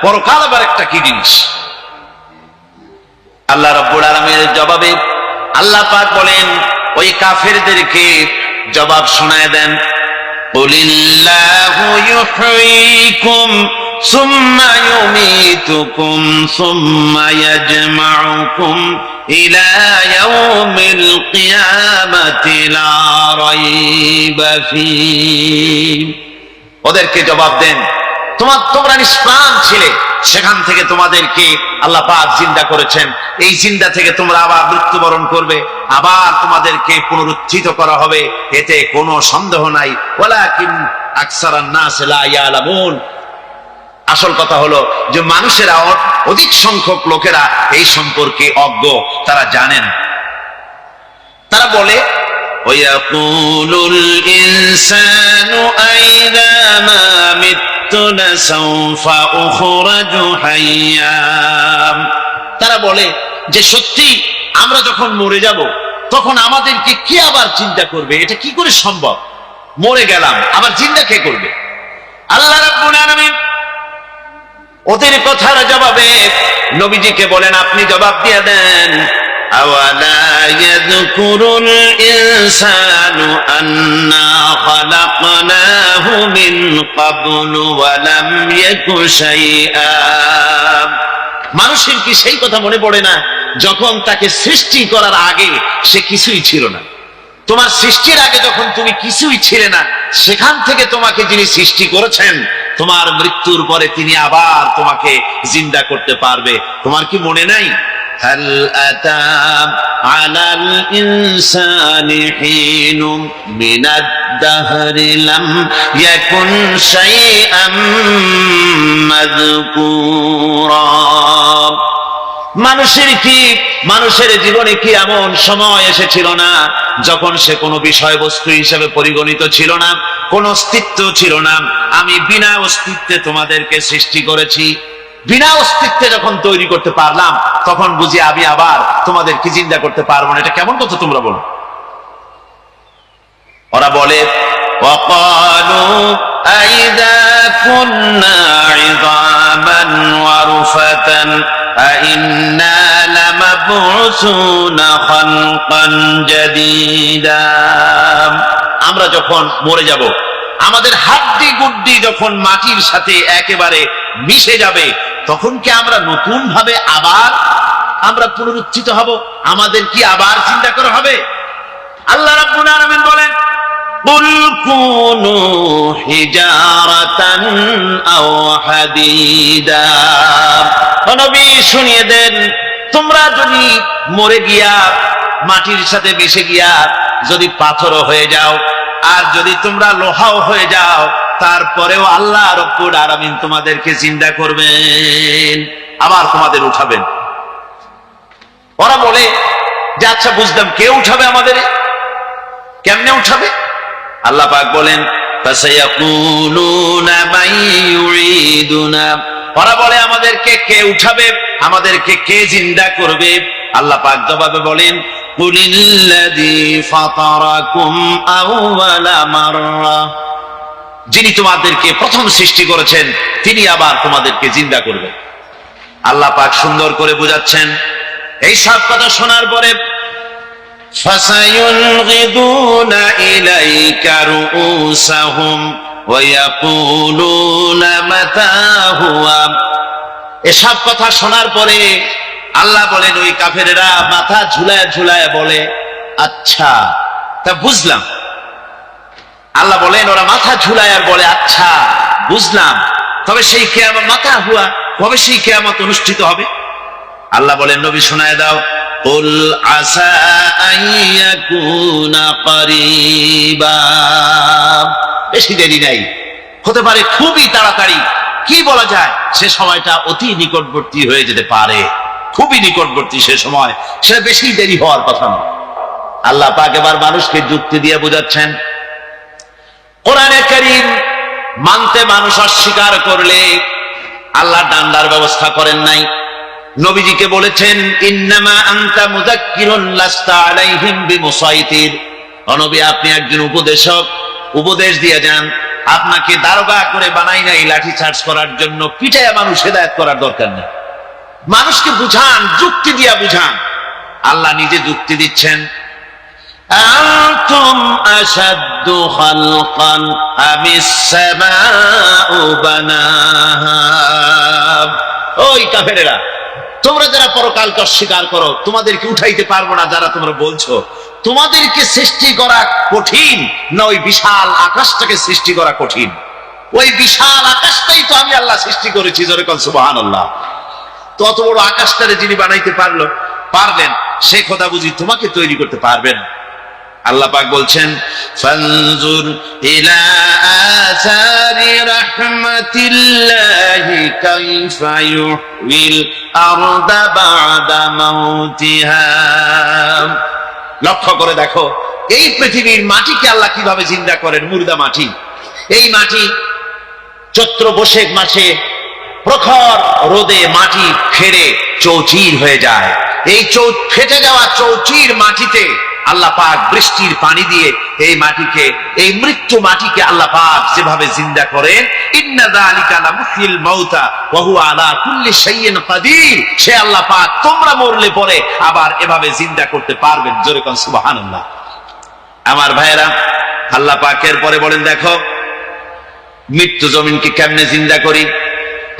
পরকাল আবার একটা কি জিনিস। আল্লাহ রাব্বুল আলামিনের জবাবে আল্লাহ পাক বলেন ওই কাফেরদেরকে জবাব শোনায় দেন, কুলিল্লাহু ইউহয়িকুম সুম্মা ইউমীতুকুম সুম্মা ইয়াজমাউকুম ইলা ইয়াউমিল কিয়ামাতি লা রাইবা ফীহ। ওদেরকে জবাব দেন, তোমরা নিষ্প্রাণ ছিলে, সেখান থেকে তোমাদেরকে আল্লাহ পাক জিন্দা করেছেন, এই জিন্দা থেকে তোমরা আবার মৃত্যুবরণ করবে, আবার তোমাদেরকে পুনরুত্থিত করা হবে, এতে কোনো সন্দেহ নাই। ওয়ালাকিন আকসারান নাস লা ইয়ালামুন। আসল কথা হলো যে মানুষেরা, অধিক সংখ্যক লোকেরা এই সম্পর্কে অজ্ঞ, তারা জানেন। তারা বলে ওয়ায়াকুলুল ইনসানু আইযা মা মিততু লাসাউফা উখরাজু হাইয়্যা। তারা বলে যে সত্যি আমরা যখন মরে যাব তখন আমাদেরকে কে আবার চিন্তা করবে? এটা কি করে সম্ভব? মরে গেলাম, আবার চিন্তা কে করবে? আল্লাহ রাব্বুল আলামিন ওদের কথার জবাবে নবীজিকে বলেন, আপনি জবাব দিয়ে দেন, আওয়ালা ইয়াযকুরুল ইনসানু আন্না খালাকনাহু মিন ক্বাবলু ওয়া লাম ইয়াকু শাইআ। মানুষের কি সেই কথা মনে পড়ে না যখন তাকে সৃষ্টি করার আগে সে কিছুই ছিল না? তোমার সৃষ্টির আগে যখন তুমি কিছুই ছিলে না, সেখান থেকে তোমাকে যিনি সৃষ্টি করেছেন, তোমার মৃত্যুর পরে তিনি আবার তোমাকে জিন্দা করতে পারবে। তোমার কি মনে নাই? হাল আতা আলাল ইনসানি হিনুম মিনাদ দাহরি লাম ইয়াকুন শাইআম মাযকুরা। মানুষের জীবনে কি এমন সময় এসেছিল না যখন সে কোনো বিষয়বস্তু হিসেবে পরিগণিত ছিল না, কোনো অস্তিত্ব ছিল না? আমি বিনা অস্তিত্বে তোমাদেরকে সৃষ্টি করেছি। বিনা অস্তিত্বে যখন তৈরি করতে পারলাম, তখন বুঝি আমি আবার তোমাদেরকে জিন্দা করতে পারবো না? এটা কেমন কথা তোমরা বলো? ওরা বলে ওয়াকালু আইযা কুন্না ইযামান ওয়া রুফাতান আইন্না লামাবউসুনা খালকান জাদীদা। আমরা যখন মরে যাব, আমাদের হাড্ডি গুড্ডি যখন মাটির সাথে একেবারে মিশে যাবে, তখন কি আমরা নতুন ভাবে আবার পুনরুত্থিত হব? আমাদের কি আবার চিন্তা করা হবে? আল্লাহ রাব্বুল আলামিন বলেন, কুল কুনু হিজারাতান আও হাদীদা। নবী শুনিয়ে দেন, তোমরা যদি মরে গিয়া মাটির সাথে মিশে গিয়া যদি পাথরও হয়ে যাও, আর যদি তোমরা লোহাও হয়ে যাও, তারপরেও আল্লাহ রাব্বুল আলামিন তোমাদেরকে জিন্দা করবেন, আবার তোমাদের উঠাবেন। ওরা বলে যে আচ্ছা বুঝলাম, কে উঠাবে আমাদের? কেমনে উঠাবে? আল্লাহ পাক বলেন, ফাসায়াকুলুনা মান ইউঈদুনা। ওরা বলে আমাদেরকে কে উঠাবে, আমাদেরকে কে জিন্দা করবে? আল্লাহ পাক জবাবে বলেন, কুলিল্লাযী ফাতারাকুম আউওয়ালা মাররা। যিনি তোমাদেরকে প্রথম সৃষ্টি করেছেন, তিনি আবার তোমাদেরকে জিন্দা করবেন। আল্লাহ পাক সুন্দর করে বুঝাচ্ছেন। এই সব কথা শোনার পরে ফাসায়ুনগিদুনা ইলাইকা রুউসাহুম ওয়া ইয়াকুলুনা মাতা হুয়া। এসব কথা শোনার পরে আল্লাহ বলেন, ওই কাফেরেরা মাথা ঝুলায় ঝুলায় বলে, আচ্ছা তা বুঝলাম। আল্লাহ বলেন, ওরা মাথা ঝুলায় আর বলে, আচ্ছা বুঝলাম, তবে সেই কিয়ামত মাতা হুয়া, কবে সেই কিয়ামত অনুষ্ঠিত হবে? আল্লাহ বলেন, নবী শোনায় দাও, কুল আসা আইয়াকুনা করিবা। বেশি দেরি নাই, হতে পারে খুবই তাড়াতাড়ি। কি বলা যায়, সে সময়টা অতি নিকটবর্তী হয়ে যেতে পারে, খুবই নিকটবর্তী সে সময়, সে বেশি দেরি হওয়ার কথা নয়। আল্লাহ পাক এবার মানুষকে যুক্তি দিয়ে বোঝাচ্ছেন। কোরআনে কারীম মানতে মানুষ অস্বীকার করলে আল্লাহ ডান্ডার ব্যবস্থা করেন নাই। নবীজিকে বলেছেন, ইন্নামা আনতা মুযাক্কিরুন লাস্তা আলাইহিম বিমুসাইতির। নবী, আপনি একজন উপদেশক, উপদেশ দিয়ে যান, আপনাকে দারোগা করে বানাই নাই লাঠি চার্জ করার জন্য, পিটাইয়া মানুষ হেদায়েত করার দরকার নেই। মানুষকে বুঝান, যুক্তি দিয়া বুঝান। আল্লাহ নিজে যুক্তি দিচ্ছেন, আনতুম আশাদ্দু খালকান আমিস সামাউ বানাহা। ওই কাফেরেরা, তোমরা যারা পরকালকে অস্বীকার করো, তোমাদেরকে উঠাইতে পারবো না যারা তোমরা বলছো, তোমাদেরকে সৃষ্টি করা কঠিন না ওই বিশাল আকাশটাকে সৃষ্টি করা কঠিন? ওই বিশাল আকাশটাই তো আমি আল্লাহ সৃষ্টি করেছি, জোরে বলেন সুবহানাল্লাহ। তত বড় আকাশটারে যিনি বানাইতে পারলেন, সে কথা বুঝি তোমাকে তৈরি করতে পারবেন? আল্লাহ পাক বলছেন, ফানজুর ইলা আসারি রাহমাতিল্লাহি কাইফা ইউহিল আরদা বা'দা মাউতিহা। লক্ষ্য করে দেখো, এই পৃথিবীর মাটিকে আল্লাহ কিভাবে জিন্দা করেন, মুর্দা মাটি। এই মাটি চৈত্র বৈশাখ মাসে প্রখর রোদে মাটি ফেটে চৌচির হয়ে যায়। এই ফেটে যাওয়া চৌচির মাটিতে আল্লাহ পাক বৃষ্টির পানি দিয়ে এই মাটিকে, এই মৃত্যু মাটিকে আল্লাহ পাক যেভাবে জিন্দা করেন, ইন্না যালিকা লামুহিল মাউতা ওয়া হুয়া আলা কুল্লি শাইইন কাদির, সে আল্লাহ পাক তোমরা মরলে পরে আবার এভাবে জিন্দা করতে পারবেন। জোরে কোন সুবহানাল্লাহ। আমার ভাইয়েরা, আল্লাহ পাকের পরে বলেন, দেখো মৃত্যু জমিনকে কেমনে জিন্দা করি।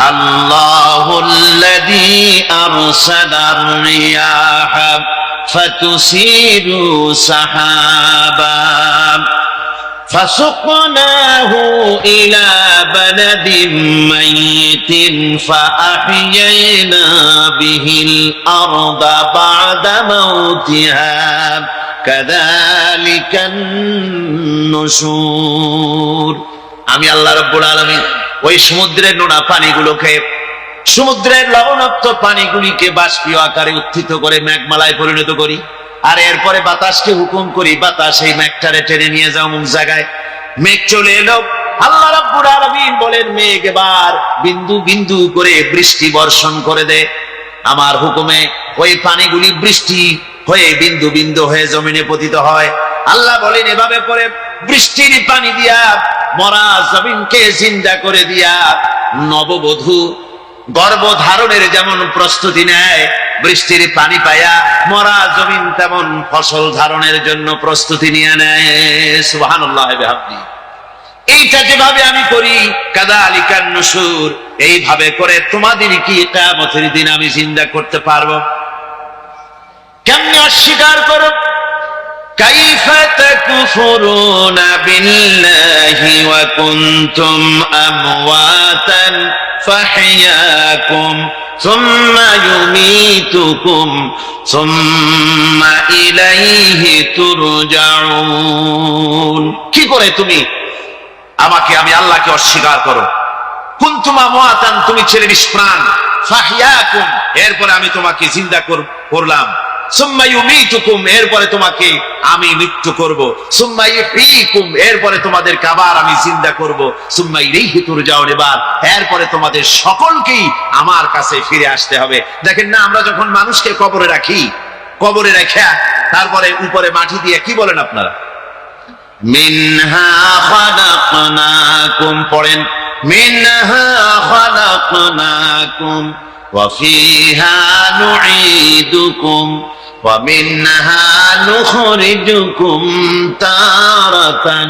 আল্লাহুল্লাযী আরসালার রিয়াহা ফাতুসিরু সাহাবা ফাসুকনাহু ইলা বালাদিন মাইয়িতিন ফাআহইয়ানা বিহিল আরদা বা'দা মাউতিহা কাযালিকান নুশুর। আমি আল্লাহ রাব্বুল আলামিন ওই সমুদ্রের নোনা পানিগুলোকে, সমুদ্রের লবণাক্ত পানিগুলিকে বাষ্পীয় আকারে উত্থিত করে মেঘমালায় পরিণত করি, আর এরপরে বাতাসকে হুকুম করি, বাতাস এই মেঘটারে টেনে নিয়ে যাও অমুক জায়গায়। মেঘ চলে এলো, আল্লাহ রাব্বুল আলামিন বলেন, মেঘ এবার বিন্দু বিন্দু করে বৃষ্টি বর্ষণ করে দে। আমার হুকুমে ওই পানিগুলি বৃষ্টি হয়ে বিন্দু বিন্দু হয়ে জমিনে পতিত হয়। আল্লাহ বলেন, এভাবে করে বৃষ্টির পানি দিয়া মরা জমিনকে জিন্দা করে দিয়া নববধূ গর্ভধারণের যেমন প্রস্তুতি নেয়, বৃষ্টির পানি পায়া মরা জমিন তেমন ফসল ধারণের জন্য প্রস্তুতি নিয়ে নেয়। সুবহানাল্লাহ বিহামদি। এইটা যেভাবে আমি করি, কাযালিকান নুশুর, এইভাবে করে তোমাদের কি কিয়ামতের দিন আমি জিন্দা করতে পারবো? কেমনে অস্বীকার করো? কাইফা তাকফুরুনা বিল্লাহি ওয়া কুনতুম আমওয়াতান ফাহইয়াকুম সুম্মা ইউমীতুকুম সুম্মা ইলাইহি তুরজাউন। কি করে তুমি আমাকে, আমি আল্লাহকে অস্বীকার করো? কুনতুম আমওয়াতান, তুমি ছিলে নিষ্প্রাণ, ফাহইয়াকুম, এরপরে আমি তোমাকে জিন্দা করলাম, সুম্মা ইউমীতুকুম, এরপরে তোমাকে আমি মৃত্যু করব, সুম্মা ইহয়ীকুম, এরপরে তোমাদেরকে আবার আমি জিন্দা করব, সুম্মা ইলাইহি তুরজাউন, এরপরে তোমাদের সকলকেই আমার কাছে ফিরে আসতে হবে। দেখেন না, আমরা যখন মানুষকে কবরে রাখি, কবরে রেখে তারপরে উপরে মাটি দিয়ে কি বলেন আপনারা? মিনহা খালাকনাকুম, পড়েন, মিনহা খালাকনাকুম ওয়া ফিহা নুঈদুকুম ওয়া মিনহা নুখরিজুকুম তারাতান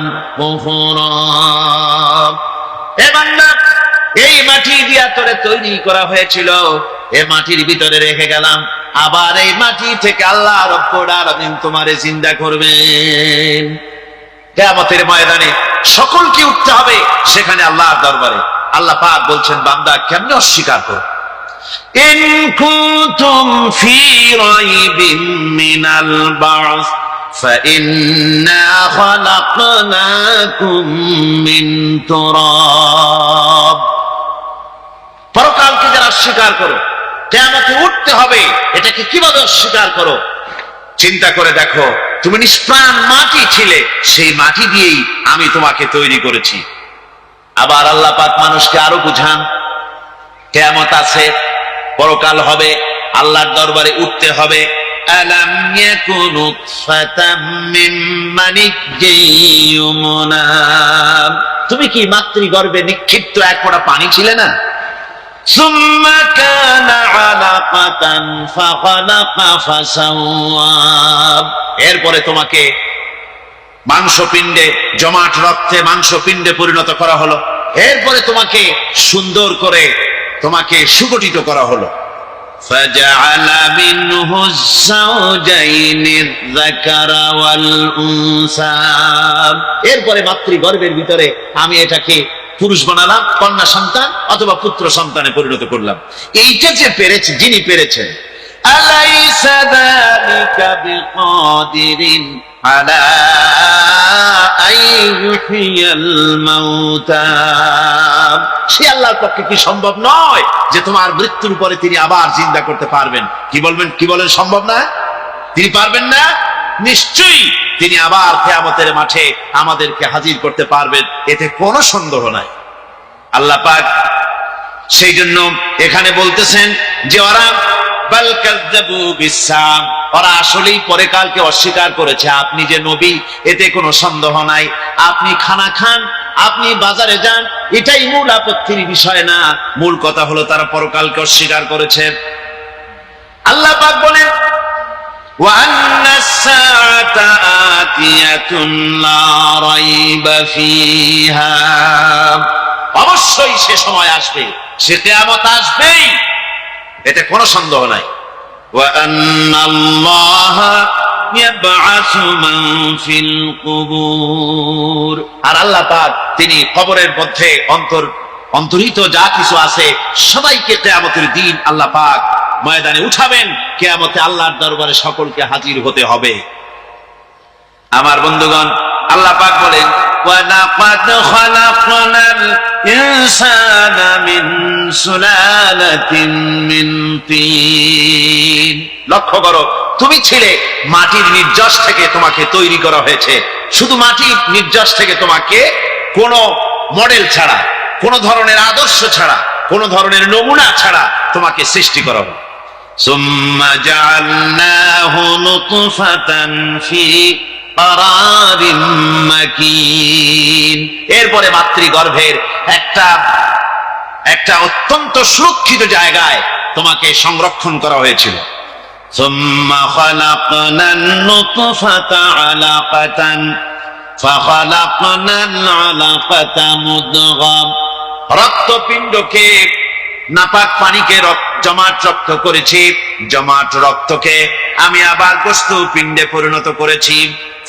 উখরা। হে বান্দা, এই মাটি দিয়া তোরে তৈরি করা হয়েছিল, এই মাটির ভিতরে রেখে গেলাম, আবার এই মাটি থেকে আল্লাহ রাব্বুল আলামিন তোমারে জিন্দা করবেন। কিয়ামতের ময়দানে সকলকে উঠতে হবে সেখানে আল্লাহর দরবারে। আল্লাহ পাক বলছেন, বান্দা কেমনে অস্বীকার করো? ইন কুনতুম ফি রাইবিন মিনাল বা'স ফাইন্না খালাকনাকুম মিন তুরাব। পরকালকে যারা অস্বীকার করো, কিয়ামতে উঠতে হবে, এটাকে কিভাবে অস্বীকার করো? চিন্তা করে দেখো, তুমি নিষ্প্রাণ মাটি ছিলে, সেই মাটি দিয়েই আমি তোমাকে তৈরি করেছি। আবার আল্লাহ পাক মানুষকে আরো বুঝান, কিয়ামত আছে, পরকাল হবে, আল্লাহর দরবারে উঠতে হবে। আলাম ইয়াকুনু ফাতাম মিন মানিজ্জিন ইউমনা, তুমি কি মাতৃগর্ভে নিক্ষিপ্ত এক ফোঁটা পানি ছিলে না? ثم كان علقة فخلق فسوى এরপরে তোমাকে মাংসপিণ্ডে, জমাট রক্তে মাংসপিণ্ডে পরিণত করা হলো। এরপরে তোমাকে সুন্দর করে তোমাকে সুগঠিত করা হলো। فجعل منه الزوجين الذكر والأنثى এরপরে মাতৃগর্ভের ভিতরে আমি এটাকে পুরুষ বানালাম, কন্যা সন্তান অথবা পুত্র সন্তানে পরিণত করলাম। এইটা যে পেরেছে, যিনি পেরেছেন, أليس ذلك بقادر على أن يحيي الموتى সে আল্লাহর পক্ষে কি সম্ভব নয় যে তোমার মৃত্যুর পরে তিনি আবার জিন্দা করতে পারবেন? কি বলবেন, কি বলেন, সম্ভব না? তিনি পারবেন না? নিশ্চয়ই তিনি আবার কিয়ামতের মাঠে আমাদেরকে হাজির করতে পারবেন, এতে কোনো সন্দেহ নাই। আল্লাহ পাক সেই জন্য এখানে বলতেছেন যে ওরা বাল কাযযাবু বিসসাম, ওরা আসলেই পরে কালকে অস্বীকার করেছে। আপনি যে নবী, এতে কোনো সন্দেহ নাই। আপনি খানা খান, আপনি বাজারে যান, এটাই মূল আপত্তির বিষয় না। মূল কথা হলো তারা পরকালকে অস্বীকার করেছে। আল্লাহ পাক বলেন وأن الساعة آتية لا ريب فيها অবশ্যই সে সময় আসবে, সে কিয়ামত আসবেই, এতে কোনো সন্দেহ নাই। وأن الله يبعث من في القبور আর আল্লাহ পাক তিনি কবরের মধ্যে অন্তর্হিত যা কিছু আছে সবাইকে কিয়ামতের দিন আল্লাহ পাক ময়দানে উঠাবেন। কিয়ামতে আল্লাহর দরবারে সকলকে হাজির হতে হবে। আমার বন্ধুগণ, আল্লাহ পাক বলেন ولقد خلقنا الإنسان من سلالة من طين লক্ষ্য করো, তুমি ছিলে মাটির নির্যাস থেকে তোমাকে তৈরি করা হয়েছে। শুধু মাটির নির্যাস থেকে তোমাকে কোনো মডেল ছাড়া, কোনো ধরনের আদর্শ ছাড়া, কোনো ধরনের নমুনা ছাড়া তোমাকে সৃষ্টি করা হলো। ثم جعلناه نطفة في قرار مكين এরপরে মাতৃগর্ভের একটা অত্যন্ত সুরক্ষিত জায়গায় তোমাকে সংরক্ষণ করা হয়েছিল। ثم خلقنا النطفة علقة فخلقنا العلقة مضغة রক্তপিণ্ডকে, নাপাক পানিকে জমাট রক্ত করেছি, জমাট রক্তকে আমি আবার গোস্ত পিণ্ডে পরিণত করেছি।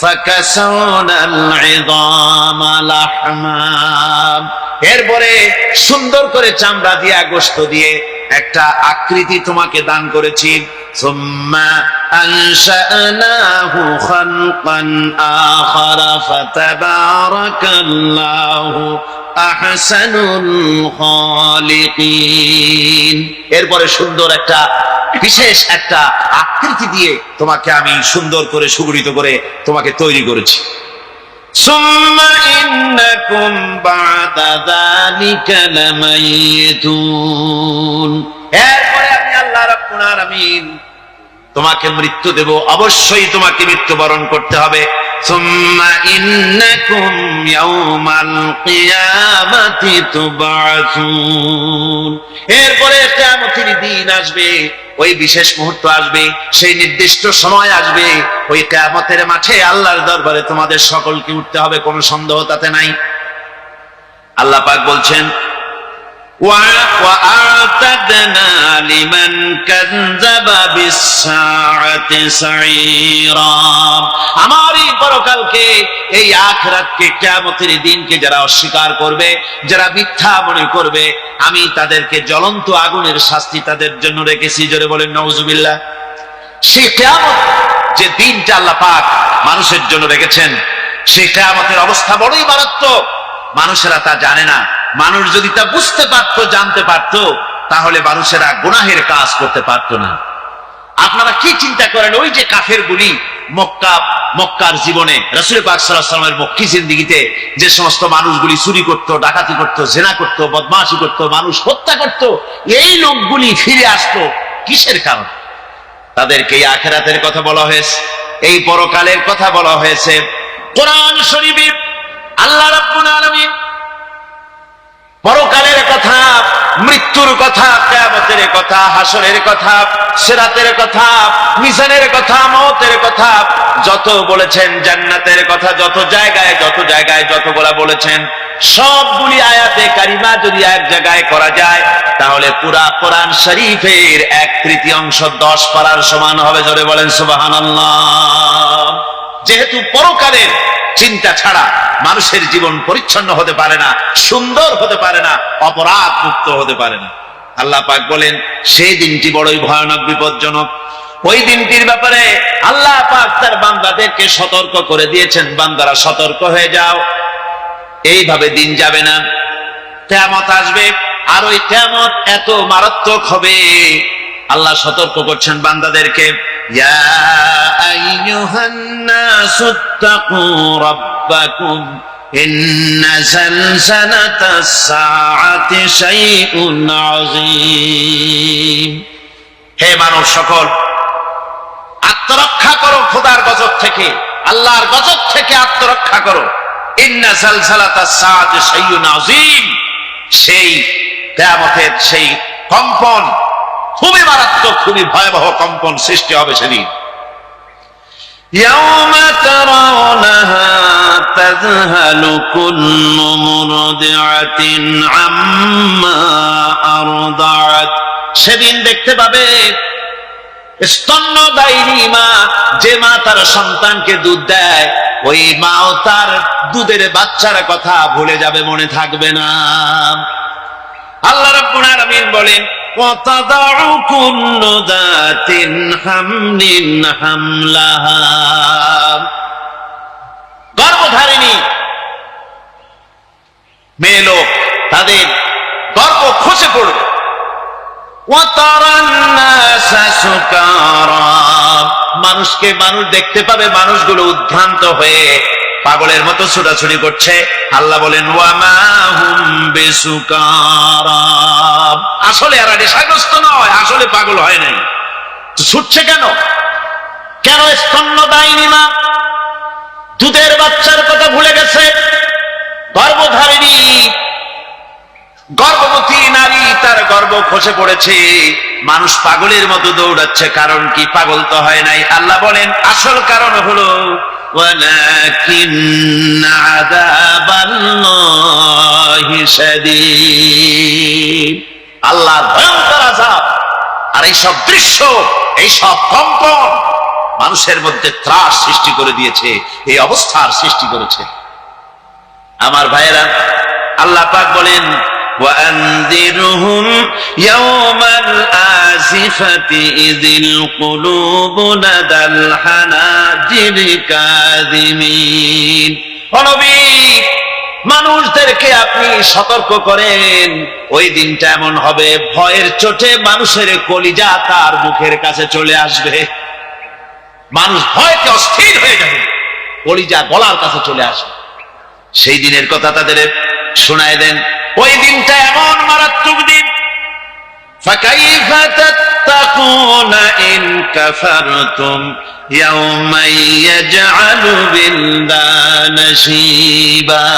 فكسونا العظام لحما এরপরে সুন্দর করে চামড়া দিয়া, গোস্ত দিয়ে একটা আকৃতি তোমাকে দান করেছি। ثم أنشأناه خلقا آخر فتبارك الله أحسن الخالقين এরপরে সুন্দর একটা বিশেষ একটা আকৃতি দিয়ে তোমাকে আমি সুন্দর করে সুগঠিত করে তোমাকে তৈরি করেছি। ثم إنكم بعد ذلك لميتون এরপরে আমি আল্লাহ রাব্বুল আলামিন তোমাকে মৃত্যু দেব, অবশ্যই তোমাকে মৃত্যুবরণ করতে হবে। ثم إنكم يوم القيامة تبعثون এরপরে কিয়ামতের দিন আসবে, ওই বিশেষ মুহূর্ত আসবে, সেই নির্দিষ্ট সময় আসবে, ওই কিয়ামতের মাঠে আল্লাহর দরবারে তোমাদের সকলকে উঠতে হবে, কোনো সন্দেহ তাতে নাই। আল্লাহ পাক বলছেন وأعتدنا لمن كذب بالساعة سعيرا আমার এই পরকালকে, এই আখিরাতকে, কিয়ামতের দিনকে যারা অস্বীকার করবে, যারা মিথ্যা মনে করবে, আমি তাদেরকে জ্বলন্ত আগুনের শাস্তি তাদের জন্য রেখেছি। জোরে বলেন নাউজুবিল্লাহ। সেই কিয়ামত, যে দিনটা আল্লাহ পাক মানুষের জন্য রেখেছেন, সেই কিয়ামতের অবস্থা বড়ই মারাত্মক। মানুষেরা তা জানে না। মানুষ যদি তা বুঝতে পারতো, জানতে পারতো, তাহলে মানুষেরা গুনাহের কাজ করতে পারতো না। আপনারা কি চিন্তা করেন, ওই যে কাফেরগুলি মক্কার জীবনে, রাসূল পাক সাল্লাল্লাহু আলাইহি ওয়াসাল্লামের মক্কি জিন্দেগিতে যে সমস্ত মানুষগুলি চুরি করত, ডাকাতি করত, জেনা করত, বদমাশি করত, মানুষ হত্যা করত, এই লোকগুলি ফিরে আসতো কিসের কারণে? তাদেরকে এই আখিরাতের কথা বলা হয়েছে, এই পরকালের কথা বলা হয়েছে। কোরআন শরীফে আল্লাহ রাব্বুল আলামিন পরকালের কথা, মৃত্যুর কথা, কিয়ামতের কথা, হাসরের কথা, সিরাতের কথা, মিজানের কথা, মওতের কথা যত বলেছেন, জান্নাতের কথা যত জায়গায় যতগুলা বলেছেন, সবগুলি আয়াতে কারিমা যদি এক জায়গায় করা যায় তাহলে পুরা কোরআন শরীফের 1/3 10 পারার সমান হবে। জোরে বলেন সুবহানাল্লাহ। যেহেতু পরকালের চিন্তা ছাড়া মানুষের জীবন পরিচ্ছন্ন হতে পারে না, সুন্দর হতে পারে না, অপরাধ মুক্ত হতে পারে না। আল্লাহ পাক বলেন সেই দিনটি বড়ই ভয়ানক, বিপজ্জনক। ওই দিনটির ব্যাপারে আল্লাহ পাক তার বান্দাদেরকে সতর্ক করে দিয়েছেন, বান্দারা সতর্ক হয়ে যাও, এইভাবে দিন যাবে না, কিয়ামত আসবে। আর ওই কিয়ামত এত মারাত্মক হবে, আল্লাহ সতর্ক করছেন বান্দাদেরকে, ইয়া আইয়ুহান নাসুত্তাকু রাব্বাকুম ইন্না জালজালাতাস সাআতি শাইউন আযীম। হে মানব সকল, আত্মরক্ষা করো খোদার গজব থেকে, আল্লাহর গজব থেকে আত্মরক্ষা করো। ইন্না জালজালাতাস সাআতি শাইউন আযীম, সেই কিয়ামতের সেই কম্পন খুবই মারাত্মক, খুবই ভয়াবহ কম্পন সৃষ্টি হবে সেদিন। ইয়াওমা তারাউনাহা তাযহালু কুল্লু মুরদিআতিন আম্মা আরদাআত, সেদিন দেখতে পাবে স্তন্যদায়িনী মা, যে মা তার সন্তানকে দুধ দেয়, ওই মাও তার দুধের বাচ্চার কথা ভুলে যাবে, মনে থাকবে না। আল্লাহ রাব্বুল আলামিন বলেন, ওয়াতাদাউ কুল্লু যাতিন হামলিন হামলাহা, গর্ভধারিণী মেয়ে লোক তাদের গর্ভ খসে পড়বে। ওয়াতারান নাসা সুকারা, মানুষকে মানুষ দেখতে পাবে, মানুষগুলো উদ্ভ্রান্ত হয়ে পাগলের মতো ছোটাছুটি করছে। আল্লাহ বলেন, ওয়া মা হুম বিসুকারা, আসলে এরা নেশাগ্রস্ত নয়, আসলে পাগল হয় নাই। তো ছুটছে কেন? কেন স্তন্যদায়িনী মা দুধের বাচ্চার কথা ভুলে গেছে? গর্ভধারিণী গর্ভবতী নারী, তার গর্ভ খসে পড়েছে, মানুষ পাগলের মতো দৌড়াচ্ছে। কারণ কি? পাগল তো হয় নাই। আল্লাহ বলেন আসল কারণ হলো ওয়ালাকিন্না আযাবাল্লাহি শাদীদ, আল্লাহর ভয়ঙ্কর আযাব। আর এইসব দৃশ্য, এইসব কম্পন মানুষের মধ্যে ত্রাস সৃষ্টি করে দিয়েছে, এই অবস্থার সৃষ্টি করেছে। আমার ভাইয়েরা, আল্লাহ পাক বলেন, وأنذرهم يوم الآزفة إذ القلوب لدى الحناجر كاظمين। নবী, মানুষদেরকে আপনি সতর্ক করেন, ওই দিনটা এমন হবে, ভয়ের চোটে মানুষের কলিজা তার মুখের কাছে চলে আসবে। মানুষ ভয়তে অস্থির হয়ে যাবে, কলিজা গলার কাছে চলে আসবে। সেই দিনের কথা তাদের শোনায় দেন। ওই দিনটা এমন মারাত্মক দিন, فكيف تتقون إن كفرتم يوما يجعل الولدان شيبا।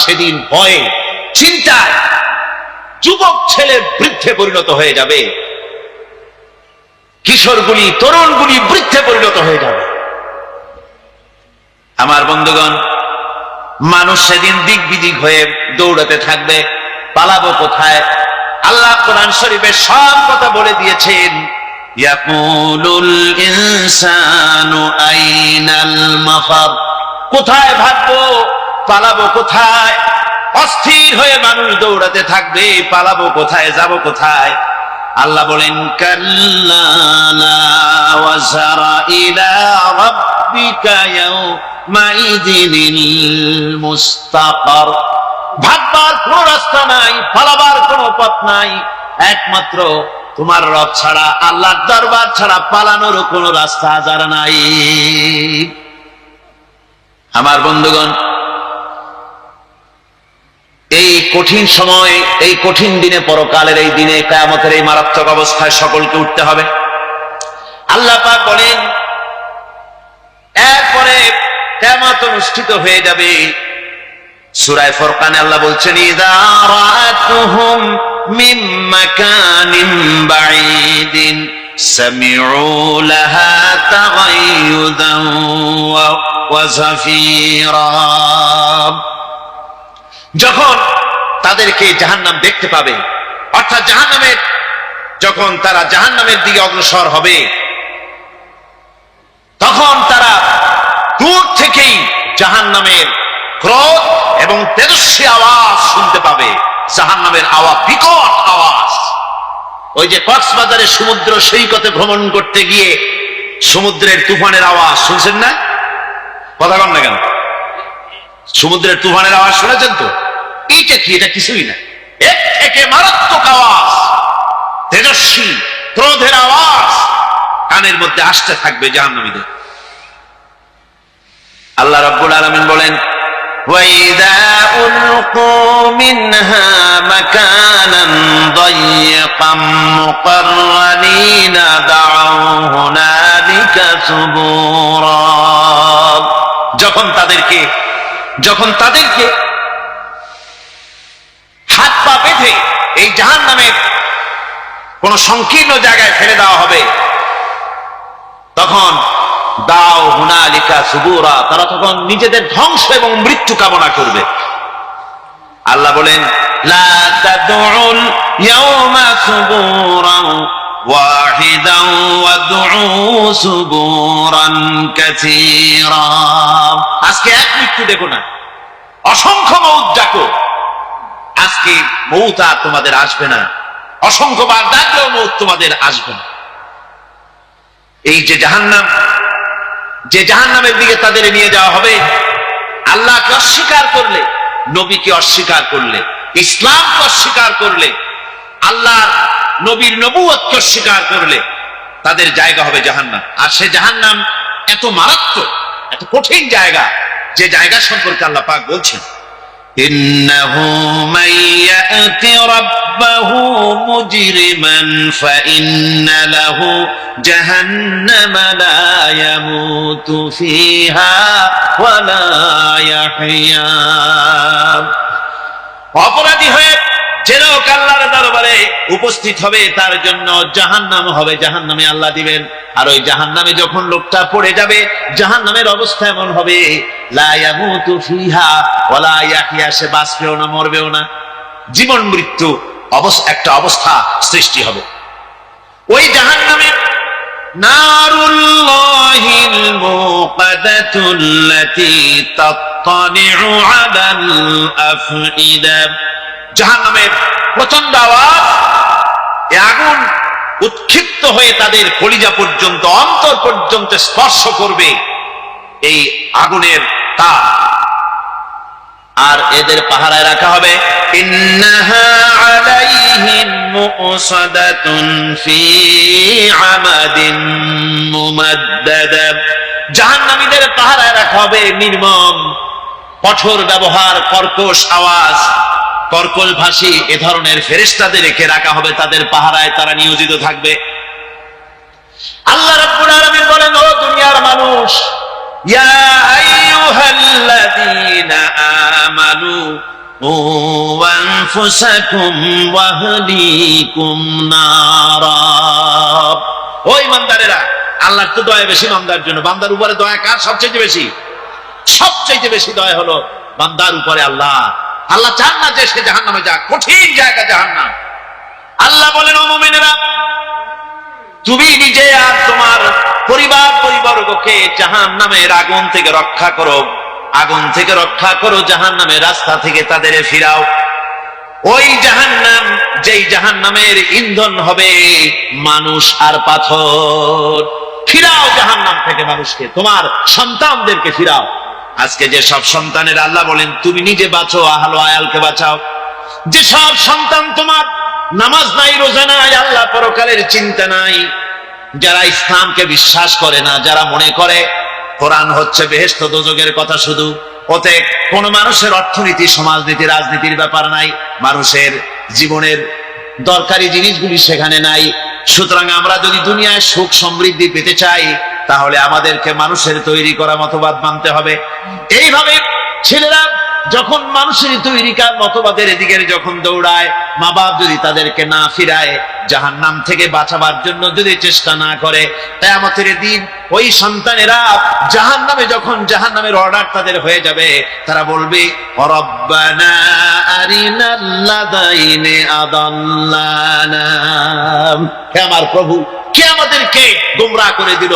সেদিন ভয়ে চিন্তায় যুবক ছেলে বৃদ্ধে পরিণত হয়ে যাবে, কিশোরগুলি তরুণগুলি বৃদ্ধে পরিণত হয়ে যাবে। আমার বন্ধুগণ, মানুষ সেদিন দিক বিদিক হয়ে দৌড়াতে থাকবে, পালাবো কোথায়? আল্লাহ কোরআন শরীফে সব কথা বলে দিয়েছেন। ইয়াকুলুল ইনসানু আইনাল মাফার, কোথায় ভাগবো, পালাবো কোথায়? অস্থির হয়ে মানুষ দৌড়াতে থাকবে, পালাবো কোথায়, যাব কোথায়? আল্লাহ বলেন, কাল্লা লা ওয়াজারা ইলা রাব্বিকা ইয়াওমাইযিনিল মুস্তাকার, ভাগবার কোন রাস্তা নাই, পালাবার কোন পথ নাই, একমাত্র তোমার রব ছাড়া, আল্লাহর দরবার ছাড়া পালানোর কোন রাস্তা যারা নাই। আমার বন্ধুগণ, এই কঠিন সময়, এই কঠিন দিনে, পরকালের এই দিনে, কিয়ামতের এই মারাত্মক অবস্থায় সকলকে উঠতে হবে। আল্লাহ পাক বলেন, এরপরে কিয়ামত অনুষ্ঠিত হয়ে যাবে, সূরা ফুরকানে আল্লাহ বলছেন ইযা রাআতুহুম মিন মাকানিন বাঈদিন সামি'ু লাহা তাগায়ুযান ওয়া যাফীরা। যখন তাদেরকে জাহান্নাম দেখতে পাবে, অর্থাৎ জাহান্নামের যখন তারা জাহান্নামের দিকে অগ্রসর হবে, তখন তারা দূর থেকেই জাহান্নামের ক্রোধ এবং তেজস্বী আওয়াজ শুনতে পাবে। জাহান্নামের আওয়াজ, বিকট আওয়াজ। ওই যে কক্সবাজারের সমুদ্র সৈকতে ভ্রমণ করতে গিয়ে সমুদ্রের তুফানের আওয়াজ শুনছেন না? কথা বল না কেন? সমুদ্রের তুফানের আওয়াজ শুনেছেন তো? এইটা কি? এটা কিছুই না, এর থেকে মারাত্মক আওয়াজ, তেজস্বী ক্রোধের আওয়াজ কানের মধ্যে আসতে থাকবে জাহান্নামীদের। আল্লাহ রাব্বুল আলামিন বলেন وَإِذَا أُلْقُوا مِنْهَا مَكَانًا ضَيِّقًا مُقَرَّنِينَ دَعَوْا هُنَالِكَ ثُبُورًا। যখন তাদেরকে হাত পা বেঁধে এই জাহান্নামের কোন সংকীর্ণ জায়গায় ফেলে দেওয়া হবে, তখন দাও হুনালিকা সুবুরা, তারা তখন নিজেদের ধ্বংস এবং মৃত্যু কামনা করবে। আল্লাহ বলেন লা তাদউল ইয়াওমা সুবুরান ওয়াহিদান ওয়াদউ সুবুরান কাসীরা। আজকে এক মৃত্যু দেখো না, অসংখ্য মউত ডাকো। আজকে মউত আর তোমাদের আসবে না, অসংখ্যবার ডাকলেও মউত তোমাদের আসবে না। এই যে জাহান্নামের দিকে তাদের নিয়ে যাওয়া হবে, আল্লাহকে অস্বীকার করলে, নবীকে অস্বীকার করলে, ইসলামকে অস্বীকার করলে, আল্লাহর নবীর নবুয়তকে অস্বীকার করলে তাদের জায়গা হবে জাহান্নাম। আর সে জাহান্নাম এত মারাত্মক, এত কঠিন জায়গা, যে জায়গা সম্পর্কে আল্লাহ পাক বলছেন ইন্নাহু মান ইয়াতি রাব্বাহু মুজরিমান ফাইন্না লাহু জাহান্নামা লা ইয়ামুতু ফিহা ওয়া লা ইয়াহইয়া। অপরাধী হয়ে যে লোক আল্লাহর দরবারে উপস্থিত হবে, তার জন্য জাহান্নাম হবে, জাহান্নামে আল্লাহ দিবেন। আর ওই জাহান্নামে যখন লোকটা পড়ে যাবে, জাহান্নামের অবস্থা এমন হবে লা ইয়ামুতু ফিহা ওয়া লা ইয়াহইয়া, সে বাঁচবেও না মরবেও না, জীবন মৃত্যু একটা অবস্থা সৃষ্টি হবে। ওই জাহান্নামে নারুল্লাহিল মুকাদাতুল্লাতী তাত্তালিউ আলাল আফইদা, জাহান্নামের প্রচন্ড আওয়াজ, এই আগুন উৎক্ষিপ্ত হয়ে তাদের কলিজা পর্যন্ত, অন্তর পর্যন্ত স্পর্শ করবে এই আগুনের তাপ। আর এদের পাহারায় রাখা হবে ইন্নাহা আলাইহিম মুসাদাতুন ফি আমাদিন মুমাদ্দাদা, জাহান্নামীদের পাহারায় রাখা হবে নির্মম, কঠোর ব্যবহার, কর্কশ আওয়াজ, কর্কশ ভাষী এ ধরনের ফেরেশতাদের রেখে রাখা হবে তাদের পাহারায়, তারা নিয়োজিত থাকবে। আল্লাহ রাব্বুল আলামিন বলেন, ও দুনিয়ার মানুষ, ইয়া আইয়ুহাল্লাযীনা আমানু ও আনফুসাকুম ওয়া আহলিকুম নারা। ও ঈমানদারেরা, আল্লাহর তো দয়া বেশি বান্দার জন্য। বান্দার উপরে দয়া কার সবচেয়ে বেশি? সবচেয়ে বেশি দয়া হলো বান্দার উপরে আল্লাহ। আল্লাহ চান না যে সে জাহান্নামে যাক, কঠিন জায়গা জাহান্নাম। আল্লাহ বলেন, ও মুমিনেরা, তুমি নিজে আর তোমার পরিবারবর্গকে জাহান্নামের আগুন থেকে রক্ষা করো, আগুন থেকে রক্ষা করো, জাহান্নামের রাস্তা থেকে তাদের ফিরাও। ওই জাহান্নাম, যেই জাহান্নামের ইন্ধন হবে মানুষ আর পাথর। ফিরাও জাহান্নাম থেকে মানুষকে, তোমার সন্তানদেরকে ফিরাও। আজকে যে সব সন্তানের আল্লাহ বলেন তুমি নিজে বাঁচো, আহল আয়ালকে বাঁচাও। যে সব সন্তান তোমার নামাজ নাই, রোজা নাই, আল্লাহ পরকালের চিন্তা নাই, যারা ইসলামকে বিশ্বাস করে না, যারা মনে করে কোরআন হচ্ছে বেহেশত দোজখের কথা শুধু, ওতে কোন মানুষের অর্থনীতি, সমাজনীতি, রাজনীতির ব্যাপার নাই, মানুষের জীবনের দরকারি জিনিসগুলি সেখানে নাই। সুতরাং আমরা যদি দুনিয়ায় সুখ সমৃদ্ধি পেতে চাই, তাহলে আমাদেরকে মানুষের তৈরি করা মতবাদ মানতে হবে। এইভাবে ছেলেরা যখন মানুষের তৈরিকার মতবাদের এদিকে যখন দৌড়ায়, মা বাপ যদি তাদেরকে না ফিরায়, জাহান্নাম থেকে বাঁচাবার জন্য যদি চেষ্টা না করে, কিয়ামতের দিন ওই সন্তানেরা জাহান্নামে যখন জাহান্নামের অর্ডার তাদের হয়ে যাবে, তারা বলবে রব্বানা আরিনাল লাযাইনি আদাল্লানা, হে আমার প্রভু, কে আমাদেরকে গোমরাহ করে দিল,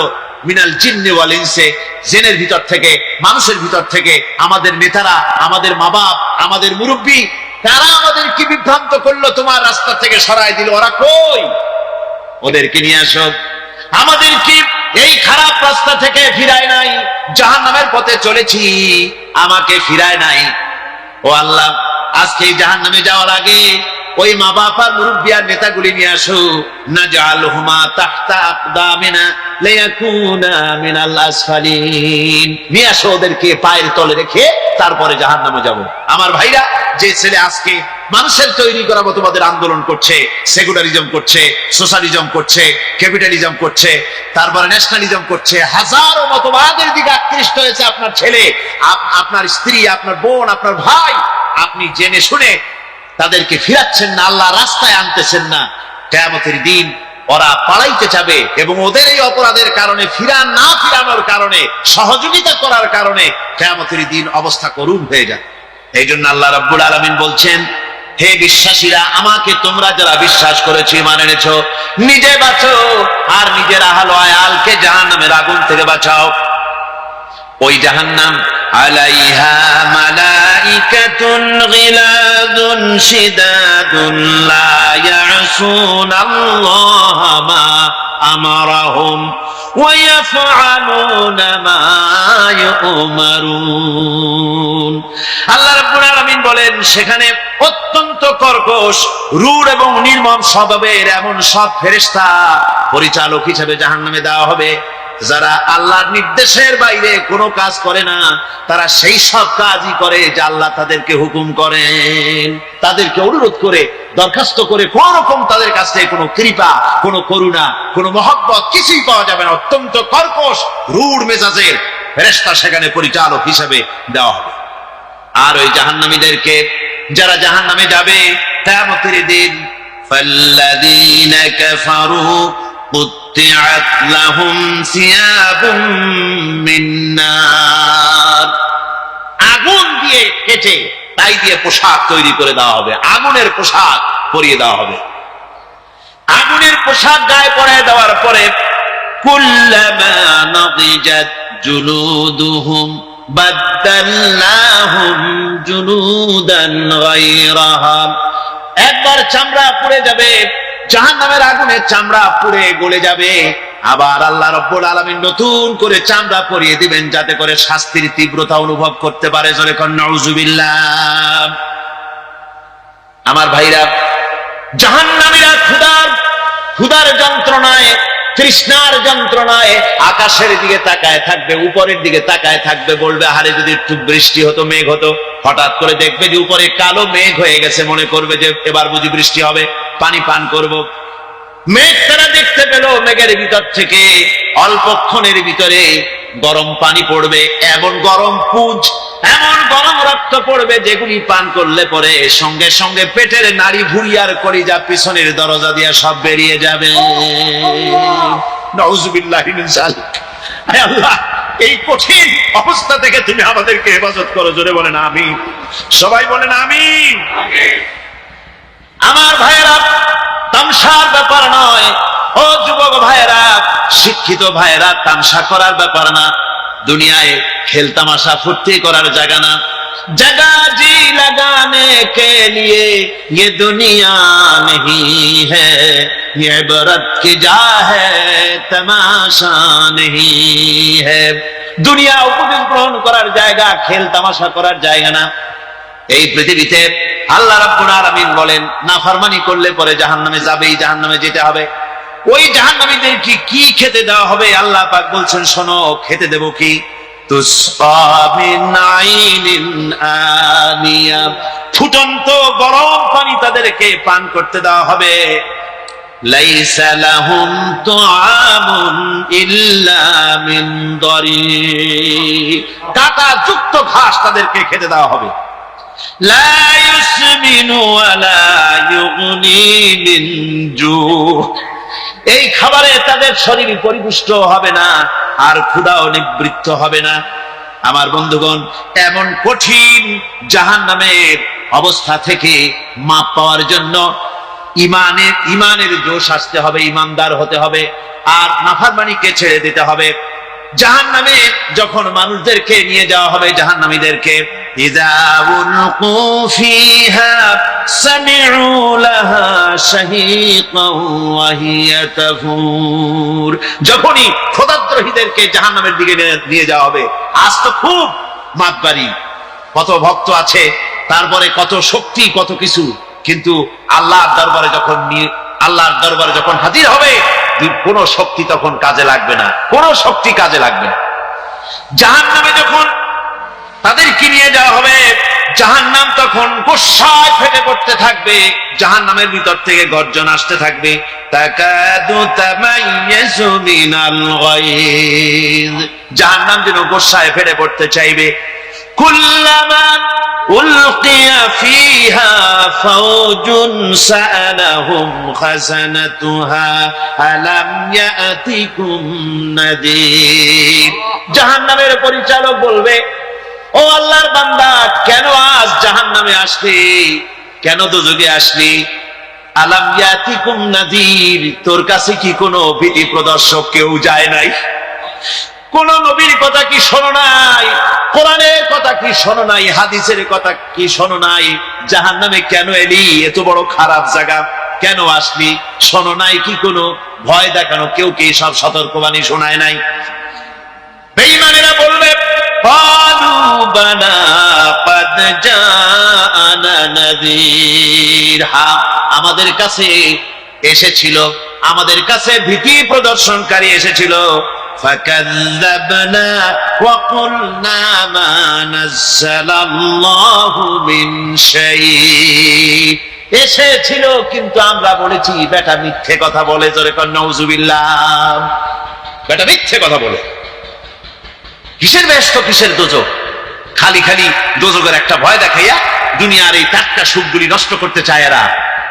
মিনাল জিন্নি ওয়াল ইনসি, জিনের ভিতর থেকে মানুষের ভিতর থেকে, আমাদের নেতারা, আমাদের মা বাপ, আমাদের মুরব্বী, তারা আমাদেরকে বিভ্রান্ত করলো, তোমার রাস্তা থেকে সরাই দিল। ওরা কই? ওদেরকে নিয়ে আসো। আমাদেরকে এই খারাপ রাস্তা থেকে ফিরায় নাই, জাহান্নামের পথে চলেছি, আমাকে ফিরায় নাই। ও আল্লাহ, আজকে জাহান্নামে যাওয়ার আগে ওই মা বাপ আর মুরব্বী আর নেতাগুলি নিয়ে আসো। নাজআলহুমা তাহতা আকদামিনা লিয়াকুনা মিনাল আসফালিন, নিয়ে আসো ওদেরকে পায়ের তলে রেখে তারপরে জাহান্নামে যাব। আমার ভাইরা, যে ছেলে আজকে মানুষের তৈরি করা মতবাদের আন্দোলন করছে, সেকুলারিজম করছে, সোশ্যালিজম করছে, ক্যাপিটালিজম করছে, তারপরে ন্যাশনালিজম করছে, হাজারো মতবাদের দিকে আকৃষ্ট হয়েছে আপনার ছেলে, আপনার স্ত্রী, আপনার বোন, আপনার ভাই, আপনি জেনে শুনে তাদেরকে ফিরাচ্ছেন না, আল্লাহ রাস্তায় আনতেছেন না। কিয়ামতের দিন ওরা পালাইতে যাবে এবং ওদের এই অপরাধের কারণে, ফিরানোর কারণে, সহযোগিতা করার কারণে কিয়ামতের দিন অবস্থা করুণ হয়ে যায়। এই জন্য আল্লাহ রাব্বুল আলামিন বলছেন, হে বিশ্বাসীরা, আমাকে তোমরা যারা বিশ্বাস করেছো, ঈমান এনেছো, নিজে বাঁচো আর নিজের আহল আয়ালকে জাহান্নামের আগুন থেকে বাঁচাও। ওই জাহান্নাম আলাইহা মালাইকাতুন গিলাদুন শিদাদুন লা ইয়াসুনাল্লাহা মা আমারাহুম ওয়া ইয়াফআলুনা মা ইউমারুন। আল্লাহ রাব্বুল আলামিন বলেন, সেখানে অত্যন্ত কর্কশ, রূঢ় এবং নির্মম স্বভাবের এমন সব ফেরেশতা পরিচালক হিসেবে জাহান্নামে দেওয়া হবে, যারা আল্লাহর নির্দেশের বাইরে কোনো কাজ করে না। তারা সেই সব কাজই করে যা আল্লাহ তাদেরকে হুকুম করেন। তাদেরকে অনুরোধ করে, দরখাস্ত করে কোন রকম তাদের কাছ থেকে কোনো কৃপা, কোনো করুণা, কোনো মহব্বত কিছুই পাওয়া যাবে না। অত্যন্ত কর্কশ, রূঢ় মেজাজের ফেরেশতা সেখানে পরিচালক হিসেবে দেওয়া হবে। আর ওই জাহান্নামীদেরকে, যারা জাহান্নামে যাবে কিয়ামতের দিন, ফাল্লাযীনা কাফারু قطعت لهم ثياب من نار, আগুন দিয়ে কেটে তাই দিয়ে পোশাক তৈরি করে দেওয়া হবে, আগুনের পোশাক পরিয়ে দেওয়া হবে। আগুনের পোশাক গায়ে পরিয়ে দেওয়ার পরে কুল্লামা নাদিজাত জুলুদুহুম বাদদালনাহুম জুলুদান গায়রাহা, একবার চামড়া পুড়ে যাবে, জাহান্নামের আগুনে চামড়া পুড়ে গলে যাবে, আবার আল্লাহ রাব্বুল আলামিন নতুন করে চামড়া পরিয়ে দিবেন, যাতে করে শাস্তির তীব্রতা অনুভব করতে পারে। জোরে কোন নাউজুবিল্লাহ। আমার ভাইরা, জাহান্নামীরা ক্ষুধার যন্ত্রণায়, তৃষ্ণার যন্ত্রণায় আকাশের দিকে তাকায় থাকবে, উপরের দিকে তাকায় থাকবে, বলবে, আরে যদি একটু বৃষ্টি হতো, মেঘ হতো। হঠাৎ করে দেখবে যে উপরে কালো মেঘ হয়ে গেছে, মনে করবে যে এবার বুঝি বৃষ্টি হবে, পানি পান করব। মেঘ তারা দেখতে পেল, মেঘের ভিতর থেকে অল্পক্ষণের ভিতরে গরম পানি পড়বে, এমন গরম পুঁজ, এমন গরম রক্ত পড়বে, যেগুলি পান করলে পরে সঙ্গে সঙ্গে পেটের নাড়ি, ভুঁড়ি আর কলিজা পিছনের দরজা দিয়ে সব বেরিয়ে যাবে। নাউজুবিল্লাহি মিন যালিক। হে আল্লাহ, এই কঠিন অবস্থা থেকে তুমি আমাদেরকে হেফাজত করো। জোরে বলেন আমিন। সবাই বলেন আমিন। আমার ভাইয়েরা, তামসার ব্যাপার নয়। ও যুবক ভাইয়েরা, শিক্ষিত ভাইয়েরা, তামসা করার ব্যাপার না। দুনিয়ায় খেল তামাশা ফুর্তি করার জায়গা না। जगह जी लगाने के लिए ये दुनिया नहीं है, ये इबरत की जा है तमाशा नहीं है। দুনিয়া উপদেশ গ্রহণ করার জায়গা, খেল তামাশা করার জায়গা না। এই পৃথিবীতে আল্লাহ রাব্বুল আলামিন বলেন, নাফরমানি করলে পরে জাহান্নামে যাবেই, জাহান্নামে যেতে হবে। ওই জাহান্নামীদের কি খেতে দেওয়া হবে? আল্লাহ পাক বলছেন, শোনো, খেতে দেব কি? তুসকা মিন আইনিন আনিয়া, ফুটন্ত গরম পানি তাদেরকে পান করতে দেওয়া হবে। লাইসা লাহুম তুআমুন ইল্লা মিন দারি, কাঁটা যুক্ত ঘাস তাদেরকে খেতে দেওয়া হবে। লা ইউসমিনু ওয়া লা ইউগনি মিন জু। এই খাবারে তাদের শরীর পরিপুষ্ট হবে না, আর ক্ষুধাও নিবৃত্ত হবে না। আমার বন্ধুগণ, এমন কঠিন জাহান্নামের অবস্থা থেকে মাপ পাওয়ার জন্য ইমানের জোশ আসতে হবে, ইমানদার হতে হবে, আর নাফরমানিকে ছেড়ে দিতে হবে। জাহান্নামে যখন মানুষদেরকে নিয়ে যাওয়া হবে, জাহান্নামীদেরকে, ইযা উলকু ফিহা সামিউ লাহা শাহীকান ওয়া হিয়া তাফুর। যখনই খোদাদ্রোহীদেরকে জাহান্নামের দিকে নিয়ে যাওয়া হবে, আজ তো খুব মাতবাড়ি, কত ভক্ত আছে, তারপরে কত শক্তি, কত কিছু, কিন্তু আল্লাহর দরবারে যখন হাজির হবে, কোনো শক্তি তখন কাজে লাগবে না, কোনো শক্তি কাজে লাগবে না। জাহান্নামে যখন তাদেরকে নিয়ে যাওয়া হবে, জাহান্নাম তখন গোসায় ফেটে পড়তে থাকবে, জাহান্নামের ভিতর থেকে গর্জন আসতে থাকবে, তাকাদু তামাইয়াজু মিনাল গায়জ। জাহান্নাম যেন গোসায় ফেটে পড়তে চাইবে। কুল্লামা উলকিয়া ফিহা ফাওজুন সাআলাহুম খাযানাতুহা আলাম ইয়াতিকুম নাযীর। জাহান্নামের পরিচালক বলবে, ও আল্লাহর বান্দা, কেন আজ জাহান্নামে আসলি, কেন দোজখে আসলি? আলাম ইয়াতিকুম নাযীর, তোর কাছে কি কোনো ভীতি প্রদর্শক কেউ যায় নাই? কোন নবীর কথা কি শোনো নাই? কোরআনের কথা কি শোনো নাই? হাদিসের কথা কি শোনো নাই? জাহান্নামে কেন এলি? এত বড় খারাপ জায়গা কেন আসলি? শোনো নাই কি কোনো ভয় দেখানো কেউ কি সব সতর্কবাণী শোনায় নাই? বেঈমানেরা বলবে, ক্বালু বালা ক্বাদ জাআনা নাযীর। হ্যাঁ, আমাদের কাছে এসেছিল, আমাদের কাছে ভীতি প্রদর্শনকারী এসেছিল। فكذبنا وقلنا ما نزل الله من شيء। এসেছিল, কিন্তু আমরা বলেছি বেটা মিথ্যে কথা বলে। জোরে কর নাউজুবিল্লাহ। বেটা মিথ্যে কথা বলে। কিসের ব্যস্ত, কিসের দোজখ? খালি খালি দোজখের একটা ভয় দেখাইয়া দুনিয়ার এই টাটকা সুখগুলি নষ্ট করতে চায় এরা।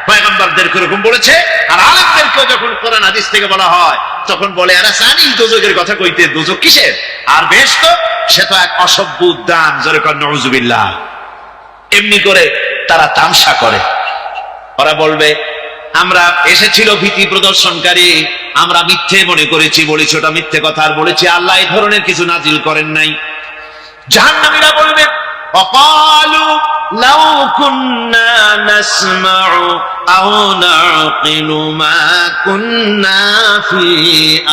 পয়গম্বরদের এরকম বলেছে, আর আলেমদেরকেও যখন কোরআন হাদিস থেকে বলা হয়, তখন বলে এরা জানি দোজখের কথা কইতে, দোজখ কিসের? আর ব্যস্ত, সে তো এক অসভ্য উদ্যান। জোরে কর নাউজুবিল্লাহ। এমনি করে তারা তামসা করে। ওরা বলবে, আমরা এসেছিল ভীতি প্রদর্শনকারী, আমরা মিথ্যে মনে করেছি, বলেছি ওটা মিথ্যে কথা, আর বলেছি আল্লাহ এই ধরনের কিছু নাজিল করেন নাই। জাহান্নামীরা বলবে, وقالوا لو كنا نسمع أو نعقل ما كنا في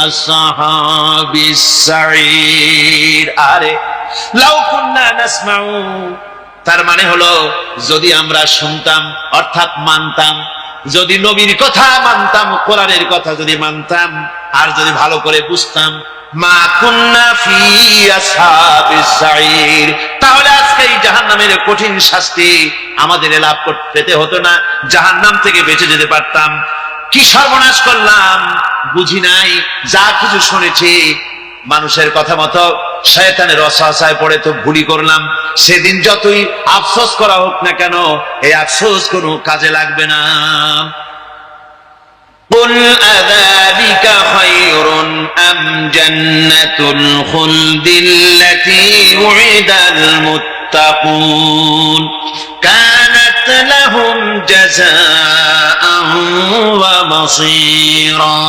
أصحاب السعير। আরে লাউ কুন্না নাসমাউ, তার মানে হলো যদি আমরা শুনতাম, অর্থাৎ মানতাম, যদি নবীর কথা মানতাম, কোরআনের কথা যদি মানতাম, আর যদি ভালো করে বুঝতাম, মা কুন্না ফি আসহাবিস সাইর, তাহলে আজকে এই জাহান্নামের কঠিন শাস্তি আমাদের লাভ পেতে হতো না, জাহান্নাম থেকে বেঁচে যেতে পারতাম। কি সর্বনাশ করলাম, বুঝি নাই, যা কিছু শুনেছি মানুষের কথা মতো শয়তানের ওয়াসওয়াসায় পড়ে তো ভুলই করলাম। সেদিন যতই আফসোস করা হোক না কেন, এই আফসোস কোনো কাজে লাগবে না। قل أذلك خير أم جنة الخلد التي وعد المتقون كانت لهم جزاء ومصيرا।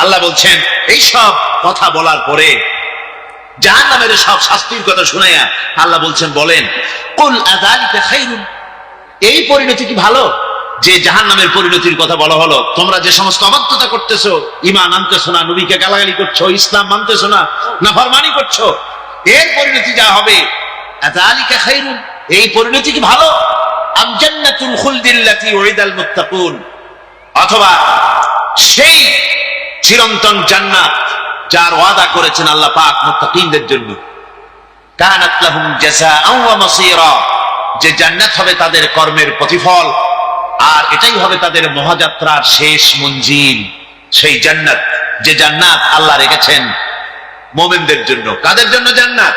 আল্লাহ বলছেন, এই সব কথা বলার পরে, জাহান্নামের সব শাস্তির কথা শুনাইয়া আল্লাহ বলছেন, বলেন, কুল আযালিকা খায়রুন, এই পরিণতি কি ভালো যে জাহান্নামের পরিণতির কথা বলা হলো? তোমরা যে সমস্ত অবাধ্যতা করতেছো, ঈমান আনতেছো না, নবীকে গালাগালি করছো, ইসলাম মানতেছো না, নাফরমানি করছো, এর পরিণতি যা হবে, আযালিকা খায়রুন, এই পরিণতি কি ভালো? আম জান্নাতুল খুলদিল্লাতী উইদাল মুত্তাকুন, অথবা সেই চিরন্তন জান্নাত যার ওয়াদা করেছেন আল্লাহ পাক মুত্তাকিনদের জন্য। কানাত লাহুম জাযাআন ওয়া মাসীরা, যে জান্নাত হবে তাদের কর্মের প্রতিফল, আর এটাই হবে তাদের মহাযাত্রার শেষ মঞ্জিল। সেই জান্নাত, যে জান্নাত আল্লাহ রেখেছেন মুমিনদের জন্য। কাদের জন্য জান্নাত?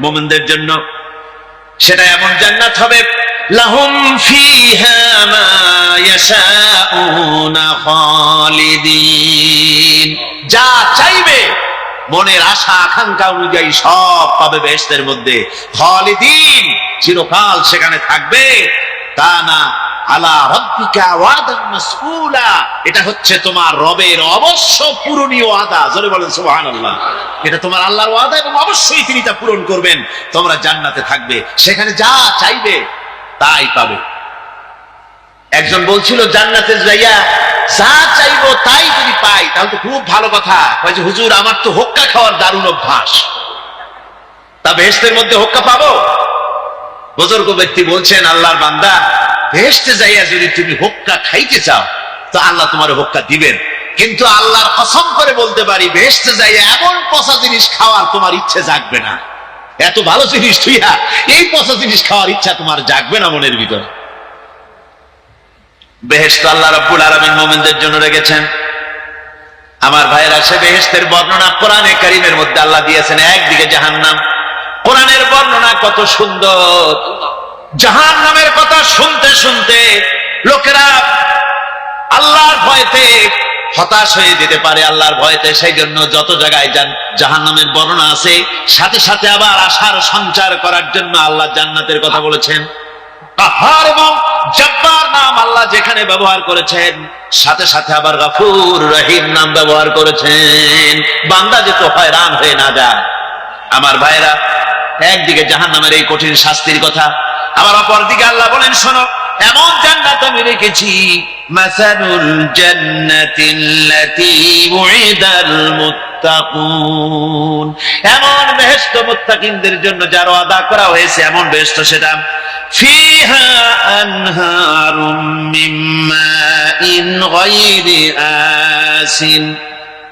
মুমিনদের জন্য। সেটা এমন জান্নাত হবে, লাহুম ফিহা মা ইয়াশাউনা খালিদিন, যা চাইবে মনের আশা আকাঙ্ক্ষা অনুযায়ী সব পাবে বেহেশতের মধ্যে। খালিদিন, চিরকাল সেখানে থাকবে। কানা আলা রাব্বিকা ওয়াদান মাসউলা, এটা হচ্ছে তোমার রবের অবশ্য পূরণীয় ওয়াদা। জোরে বলেন সুবহানাল্লাহ। এটা তোমার আল্লাহর ওয়াদা এবং অবশ্যই তিনি তা পূরণ করবেন। তোমরা জান্নাতে থাকবে, সেখানে যা চাইবে তাই পাবে। একজন বলছিল জান্নাতে যাইয়া যা চাইবো তাই যদি পাই তাহলে তো খুব ভালো কথা। যে হুজুর আমার তো হোক্কা খাওয়ার দারুণ অভ্যাস, তা বেহেশতের মধ্যে হোক্কা পাবো? বুজুর্গ ব্যক্তি বলছেন, আল্লাহর বান্দা, বেহেশতে যাইয়া যদি তুমি হোক্কা খাইতে চাও তো আল্লাহ তোমার হোক্কা দিবেন, কিন্তু আল্লাহর কসম করে বলতে পারি বেহেশতে যাইয়া এমন পচা জিনিস খাওয়ার তোমার ইচ্ছে জাগবে না। এত ভালো জিনিস তুইয়া এই পচা জিনিস খাওয়ার ইচ্ছা তোমার জাগবে না মনের ভিতরে। বেহেশত আল্লাহ রাব্বুল আলামিন মুমিনদের জন্য রেখেছেন। আমার ভাইয়েরা, সে বেহেশতের বর্ণনা কোরআনে কারীমের মধ্যে আল্লাহ দিয়েছেন। একদিকে জাহান্নাম, কোরআনের বর্ণনা কত সুন্দর। জাহান্নামের কথা শুনতে শুনতে লোকেরা আল্লাহর ভয়তে হতাশ হয়ে যেতে পারে, আল্লাহর ভয়তে। সেই জন্য যত জায়গায় জাহান্নামের বর্ণনা আছে, সাথে সাথে আবার আশার সঞ্চার করার জন্য আল্লাহ জান্নাতের কথা বলেছেন। কাহার এবং জব্বার নাম আল্লাহ যেখানে ব্যবহার করেছেন, সাথে সাথে আবার গফুর রহিম নাম ব্যবহার করেছেন, বান্দা যেন হয়রান হয়ে না যায়। আমার ভাইরা, একদিকে জাহান্নামের এই কঠিন শাস্তির কথা, আবার অপরদিকে আল্লাহ বলেন, শোনো, এমন জান্নাত আমি রেখেছি, মাসালুল জান্নাতিল্লাতী উইদাল মুত্তাকুন, এমন বেহেশত মুত্তাকিনদের জন্য যার ওয়াদা করা হয়েছে, এমন বেহেশত সেটা। ফিহা আনহারুম মিন মাইন গায়রি আসিন,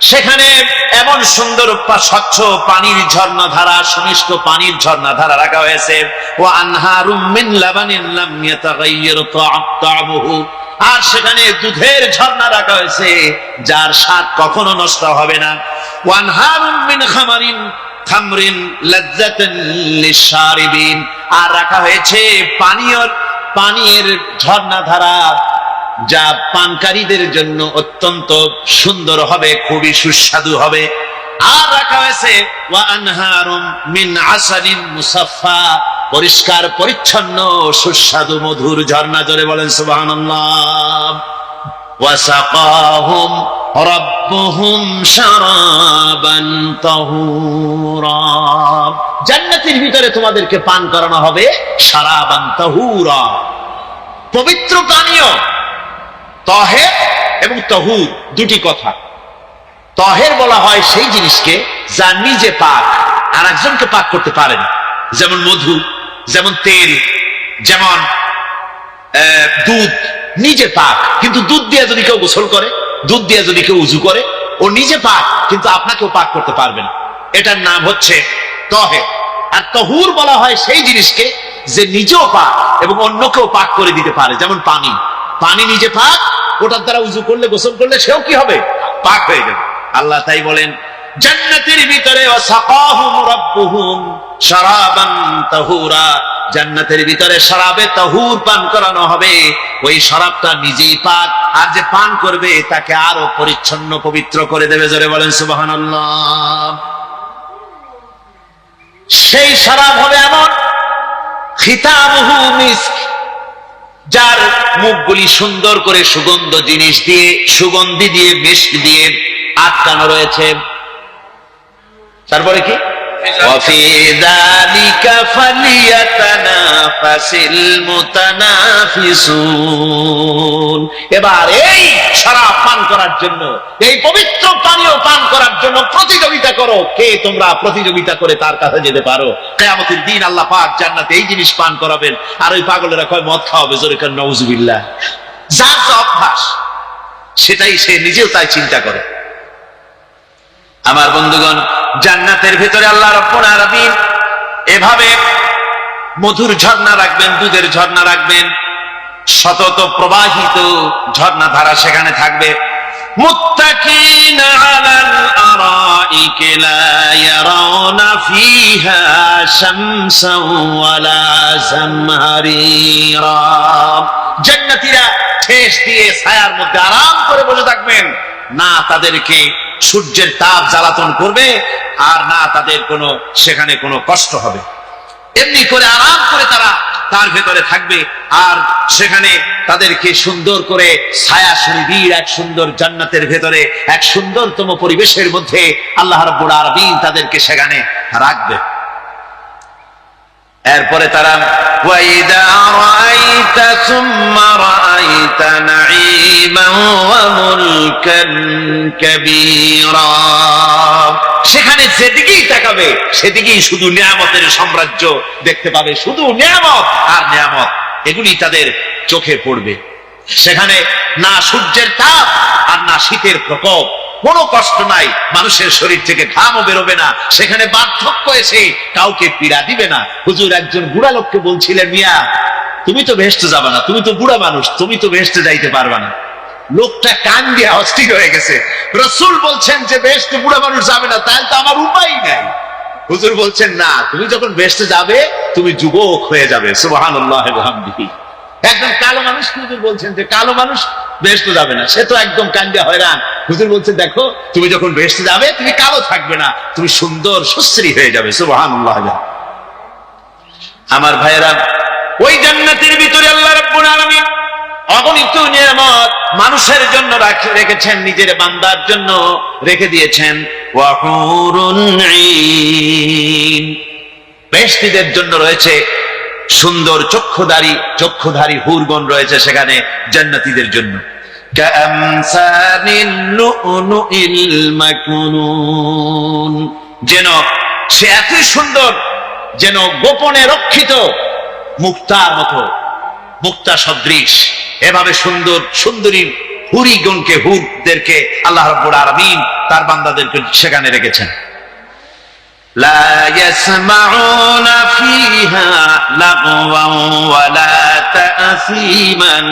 সেখানে এমন সুন্দর স্বচ্ছ পানির ঝর্ণাধারা, সুমিষ্ট পানির ঝর্ণাধারা রাখা হয়েছে। ওয়া আনহারুম মিন লাবানিন লাম ইয়াতাগায়্যার তা'আমুহু, আর সেখানে দুধের ঝর্ণা রাখা হয়েছে যার স্বাদ কখনো নষ্ট হবে না। ওয়া আনহারুম মিন খামরিন লাযযাতান লিশারিবিন, আর রাখা হয়েছে পানীয়ের ঝর্ণাধারা যা পানকারীদের জন্য অত্যন্ত সুন্দর হবে, খুবই সুস্বাদু হবে। আর রাখা হয়েছে ওয়া আনহারুম মিন আসালিন মুসাফফা, পরিষ্কার পরিচ্ছন্ন সুস্বাদু মধুর ঝর্ণা। জোরে বলেন সুবহানাল্লাহ। ওয়া সাকাহুম রাব্বুহুম শারাবান তাহুরা, জান্নাতের ভিতরে তোমাদেরকে পান করানো হবে শারাবান তাহুরা, পবিত্র পানীয়। তাহের এবং তাহুর দুটি কথা। তাহের বলা হয় সেই জিনিসকে যা নিজে পাক আর একজনকে পাক করতে পারে না, যেমন মধু, যেমন তেল, যেমন দুধ নিজে পাক, কিন্তু দুধ দিয়ে যদি কেউ গোসল করে, দুধ দিয়ে যদি কেউ উজু করে, ও নিজে পাক কিন্তু আপনাকেও পাক করতে পারবে না। এটার নাম হচ্ছে তাহের। আর তাহুর বলা হয় সেই জিনিসকে যে নিজেও পাক এবং অন্যকেও পাক করে দিতে পারে, যেমন পানি। পানি নিজে পাক, ওটার দ্বারা উজু করলে, গোসল করলে সেও কি হবে? পাক হয়ে যাবে। আল্লাহ তাই বলেন জান্নাতের ভিতরে ওয়াসাকাহুম রাব্বুহুম শারাবান তাহুরা, জান্নাতের ভিতরে শরাবে তাহুর পান করানো হবে। ওই শরাবটা নিজেই পাক, আর যে পান করবে তাকে আরো পরিচ্ছন্ন পবিত্র করে দেবে। জোরে বলেন সুবহানাল্লাহ। সেই শরাব হবে এমন, খিতামুহু মিস্ক, যার মুখগুলি সুন্দর করে সুগন্ধ জিনিস দিয়ে, সুগন্ধি দিয়ে, মিস্ক দিয়ে আটকানো রয়েছে। তারপরে কি? ওয়াফি যালিকা ফালিয়াতানাফাসিল মুতানাফিসুন, এবার এই শরাব পান করার জন্য, এই পবিত্র পানীয় পান করার জন্য প্রতিযোগিতা করো। কে তোমরা প্রতিযোগিতা করে তার কাছে যেতে পারো? কিয়ামতের দিন আল্লাহ পাক জান্নাতে এই জিনিস পান করাবেন, আর ওই পাগলেরা কয় মদ খাওয়াবে। জোরে কান নাউযুবিল্লাহ। যার যা অভ্যাস সেটাই সে নিজেও তাই চিন্তা করে। আমার বন্ধুগণ, জান্নাতের ভিতরে আল্লাহ রাব্বুল আলামিন এভাবে মধুর ঝর্ণা রাখবেন, দুধের ঝর্ণা রাখবেন, সতত প্রবাহিত ঝর্ণা ধারা সেখানে থাকবে। মুত্তাকিনা আলাল আরাই الأرائك لا يرون فيها شمسا ولا زمهريرا জান্নাতীরা ঠেস দিয়ে ছায়ার মধ্যে আরাম করে বসে থাকবেন, না তাদেরকে সূর্যের তাপ জ্বালাতন করবে আর না তাদের সেখানে কোনো কষ্ট হবে। এমনি করে আরাম করে তারা তার ভেতরে থাকবে, আর সেখানে তাদেরকে সুন্দর করে ছায়া সুনিবিড় এক সুন্দর জান্নাতের ভেতরে এক সুন্দরতম পরিবেশের মধ্যে আল্লাহ রাব্বুল আলামিন তাদেরকে সেখানে রাখবে। এরপরে তারা ওয়াইদা রাআইতা সুম্মা রাআইতা নাঈমান ওয়া মুলকান কাবীরা, সেখানে যেদিকেই তাকাবে সেদিকেই শুধু নিয়ামতের সাম্রাজ্য দেখতে পাবে, শুধু নিয়ামত আর নিয়ামত, এগুলি তাদের চোখে পড়বে। সেখানে না সূর্যের তাপ আর না শীতের প্রকোপ, কোনো কষ্ট নাই, মানুষের শরীর থেকে ঘামও বেরোবে না, সেখানে বার্ধক্য এসে কাউকে পীড়া দিবে না। হুজুর একজন বুড়া লোককে বলছিলেন, মিয়া তুমি তো বেহেশতে যাবে না, তুমি তো বুড়া মানুষ, তুমি তো বেহেশতে যাইতে পারবে না। লোকটা কান দিয়ে অস্থির হয়ে গেছে। রাসূল বলছেন যে বেহেশতে বুড়া মানুষ যাবে না, তাহলে তো আমার উপায় নাই। হুজুর বলছেন না, তুমি যখন বেহেশতে যাবে তুমি যুবক হয়ে যাবে। সুবহানাল্লাহ ওয়া বিহামদিহি। একজন কালো মানুষ হুজুর বলছেন যে কালো মানুষ বেহেশতে যাবে না, সে তো একদম কান্দিয়া হয়রান। হুজুর বলছেন দেখো তুমি যখন বেহেশতে যাবে তুমি কালো থাকবে না, তুমি সুন্দর সুশ্রী হয়ে যাবে। সুবহানাল্লাহ। আমার ভাইয়েরা, ওই জান্নাতের ভিতরে আল্লাহ রাব্বুল আলামিন অগণিত নিয়ামত মানুষের জন্য রেখেছেন, নিজের বান্দার জন্য রেখে দিয়েছেন। ওয়া হুরুন ঈন, বেহেশতীদের জন্য রয়েছে সুন্দর চক্ষুধারী হুরগণ রয়েছে সেখানে জান্নাতীদের জন্য। কাআমসালিল লুউলুইল মাকনুন, যেন সে এতই সুন্দর, যেন গোপনে রক্ষিত মুক্তার মতো, মুক্তা সদৃশ, এভাবে সুন্দর সুন্দরী হুরদেরকে আল্লাহ রাব্বুল আলামিন তার বান্দাদেরকে সেখানে রেখেছেন। লা ইয়াসমাউনা ফিহা লাগওয়ান ওয়ালা তা'সীমান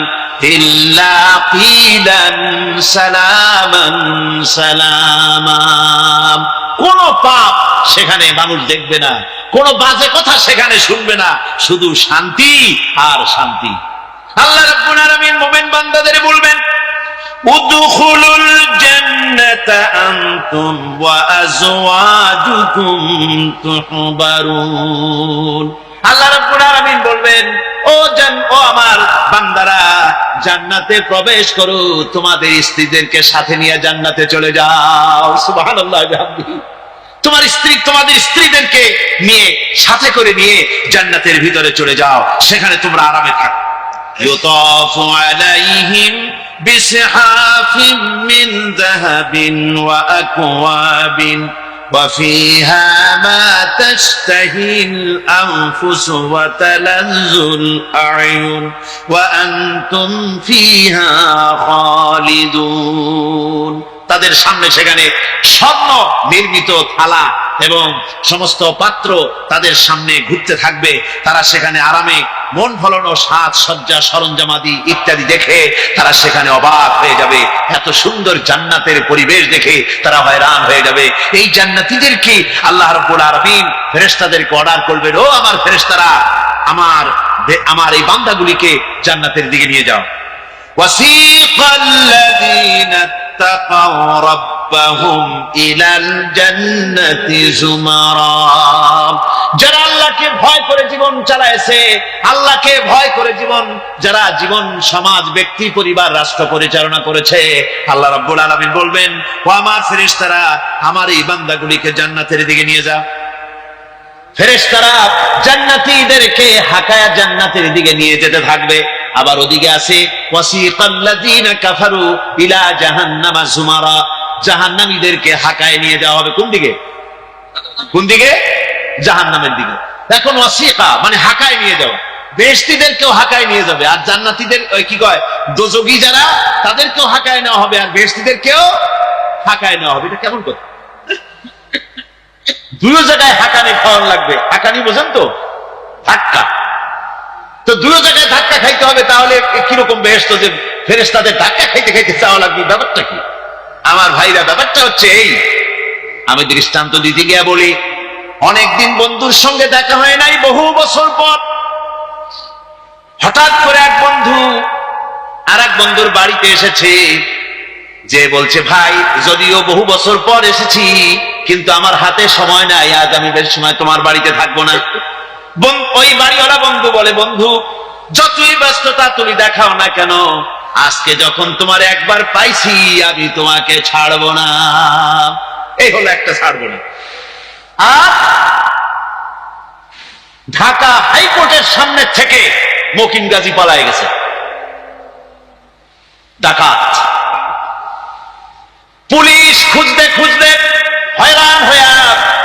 ইল্লা কিলান সালামান সালামা, কোন পাপ সেখানে মানুষ দেখবে না, কোন বাজে কথা সেখানে শুনবে না, শুধু শান্তি আর শান্তি। আল্লাহ রাব্বুল আলামিন মুমিন বান্দাদের বলবেন, উদখুলুল জান্নাতা আনতুম ওয়া আজওয়াজুকুম তুহবারুন। আল্লাহ রাব্বুল আলামিন বলবেন, ও আমার বান্দারা জান্নাতে প্রবেশ করো, তোমাদের স্ত্রীদেরকে সাথে নিয়ে জান্নাতে চলে যাও। সুবহানাল্লাহ ওয়া বিহামদিহি। তোমাদের স্ত্রীদেরকে নিয়ে সাথে করে নিয়ে জান্নাতের ভিতরে চলে যাও, সেখানে তোমরা আরামে থাকো। ইউতাফু আলাইহিম বিসহাফিন মিন যাহাবিন ওয়া আকওয়াবিন ওয়া ফিহা মা তাশতাহিল আনফুস ওয়া তালাজ্জুল আ'য়ুন ওয়া আনতুম ফিহা খালিদুন। তাদের সামনে সেখানে স্বর্ণ নির্মিত থালা এবং সমস্ত পাত্র তাদের সামনে ঘুরতে থাকবে, তারা সেখানে আরামে মন ভোলানো সাজ সজ্জা সরঞ্জামাদি ইত্যাদি দেখে তারা সেখানে অবাক হয়ে যাবে। এত সুন্দর জান্নাতের পরিবেশ দেখে তারা হয়রান হয়ে যাবে। এই জান্নাতীদেরকে আল্লাহ রাব্বুল আলামিন ফেরেশতাদেরকে অর্ডার করবেন, ও আমার ফেরেশতারা, আমার এই বান্দাগুলিকে জান্নাতের দিকে নিয়ে যাও। ওয়াসিকাল্লাযীনা اتقوا ربهم إلى الجنة زمرا, যারা আল্লাহকে ভয় করে জীবন চালায়ছে, আল্লাহকে ভয় করে যারা জীবন সমাজ ব্যক্তি পরিবার রাষ্ট্র পরিচালনা করেছে, আল্লাহ রাব্বুল আলামিন বলবেন, ও আমার ফেরেশতারা, আমার এই বান্দাগুলিকে জান্নাতের দিকে নিয়ে যাও। ফেরেশতারা জান্নাতীদেরকে হাকায়া জান্নাতের দিকে নিয়ে যেতে থাকবে। আবার ওদিকে আছে ওয়াসিকাল্লাযীনা কাফারু ইলা জাহান্নামা যুমারা, জাহান্নামীদেরকে হাকায় নিয়ে যাওয়া হবে কোন দিকে? জাহান্নামের দিকে। এখন ওয়াসিকা মানে হাকায় নিয়ে যাওয়া, বেহেশতীদেরকেও হাকায় নিয়ে যাবে, আর জান্নাতীদের কি কয় দোজখী যারা তাদেরকেও হাকায় নেওয়া হবে, আর বেহেশতীদেরকেও হাকায় নেওয়া হবে। এটা কেমন কথা? দুই জায়গায় হাকানি খাওয়ার লাগবে। হাকানি বোঝেন তো? ধাক্কা। তো দুই জায়গায় ধাক্কা খাইতে হবে, তাহলে কিরকম বেহেশত যে ফেরেশতাদের ধাক্কা খাইতে খাইতে চাওয়া লাগবে, ব্যাপারটা কি? আমার ভাইরা, ব্যাপারটা হচ্ছে এই, আমি দৃষ্টান্ত দিতে গিয়া বলি, অনেকদিন বন্ধুর সঙ্গে দেখা হয় নাই, বহু বছর পর হঠাৎ করে এক বন্ধু আর এক বন্ধুর বাড়িতে এসেছে, যে বলছে, ভাই যদিও বহু বছর পর এসেছি কিন্তু আমার হাতে সময় নাই, আজ আমি বেশ সময় তোমার বাড়িতে থাকবো না। ওই বাড়িওয়ালা বন্ধু বলে, বন্ধু যতই ব্যস্ততা তুমি দেখাও না কেন, আজকে যখন তোমার একবার পাইছি আমি তোমাকে ছাড়বো না। এই হলো একটা ছাড়বো না। আর ঢাকা হাইকোর্টের সামনে থেকে মকিন গাজী পালায় গেছে, ডাকাত। পুলিশ খুঁজতে খুঁজতে হয়রান হইয়া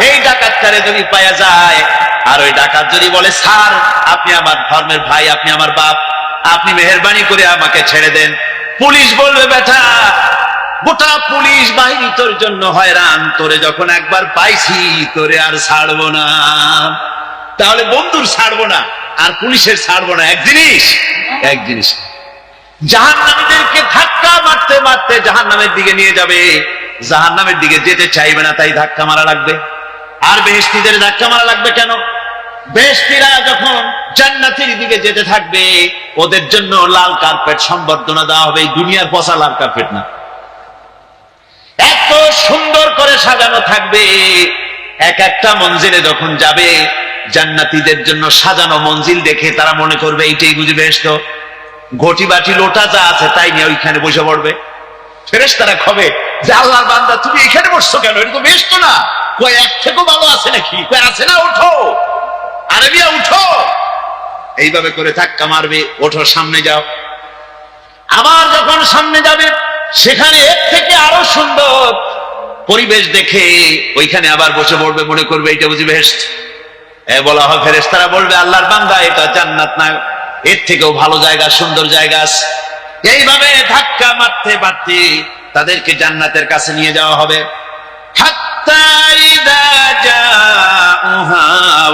এই ডাকাতটারে যদি পাওয়া যায়, আর ওই ডাকাত যদি বলে, স্যার আপনি আমার ধর্মের ভাই, আপনি আমার বাপ, আপনি মেহেরবানি করে আমাকে ছেড়ে দেন, পুলিশ বলবে, বেটা গোটা পুলিশ বাহিনী তোর জন্য হয়রান, তোরে যখন একবার পাইছি তোরে আর ছাড়বো না। তাহলে বন্ধুর ছাড়বো না আর পুলিশের ছাড়বো না এক জিনিস, এক জিনিস। জাহান্নামীদেরকে ধাক্কা মারতে মারতে জাহান্নামের দিকে নিয়ে যাবে, জাহান্নামের দিকে যেতে চাইবে না, তাই ধাক্কা মারা লাগবে। আর বেহেশতীদের ধাক্কা মারা লাগবে কেন? বেহেশতীরা যখন জান্নাতের দিকে যেতে থাকবে, ওদের জন্য লাল কার্পেট সম্বর্ধনা দেওয়া হবে, এই দুনিয়ার পচা লাল কার্পেট না, এত সুন্দর করে সাজানো থাকবে। এক একটা মঞ্জিলে যখন যাবে, জান্নাতীদের জন্য সাজানো মঞ্জিল দেখে তারা মনে করবে এইটাই বুঝি বেহেশত। ঘটি বাটি লোটা যা আছে তাই নিয়ে ওইখানে বসে পড়বে। ফেরেশতারা খবে যে, আল্লাহর বান্দা তুমি এখানে বসছো কেন, এটা তো বেহেশত না। কই এক থেকেও ভালো আছে নাকি? কই আছে না, ওঠো আরবিয়া উঠো। এইভাবে করে ধাক্কা মারবে, ওঠো সামনে যাও। আবার যখন সামনে যাবে, সেখানে এর থেকে আরো সুন্দর পরিবেশ দেখে ওইখানে আবার বসে পড়বে, মনে করবে এটা বুঝি বেহেশত। বলা হয়, ফেরেশতারা বলবে, আল্লাহর বান্দা এটা জান্নাত না, এর থেকেও ভালো জায়গা, সুন্দর জায়গা আছে। এইভাবে ধাক্কা মারতে মারতে তাদেরকে জান্নাতের কাছে নিয়ে যাওয়া হবে। হাত্তা ইযা জাউহা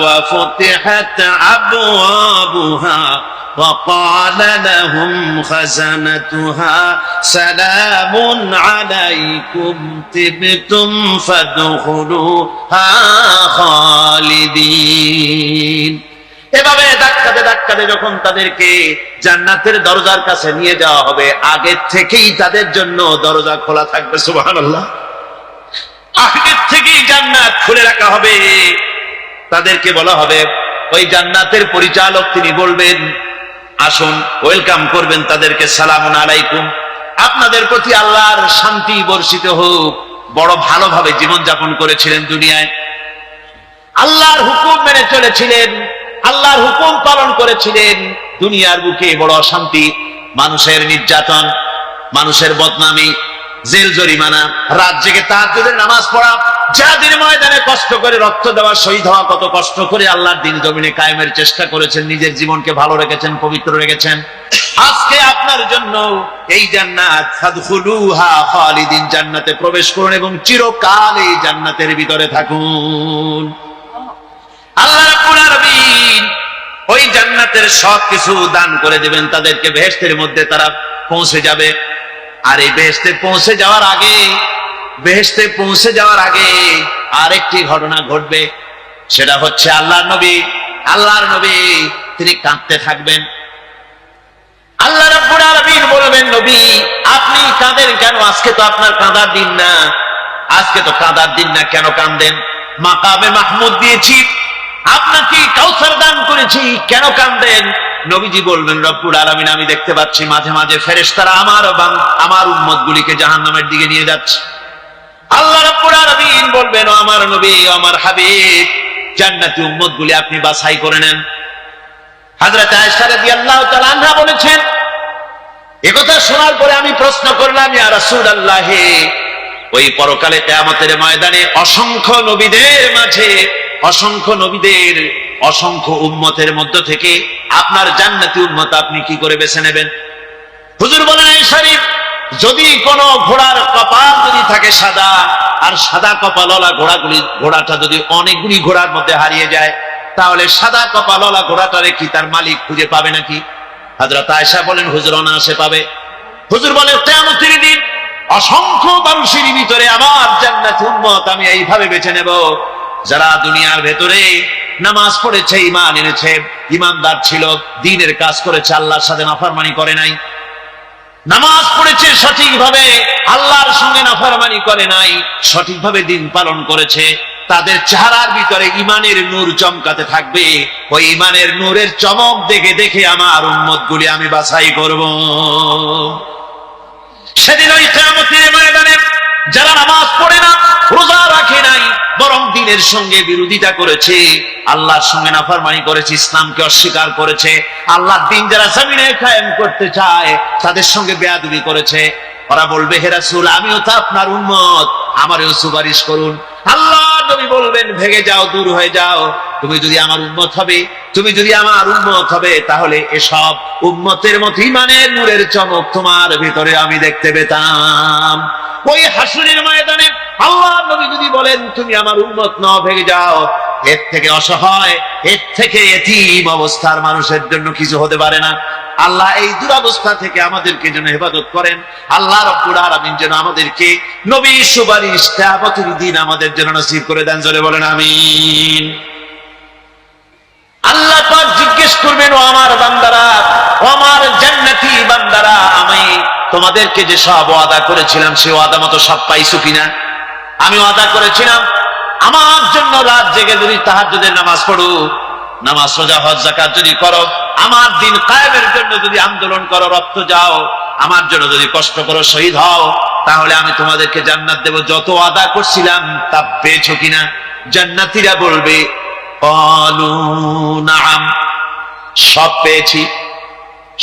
ওয়া ফুতিহাত আবওয়াবুহা ওয়া ক্বালা লাহুম খাযানাতুহা সালামুন আলাইকুম তিবতুম ফাদখুলুহা খালিদিন। এভাবে ধাক্কাতে ধাক্কাতে যখন তাদেরকে জান্নাতের দরজার কাছে নিয়ে যাওয়া হবে, আগের থেকেই তাদের জন্য দরজা খোলা থাকবে। সুবহানাল্লাহ, আগের থেকেই জান্নাত খুলে রাখা হবে। তাদেরকে বলা হবে, ওই জান্নাতের পরিচালক তিনি বলবেন, আসুন, ওয়েলকাম করবেন তাদেরকে, সালামুন আলাইকুম, আপনাদের প্রতি আল্লাহর শান্তি বর্ষিত হোক। বড় ভালোভাবে জীবনযাপন করেছিলেন দুনিয়ায়, আল্লাহর হুকুম মেনে চলেছিলেন, আল্লাহর হুকুম পালন করেছিলেন। দুনিয়ার বুকে বড় অশান্তি, মানুষের নির্যাতন, মানুষের বদনামি, জেল জরিমানা, রাত জেগে তাহাজ্জুদের নামাজ পড়া, জিহাদের ময়দানে কষ্ট করে রক্ত দেওয়া, শহীদ হওয়া, কত কষ্ট করে আল্লাহর দ্বীন জমিনে কায়েমের চেষ্টা করেছেন, নিজের জীবনকে ভালো রেখেছেন, পবিত্র রেখেছেন। আজকে আপনার জন্য এই জান্নাত, ফাদখুলুহা খালিদিন, জান্নাতে প্রবেশ করুন এবং চিরকাল এই জান্নাতের ভিতরে থাকুন। আল্লাহ রাব্বুল আলামিন ওই জান্নাতের সবকিছু দান করে দেবেন তাদেরকে, বেহেশতের মধ্যে তারা পৌঁছে যাবে। আর এই বেহেশতে পৌঁছে যাওয়ার আগে আরেকটি ঘটনা ঘটবে, সেটা হচ্ছে আল্লাহর নবী তিনি কাঁদতে থাকবেন। আল্লাহ রাব্বুল আলামিন বলবেন, নবী আপনি কাঁদেন কেন? আজকে তো আপনার কাঁদার দিন না, আজকে তো কাঁদার দিন না, কেন কাঁদেন? মাকামে মাহমুদ দিয়েছি, আপনাকে কাউসার দান করেছি, কেন কাঁদেন? নবীজি বলবেন, রব্বুল আলামিন আমি দেখতে পাচ্ছি মাঝে মাঝে ফেরেশতারা আমার উম্মতগুলিকে জাহান্নামের দিকে নিয়ে যাচ্ছে। আল্লাহ রাব্বুল আলামিন বলবেন, ও আমার নবী, ও আমার হাবিব, জান্নাতি উম্মতগুলি আপনি বাছাই করে নেন। হযরত আয়েশা রাদিয়াল্লাহু তাআলা আনহা বলেছেন, একথা শোনার পরে আমি প্রশ্ন করলাম, ইয়া রাসূলুল্লাহ, ওই পরকালে কিয়ামতের ময়দানে অসংখ্য নবীদের মাঝে, অসংখ্য নবীদের অসংখ্য উম্মতের মধ্য থেকে আপনার জান্নাতি উম্মত আপনি কি করে বেছে নেবেন? হুজুর বলেন, এই শরীফ, যদি কোন ঘোড়ার কপাল যদি থাকে সাদা, আর সাদা কপালওয়ালা ঘোড়াটা যদি অনেকগুলি ঘোড়ার মধ্যে হারিয়ে যায়, তাহলে সাদা কপালওয়ালা ঘোড়াটারে কি তার মালিক খুঁজে পাবে নাকি? হযরত আয়েশা বলেন, হুজুর অনায়াসে পাবে। হুজুর বলেন, কিয়ামতের দিন অসংখ্য মানুষের ভিতরে আমার জান্নাতি উম্মত আমি এইভাবে বেছে নেব, যারা দুনিয়ার ভেতরে নামাজ পড়েছে, ঈমান এনেছে, ঈমানদার ছিল, দ্বীনের কাজ করেছে, আল্লাহর সাথে নাফরমানি করে নাই, নামাজ পড়েছে সঠিকভাবে, আল্লাহর সঙ্গে নাফরমানি করে নাই, সঠিকভাবে দিন পালন করেছে, তাদের চেহারার ভিতরে ঈমানের নূর চমকাতে থাকবে। ওই ঈমানের নূরের চমক দেখে দেখে আমার উম্মতগুলি আমি বাছাই করব। সেদিন ওই কিয়ামতের ময়দানে যারা নামাজ পড়ে না, রোজা রাখে নাই, বরং দ্বীনের সঙ্গে বিরোধিতা করেছে, আল্লাহর সঙ্গে নাফরমানি করেছে, ইসলামকে অস্বীকার করেছে, আল্লাহর দ্বীন যারা জমিনে কায়েম করতে চায় তাদের সঙ্গে বেয়াদবি করেছে, ওরা বলবে, হে রাসূল, আমিও তো আপনার উম্মত, আমারও সুপারিশ করুন। আল্লাহ নবী বলবেন, ভেগে যাও, দূর হয়ে যাও, তুমি যদি আমার উম্মত হবে, তুমি যদি আমার উম্মত হবে, তাহলে এসব উম্মতের মতো ঈমানের নূরের চমক তোমার ভিতরে আমি দেখতে পেতাম। ওই হাসরের ময়দানে আল্লাহ নবী যদি বলেন, তুমি আমার উম্মত নও, ভেগে যাও, এর থেকে অসহায়, এর থেকে এতিম অবস্থার মানুষের জন্য কিছু হতে পারে না। আল্লাহ এই দুরবস্থা থেকে আমাদেরকে যেন হেফাজত করেন। আল্লাহ রাব্বুল আলামিন যেন আমাদেরকে নবীর সুপারিশ কিয়ামতের দিন আমাদের জন্য নসিব করে দেন, জোরে বলেন আমিন। আল্লাহ পাক জিজ্ঞেস করবেন, ও আমার বান্দারা, ও আমার জান্নাতি বান্দারা, আমি তোমাদেরকে যে সব ওয়াদা করেছিলাম সে ওয়াদা মতো সব পাইছো কিনা? আমি ওয়াদা করেছিলাম আমার জন্য রাত জেগে যদি তাহাজ্জুদের নামাজ পড়ো, নামাজ, রোজা, হজ, যাকাত যদি করো, আমার দিন কায়েমের জন্য যদি আন্দোলন করো, রক্ত যাও, আমার জন্য যদি কষ্ট করো, শহীদ হও, তাহলে আমি তোমাদেরকে জান্নাত দেব। যত ওয়াদা করছিলাম তা পেয়েছো কিনা? জান্নাতীরা বলবে, ক্বালু নাআম, সব পেয়েছি,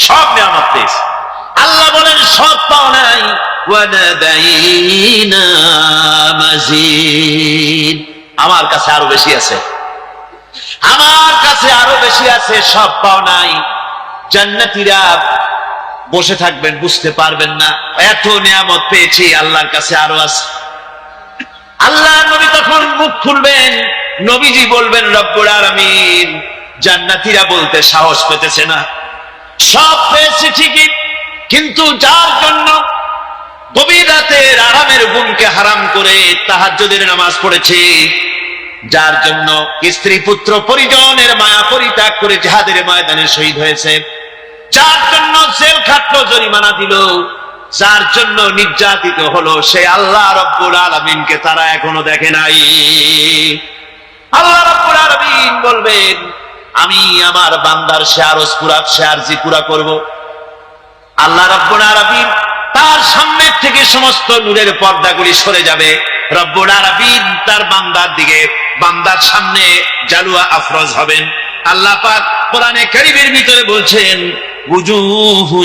সব নিয়ামত পেয়েছি। আল্লাহ বলেন, সব পাও নাই, ওয়ালাদাইনা মাজিদ, আমার কাছে আরো বেশি আছে, আমার কাছে আরো বেশি আছে, সব পাও নাই। জান্নাতীরা বসে থাকবেন, বুঝতে পারবেন না, এত নিয়ামত পেয়েছি, আল্লাহর কাছে আরো আছে। আল্লাহ নবী তখন মুখ খুলবেন, নবীজি বলবেন, রব্বুল আলামিন, জান্নাতীরা বলতে সাহস পেতেছে না, সব পেয়েছি ঠিকই, কিন্তু যার জন্য গভীর রাতের আরামের ঘুমকে হারাম করে তাহাজ্জুদের নামাজ পড়েছে, যার জন্য স্ত্রী পুত্র পরিজনের মায়া পরিত্যাগ করে জিহাদের ময়দানে শহীদ হয়েছে, যার জন্য জেল খাটলো, জরিমানা দিল, যার জন্য নির্যাতিত হলো, সে আল্লাহ রাব্বুল আলামিনকে তারা এখনো দেখে নাই। আল্লাহ রাব্বুল আলামিন বলবেন, আমি আমার বান্দার সে আরজ পুরা, সে আরজি পুরা করব। আল্লাহ রাব্বুল আলামিন তার সামনে থেকে সমস্ত নূরের পর্দাগুলি সরে যাবে, রব্বুল আলামিন তার বান্দার দিকে, বান্দার সামনে জালুয়া আফরোজ হবেন। আল্লাহ পাক কোরআনে কারীমের ভিতরে বলছেন, উজুহু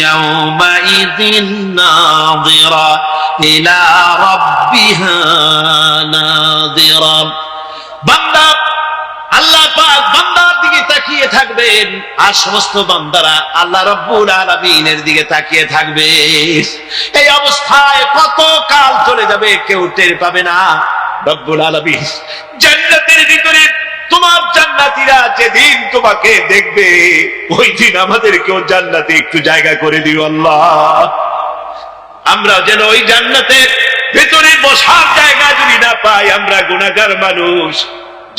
ইয়াওমাইযিন নাযিরা ইলা রাব্বিহা নাযিরা। বান্দা, আল্লাহ পাক বান্দার দিকে তাকিয়ে থাকবেন, আর সমস্ত বান্দারা আল্লাহ রাব্বুল আলামিনের দিকে তাকিয়ে থাকবে। এই অবস্থায় কত কাল চলে যাবে কেউ টের পাবে না। রব্বুল আলামিন জান্নাতের ভিতরে তোমার জান্নাতীরা যেদিন তোমাকে দেখবে, ওই দিন আমাদেরকেও জান্নাতে একটু জায়গা করে দিও আল্লাহ। আমরা যেন ওই জান্নাতের ভিতরে বসার জায়গা যদি না পাই, আমরা গুনাহগার মানুষ,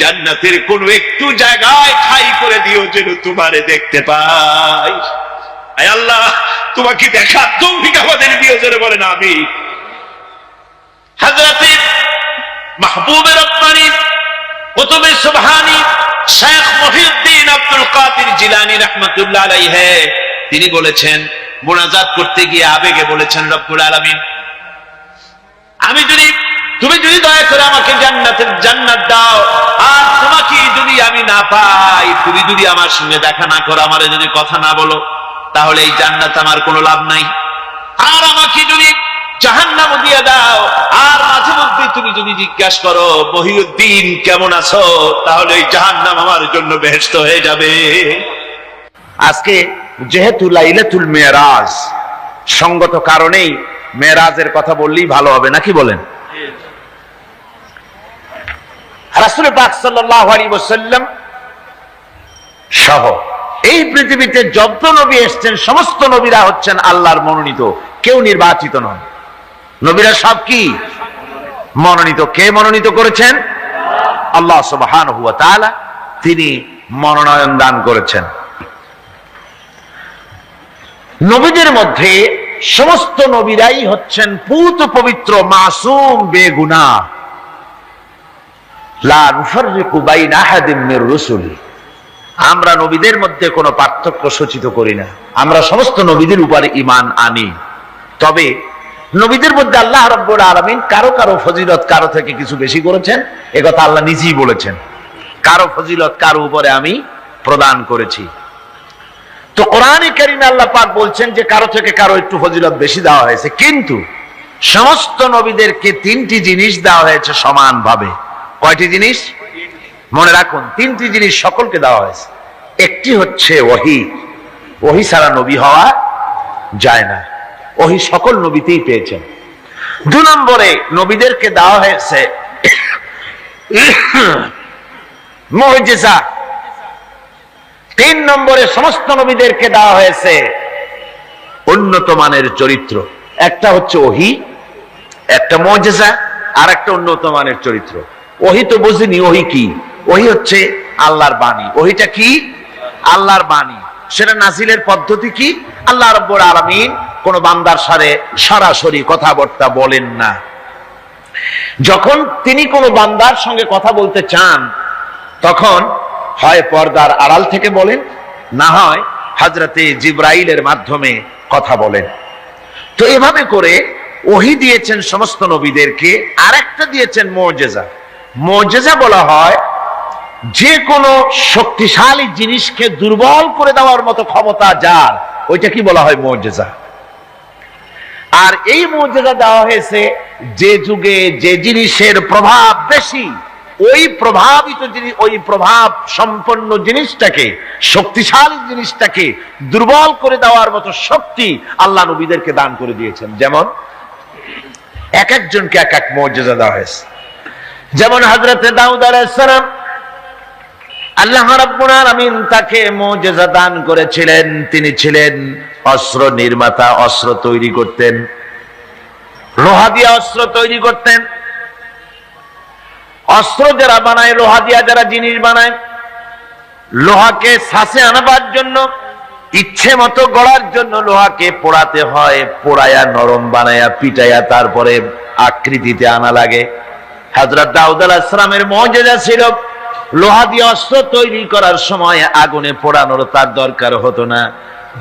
জান্নাতের কোন একটু জায়গায় ঠাই করে দিও যেন তোমারে দেখতে পাই। আয় আল্লাহ, তোমাকে দেখার তৌফিক আমাদের দিও, জোরে বলেন আমিন। হযরত মাহবুব রব্বানী কুতুবে সুবহানী শেখ মহিউদ্দিন আব্দুল কাদের জিলানী রাহমাতুল্লাহ আলাইহি, তিনি বলেছেন, মুনাজাত করতে গিয়ে আবেগে বলেছেন, রব্বুল আলামিন, তুমি যদি দয়া করে আমাকে জান্নাত দাও, আর তোমাকে যদি আমি না পাই, তুমি যদি আমার সঙ্গে দেখা না করো, আমারে যদি কথা না বলো, তাহলে এই জান্নাত আমার কোনো লাভ নাই। আর আমাকে যদি জাহান্নাম দিয়ে দাও, আর মাঝে মধ্যে তুমি যদি জিজ্ঞাসা করো, মহিউদ্দিন কেমন আছো, তাহলে এই জাহান্নাম আমার জন্য বেহেশত হয়ে যাবে। আজকে যেহেতু লাইলাতুল মেরাজ, সঙ্গত কারণেই মেরাজের কথা বললেই ভালো হবে, নাকি বলেন? রাসূল পাক সাল্লাল্লাহু আলাইহি ওয়াসাল্লাম সহ এই পৃথিবীতে যত নবী এসেছেন, সমস্ত নবীরা হচ্ছেন আল্লাহর মনোনীত, কেউ নির্বাচিত নন। নবীরা সব কি মনোনীত? কে মনোনীত করেছেন? আল্লাহ সুবহানাহু ওয়া তাআলা, তিনি মনোনয়ন দান করেছেন। নবীদের মধ্যে সমস্ত নবীরাই হচ্ছেন পূত পবিত্র, মাসুম, বেগুনাহ। লা নুফাররিকু বাইনা আহাদিন মির রুসুলি, আমরা নবীদের মধ্যে কোনো পার্থক্য সূচিত করি না, আমরা সমস্ত নবীদের উপরে ঈমান আনি। তবে নবীদের মধ্যে আল্লাহ রাব্বুল আলামিন কারো কারো ফজিলত কারো থেকে কিছু বেশি করেছেন, একথা আল্লাহ নিজেই বলেছেন, কারো ফজিলত কারো উপরে আমি প্রদান করেছি। তো কোরআনে কারীমে আল্লাহ পাক বলছেন যে কারো থেকে কারো একটু ফজিলত বেশি দেওয়া হয়েছে, কিন্তু সমস্ত নবীদেরকে তিনটি জিনিস দেওয়া হয়েছে সমানভাবে। কয়টি জিনিস? মনে রাখুন, তিনটি জিনিস সকলকে দেওয়া হয়েছে। একটি হচ্ছে ওহী, ওহী ছাড়া নবী হওয়া যায় না, ওহী সকল নবীতেই পেয়েছেন। 2 নম্বরে নবীদেরকে দেওয়া হয়েছে মুজিজা। 3 নম্বরে সমস্ত নবীদেরকে দেওয়া হয়েছে উন্নত মানের চরিত্র। একটা হচ্ছে ওহী, একটা মুজিজা, আর একটা উন্নত মানের চরিত্র। ওহী তো বুঝিনি, ওহী কি? ওহী হচ্ছে আল্লাহর বাণী। ওহীটা কি? আল্লাহর বাণী। সেটা নাজিলের পদ্ধতি কি? আল্লাহ রাব্বুল আলামিন কোন বান্দার সাথে সরাসরি কথাবার্তা বলেন না। যখন তিনি কোন বান্দার সঙ্গে কথা বলতে চান, তখন হয় পর্দার আড়াল থেকে বলেন, না হয় হযরতে জিবরাইলের মাধ্যমে কথা বলেন। তো এভাবে করে ওহী দিয়েছেন সমস্ত নবীদেরকে। আরেকটা দিয়েছেন মুজিজা। মুজিজা বলা হয় যে কোনো শক্তিশালী জিনিসকে দুর্বল করে দেওয়ার মতো ক্ষমতা যার, ওইটা কি বলা হয়? মুজিজা। আর এই মুজিজা দেওয়া হয়েছে যে যুগে যে জিনিসের প্রভাব বেশি, ওই প্রভাবিত জিনিস, ওই প্রভাব সম্পন্ন জিনিসটাকে, শক্তিশালী জিনিসটাকে দুর্বল করে দেওয়ার মতো শক্তি আল্লাহ নবীদেরকে দান করে দিয়েছেন। যেমন এক একজনকে এক এক মুজিজা দেওয়া হয়েছে। যেমন হযরতে দাউদ আলাইহিস সালাম, আল্লাহ রাব্বুল আলামিন তাকে মুজিজা দান করেছিলেন। তিনি ছিলেন অস্ত্র নির্মাতা, অস্ত্র তৈরি করতেন, লোহা দিয়ে অস্ত্র তৈরি করতেন। অস্ত্র যারা বানায়, লোহা দিয়া যারা জিনিস বানায়, লোহাকে ছাঁচে আনবার জন্য, ইচ্ছে মতো গড়ার জন্য লোহাকে পোড়াতে হয়, পোড়ায়া নরম বানায়া পিটাইয়া তারপরে আকৃতিতে আনা লাগে। হযরত দাউদ আলাইহিস সালামের মুজিজা ছিল লোহা দিয়ে অস্ত্র তৈরি করার সময় আগুনে পোড়ানোর তার দরকার হতো না।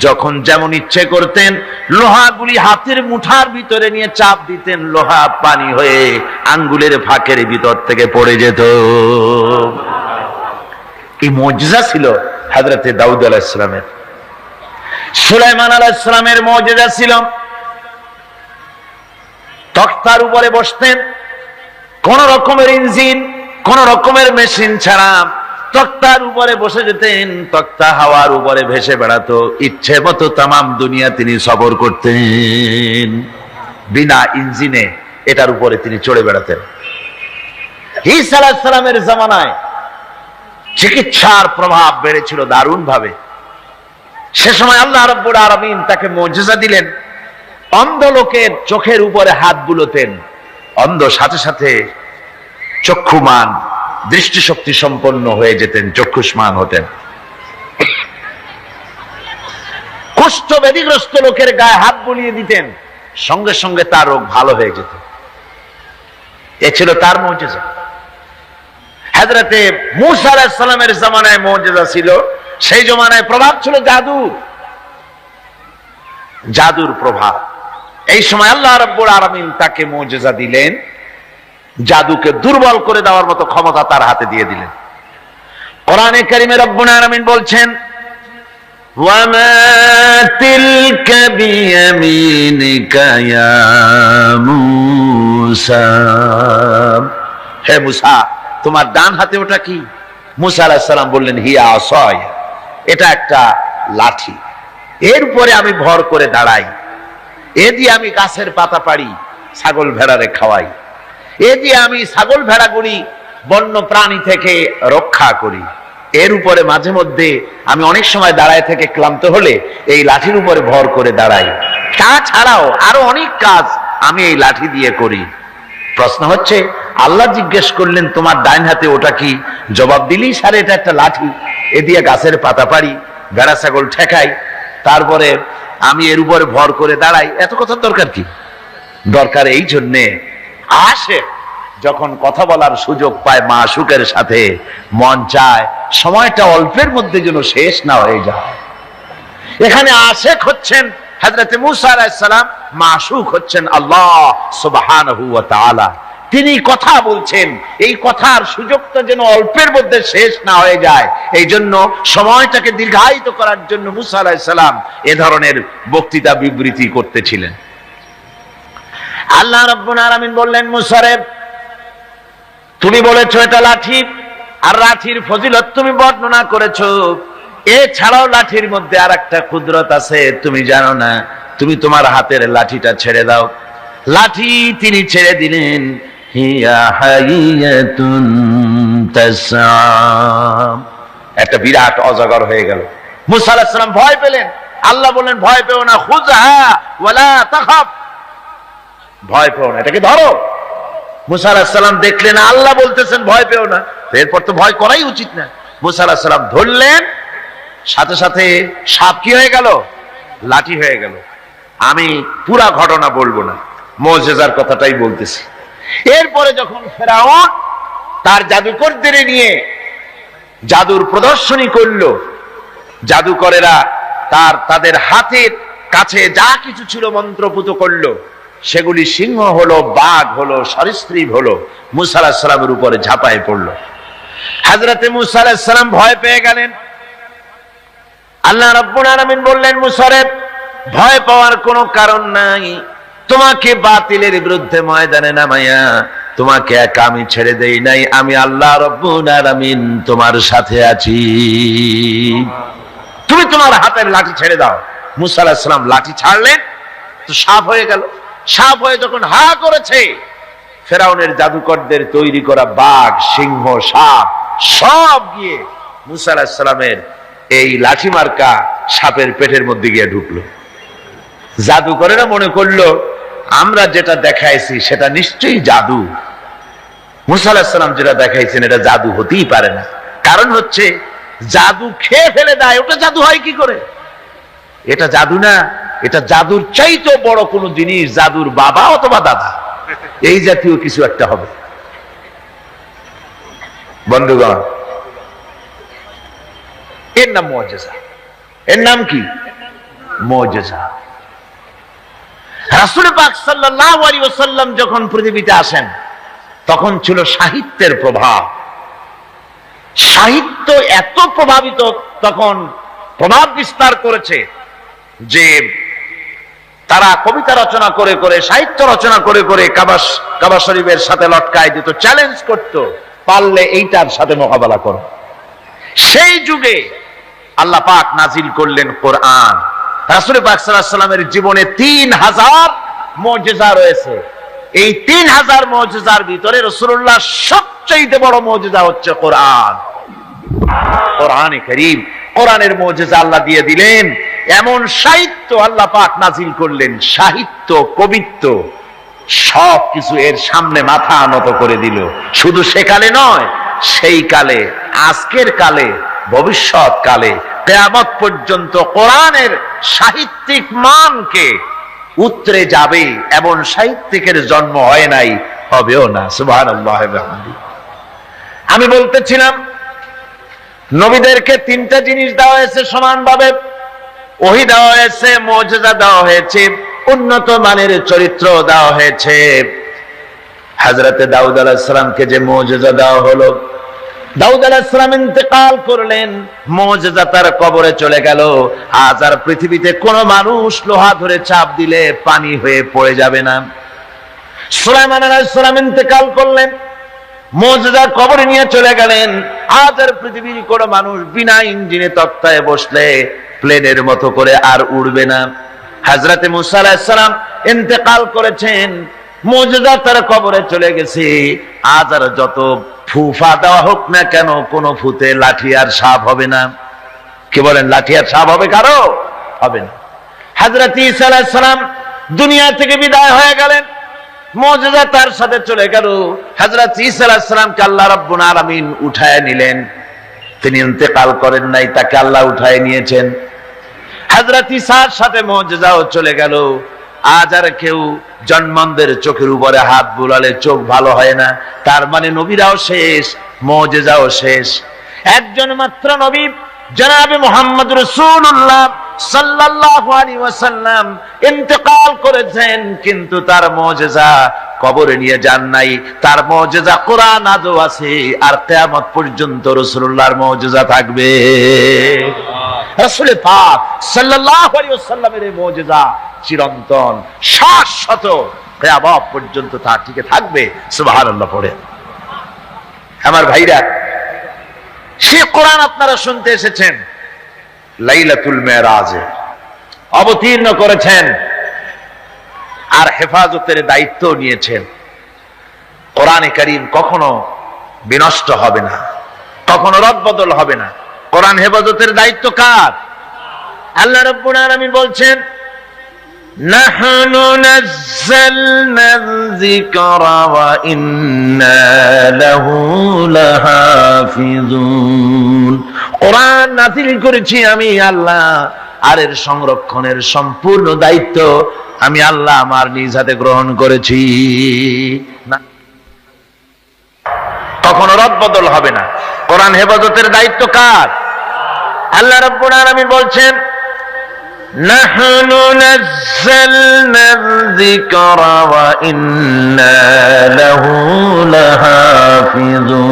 যখন যেমন ইচ্ছে করতেন লোহাগুলি হাতের মুঠার ভিতরে নিয়ে চাপ দিতেন, লোহা পানি হয়ে আঙ্গুলের ফাঁকের ভিতর থেকে পড়ে যেত। এই মুজিজা ছিল হযরতে দাউদ আলাইহিস সালামের। সুলাইমান আলাইহিস সালামের মুজিজা ছিল তক্তার উপরে বসতেন, কোন রকমের ইঞ্জিন, কোন রকমের মেশিন ছাড়া তক্তার উপরে বসে যেতেন। তক্তা হাওয়ার উপরে ভেসে বেড়াতো, ইচ্ছে মতো তামাম দুনিয়া তিনি সফর করতেন, বিনা ইঞ্জিনে এটার উপরে তিনি চড়ে বেড়াতেন। ঈসা আলাইহিস সালামের জামানায় চিকিৎসার প্রভাব বেড়েছিল দারুণ ভাবে। সে সময় আল্লাহ রাব্বুল আলামিন তাকে মুজিজা দিলেন। অন্ধ লোকের চোখের উপরে হাত বুলোতেন, অন্ধ সাথে সাথে চক্ষুমান, দৃষ্টিশক্তি সম্পন্ন হয়ে যেতেন, চক্ষুষ্মান হতেন। কুষ্ঠব্যাধিগ্রস্ত লোকের গায়ে হাত বুলিয়ে দিতেন, সঙ্গে সঙ্গে তার রোগ ভালো হয়ে যেত। এ ছিল তার মুজিজা। হযরতে মূসা আলাইহিস সালামের জামানায় মুজিজা ছিল, সেই জামানায় প্রভাব ছিল জাদুর প্রভাব। এই সময় আল্লাহ রাব্বুল আলামিন তাকে মুজিজা দিলেন, জাদুকে দুর্বল করে দেওয়ার মতো ক্ষমতা তার হাতে দিয়ে দিলেন। কোরআনে কারীমে রব্বুল আলামিন বলছেন, ওয়ামা তিলকা বিয়ামিনিকা ইয়া মূসা। হে মূসা, তোমার ডান হাতে ওটা কি? মূসা আলাইহিস সালাম বললেন, হিয়া আসায়া, এটা একটা লাঠি, এর উপরে আমি ভর করে দাঁড়াই, এ দিয়ে আমি গাছের পাতা পাড়ি, ছাগল ভেড়ারে খাওয়াই, এ দিয়ে আমি ছাগল ভেড়াগুলি বন্য প্রাণী থেকে রক্ষা করি। এর উপরে মাঝে মধ্যে আমি অনেক সময় দাঁড়ায় থেকে ক্লান্ত হলে এই লাঠির উপরে ভর করে দাঁড়াই। তা ছাড়াও আরো অনেক কাজ আমি এই লাঠি দিয়ে করি। প্রশ্ন হচ্ছে, আল্লাহ জিজ্ঞেস করলেন তোমার ডাইন হাতে ওটা কি? জবাব দিলেই সারে এটা একটা লাঠি, এ দিয়ে গাছের পাতা পারি, ভেড়া ছাগল ঠেকাই, তারপরে আমি এর উপরে ভর করে দাঁড়াই। এত কথার দরকার কি? দরকার এই জন্যে আসে যখন কথা বলার সুযোগ পায় মাশূকের সাথে, মন চায় সময়টা অল্পের মধ্যে যেন শেষ না হয়ে যায়। এখানে আশেক হচ্ছেন হযরত মূসা আলাইহিস সালাম, মাশূক হচ্ছেন আল্লাহ সুবহানাহু ওয়া তাআলা। তিনি কথা বলছেন, এই কথার সুযোগটা যেন অল্পের মধ্যে শেষ না হয়ে যায়, এই জন্য সময়টাকে দীর্ঘায়িত করার জন্য মূসা আলাইহিস সালাম এ ধরনের বক্তৃতা বিবৃতি করতেছিলেন। আল্লাহ রাব্বুল আলামিন বললেন, মূসা রে, তুমি বলেছো এটা লাঠি, আর লাঠির ফজিলত তুমি বর্ণনা করেছো, এছাড়াও লাঠির মধ্যে আর একটা কুদরত আছে, তুমি জানো না? তুমি তোমার হাতের লাঠিটা ছেড়ে দাও। লাঠি তিনি ছেড়ে দিলেন। হিয়া হাইয়াতুন তাসআ, একটা বিরাট অজগর হয়ে গেল। মূসা আলাইহিস সালাম ভয় পেলেন। আল্লাহ বললেন, ভয় পেও না, খুযহা ওয়ালা তাখাফ, ভয় পেও না, এটাকে ধরো। মূসা আলাইহিস সালাম দেখলেন আল্লাহ বলতেছেন ভয় পেও না, এরপর তো ভয় করাই উচিত না। মূসা আলাইহিস সালাম ধরলেন, সাথে সাথে সাপ কি হয়ে গেল? লাঠি হয়ে গেল। আমি পুরা ঘটনা বলবো না, মুজিজার কথাটাই বলতেছি। এরপরে যখন ফেরাউন তার জাদুকরদের নিয়ে জাদুর প্রদর্শনী করলো, জাদুকরেরা তাদের হাতের কাছে যা কিছু ছিল মন্ত্রপুত করলো, সেগুলি সিংহ হলো, বাঘ হলো, সরীসৃপ হলো, মূসা আলাইহিস সালামের উপরে ঝাঁপায় পড়লো। হযরতে মূসা আলাইহিস সালাম ভয় পেয়ে গেলেন। আল্লাহ রাব্বুল আলামিন বললেন, মূসা রে, ভয় পাওয়ার কোনো কারণ নাই, তোমাকে বাতিলের বিরুদ্ধে ময়দানে নামাইয়া তোমাকে একা আমি ছেড়ে দেই নাই, আমি আল্লাহ রাব্বুল আলামিন তোমার সাথে আছি, তুমি তোমার হাতের লাঠি ছেড়ে দাও। মূসা আলাইহিস সালাম লাঠি ছাড়লেন, তো সাপ হয়ে গেল। সাপ হয়ে যখন হা করেছে, ফেরাউনের জাদুকরদের তৈরি করা বাঘ, সিংহ, সাপ সব গিয়ে মূসা আলাইহিস সালামের এই লাঠি মার্কা সাপের পেটের মধ্যে গিয়ে ঢুকলো। জাদুকরেরা মনে করলো আমরা যেটা দেখাইছি সেটা নিশ্চয়ই জাদু। মূসা আলাইহিস সালাম যেটা দেখাইছেন এটা জাদু হতেই পারে না, কারণ হচ্ছে জাদু খেয়ে ফেলে দেয়, ওটা জাদু হয় কি করে? এটা জাদু না, এটা জাদুর চাইতে বড় কোন জিনিস, জাদুর বাবা অথবা দাদা, এই জাতীয় কিছু একটা হবে। বন্ধুগণ, এর নাম মুজিজা। এর নাম কি? মুজিজা। রাসূল পাক সাল্লাল্লাহু আলাইহি ওয়াসাল্লাম যখন পৃথিবীতে আসেন, তখন ছিল সাহিত্যের প্রভাব। সাহিত্য এত প্রভাবিত, তখন প্রভাব বিস্তার করেছে যে তারা কবিতা রচনা করে করে, সাহিত্য রচনা করে করে কাবা শরীফের সাথে লটকায় দিত, চ্যালেঞ্জ করত, পারলে এইটার সাথে মোকাবেলা করো। সেই যুগে আল্লাহ পাক নাজিল করলেন কোরআন। রাসূল পাক সাল্লাল্লাহু আলাইহি ওয়াসাল্লামের জীবনে 3000 মুজিজা রয়েছে। এই 3000 মুজিজার ভিতরে রাসূলুল্লাহ সবচেয়ে বড় মুজিজা হচ্ছে কোরআন। কোরআনে কারীম, কোরআনের মুজিজা আল্লাহ দিয়ে দিলেন। এমন সাহিত্য আল্লাহ পাক নাজিল করলেন, সাহিত্য, কবিত্ব সবকিছু এর সামনে মাথা নত করে দিল। শুধু সেকালে নয়, সেই কালে, আজকের কালে, ভবিষ্যৎ কালে, কিয়ামত পর্যন্ত কোরআনের সাহিত্যিক মানকে উতরে যাবে, এমন সাহিত্যিকের জন্ম হয় নাই, হবেও না। সুবহানাল্লাহ। আমি বলতেছিলাম, নবীদেরকে 3টা জিনিস দেওয়া হয়েছে সমানভাবে। ওহী দেওয়া হয়েছে, মুজিজা দেওয়া হয়েছে, উন্নত মানের চরিত্র দেওয়া হয়েছে। হযরতে দাউদ আলাইহিস সালামকে যে মুজিজা দেওয়া হলো, দাউদ আলাইহিস সালাম ইন্তেকাল করলেন, মুজিজা তার কবরে চলে গেল। আজ আর পৃথিবীতে কোন মানুষ লোহা ধরে চাপ দিলে পানি হয়ে পড়ে যাবে না। সুলাইমান আলাইহিস সালাম ইন্তেকাল করলেন, মুজিজা কবরে নিয়ে চলে গেলেন। আজ আর পৃথিবীর কোন মানুষ বিনা ইঞ্জিনে তক্তায় বসলে প্লেনের মতো করে আর উড়বে না। হযরতে মূসা আলাইহিস সালাম ইন্তেকাল করেছেন, মুজিজা তার কবরে চলে গেছে। আজ আর যত ফুফা দেওয়া হোক না কেন, কোন ফুতে লাঠি আর সাপ হবে না। কি বলেন? লাঠি আর সাপ হবে কারো? হবে না। হযরত ঈসা আলাইহিস সালাম দুনিয়া থেকে বিদায় হয়ে গেলেন, মুজিজা তার সাথে চলে গেল। হযরত ঈসা আলাইহিস সালামকে আল্লাহ রাব্বুল আলামিন উঠায় নিলেন। তিনি ইন্তেকাল করেন নাই, তাকে আল্লাহ উঠায় নিয়েছেন। হযরত ঈসার সাথে মুজিজাও চলে গেল। আজ আর কেউ জন্মদের চোখের উপরে হাত বুলালে চোখ ভালো হয় না, তার মানে নবীরাও শেষ, মুজিজাও শেষ। একজন মাত্র নবী জনাবে মুহাম্মদ রাসূলুল্লাহ সাল্লাল্লাহু আলাইহি ওয়াসাল্লাম ইন্তেকাল করেছেন, কিন্তু তার মুজিজা কবরে নিয়ে যান নাই। তার মুজিজা কোরআন আজও আছে, আর কিয়ামত পর্যন্ত রাসূলুল্লাহর মুজিজা থাকবে। রাসূল পাক সাল্লাল্লাহু আলাইহি ওয়াসাল্লামের এই মুজিজা চিরন্তন, শাশ্বত, কিয়ামত পর্যন্ত তা টিকে থাকবে। সুবহানাল্লাহ পড়ে। আমার ভাইরা, সে কোরআন আপনারা শুনতে এসেছেন, লাইলাতুল মেরাজে অবতীর্ণ করেছেন, আর হেফাজতের দায়িত্ব নিয়েছেন। কোরআনে কারীম কখনো বিনষ্ট হবে না, কখনো রদবদল হবে না। কোরআন হেফাজতের দায়িত্ব কার? আল্লাহ রাব্বুল আলামিন বলছেন, নাহনু নাযালনা যিকরা ওয়া ইন্না লাহু লাহাফিজুন। কোরআন নাযিল করেছি আমি আল্লাহ, আর এর সংরক্ষণের সম্পূর্ণ দায়িত্ব আমি আল্লাহ আমার নিজ হাতে গ্রহণ করেছি। কখনো রদবদল হবে না। কোরআন হেফাজতের দায়িত্ব কার? আল্লাহ রাব্বুল আলামিন বলছেন, নাহনু নাযালনা যিকরা ওয়া ইন্না লাহু লাহাফিজুন।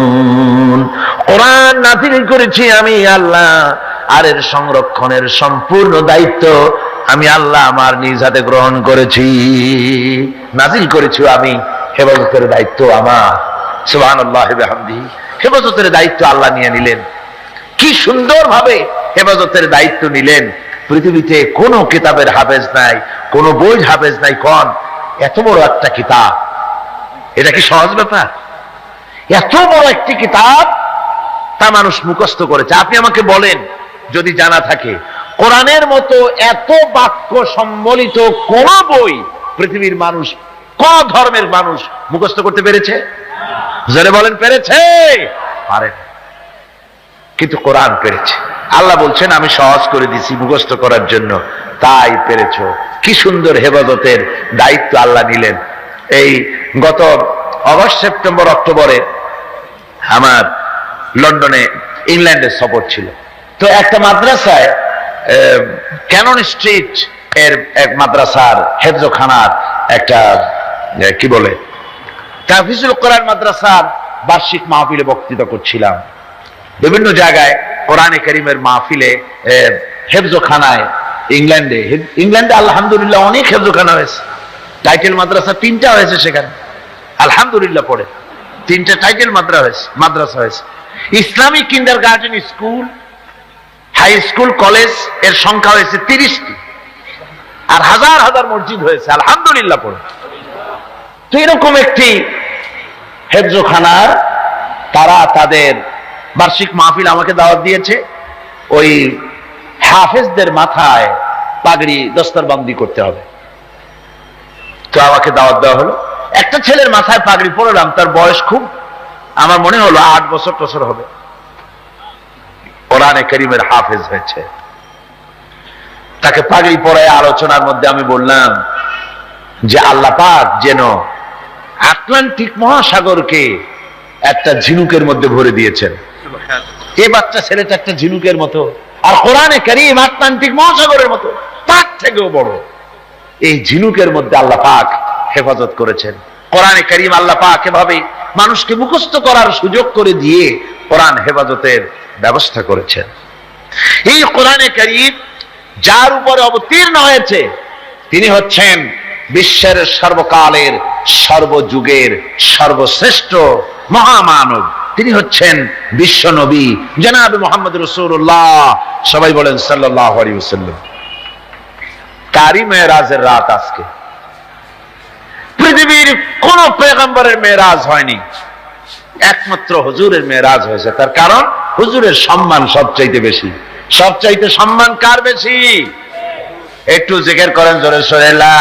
কোরআন নাযিল করেছি আমি আল্লাহ, আর এর সংরক্ষণের সম্পূর্ণ দায়িত্ব আমি আল্লাহ আমার নিজ হাতে গ্রহণ করেছি। নাযিল করেছি আমি, হেফাজতের দায়িত্ব আমার। সুবহানাল্লাহি ওয়া বিহামদিহি। হেফাজতের দায়িত্ব আল্লাহ নিয়ে নিলেন। কি সুন্দর ভাবে হেফাজতের দায়িত্ব নিলেন। পৃথিবীতে কোনো কিতাবের হাফেজ নাই, কোনো বই হাফেজ নাই। কোন এত বড় একটা কিতাব, এটা কি সহজ ব্যাপার? এত বড় একটি কিতাব, তা মানুষ মুখস্থ করেছে। আপনি আমাকে বলেন, যদি জানা থাকে, কোরআনের মতো এত বাক্য সম্বলিত কোন বই পৃথিবীর মানুষ, কোন ধর্মের মানুষ মুখস্থ করতে পেরেছে? যারা বলেন পেরেছে? পারে, কিন্তু কোরআন পেরেছে। আল্লাহ বলছেন, আমি সহজ করে দিছি মুখস্থ করার জন্য, তাই পেরেছো। কি সুন্দর হেফাজতের দায়িত্ব আল্লাহ নিলেন। এই গত অগস্ট, সেপ্টেম্বর, অক্টোবরে আমার লন্ডনে, ইংল্যান্ডের সফর ছিল। তো একটা মাদ্রাসায়, ক্যানন স্ট্রিট এর এক মাদ্রাসার হেফজখানার একটা কি বলে তাহফিজুল কোরআন মাদ্রাসার বার্ষিক মাহফিলে বক্তৃতা করছিলাম। বিভিন্ন জায়গায় কোরআনে কারীমের মাহফিলে, হেফজখানায়, ইংল্যান্ডে আলহামদুলিল্লাহ অনেক হেফজখানা হয়েছে। টাইটেল মাদ্রাসা 3টা হয়েছে সেখানে, আলহামদুলিল্লাহ পড়ে 3টা টাইটেল মাদ্রাসা হয়েছে। Islamic kindergarten school, high school, college এর সংখ্যা হয়েছে 30টি, আর হাজার হাজার মসজিদ হয়েছে, আলহামদুলিল্লাহ পড়ে। তো এরকম একটি হেফজখানার তারা তাদের বার্ষিক মাহফিল আমাকে দাওয়াত দিয়েছে। ওই হাফেজদের মাথায় পাগড়ি দস্তরবন্দি করতে হবে, তো আমাকে দাওয়াত দেওয়া হলো। একটা ছেলের মাথায় পাগড়ি পরলাম, তার বয়স খুব, আমার মনে হলো 8 বছর হবে, কোরআনে কারীমের হাফেজ হয়েছে। তাকে পাগড়ি পরায় আলোচনার মধ্যে আমি বললাম যে আল্লাহ পাক যেন আটলান্টিক মহাসাগরকে একটা ঝিনুকের মধ্যে ভরে দিয়েছেন। এই বাচ্চা ছেলেটা একটা ঝিনুকের মতো, আর কোরআনে কারীম আটলান্টিক মহাসাগরের মতো, তার থেকেও বড়। এই ঝিনুকের মধ্যে আল্লাহ পাক হেফাজত করেছেন। কোরআনে কারীম আল্লাহ পাক এভাবে মানুষকে মুখস্থ করার সুযোগ করে দিয়ে কোরআন হেফাজতের ব্যবস্থা করেছেন। এই কোরআনে কারীম যার উপরে অবতীর্ণ হয়েছে, তিনি হচ্ছেন বিশ্বের সর্বকালের, সর্বযুগের সর্বশ্রেষ্ঠ মহামানব। তিনি হচ্ছেন বিশ্ব নবী জনাবে মুহাম্মদ রাসূলুল্লাহ। সবাই বলেন সাল্লাল্লাহু আলাইহি ওয়াসাল্লাম। তারই মেরাজের রাত আজকে। পৃথিবীর কোন পয়গম্বরের মেরাজ হয়নি, একমাত্র হুজুরের মেরাজ হয়েছে। তার কারণ হুজুরের সম্মান সবচাইতে বেশি। সবচাইতে সম্মান কার বেশি? একটু জিকির করেন জোরে সোরে, লা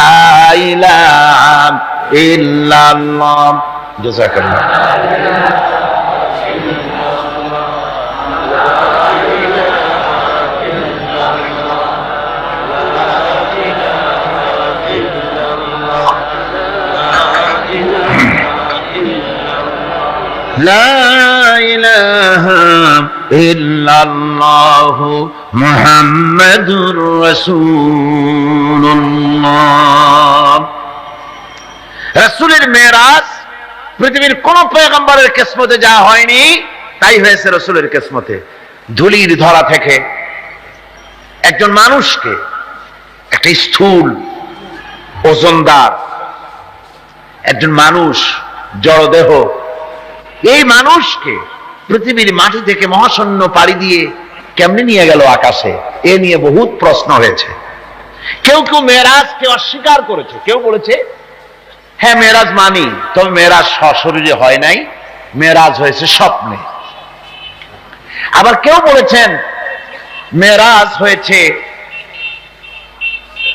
ইলাহা ইল্লাল্লাহ। জাযাকাল্লাহ। লা ইলাহা ইল্লাল্লাহু মুহাম্মাদুর রাসূলুল্লাহ। রাসূলের মেরাজ পৃথিবীর কোন পয়গম্বরের কিসমতে যা হয়নি তাই হয়েছে রাসূলের কিসমতে। ধুলির ধরা থেকে একজন মানুষকে, একটা স্থূল ওজনদার একজন মানুষ, জড়দেহ, এই মানুষকে পৃথিবীর মাটি থেকে মহাশূন্য পাড়ি দিয়ে কেমনে নিয়ে গেল আকাশে, এ নিয়ে বহুত প্রশ্ন হয়েছে। কেউ কেউ মেরাজকে অস্বীকার করেছে, কেউ বলেছে হ্যাঁ মেরাজ মানি, তবে মেরাজ সশরীরে হয় নাই, মেরাজ হয়েছে স্বপ্নে। আবার কেউ বলেছেন মেরাজ হয়েছে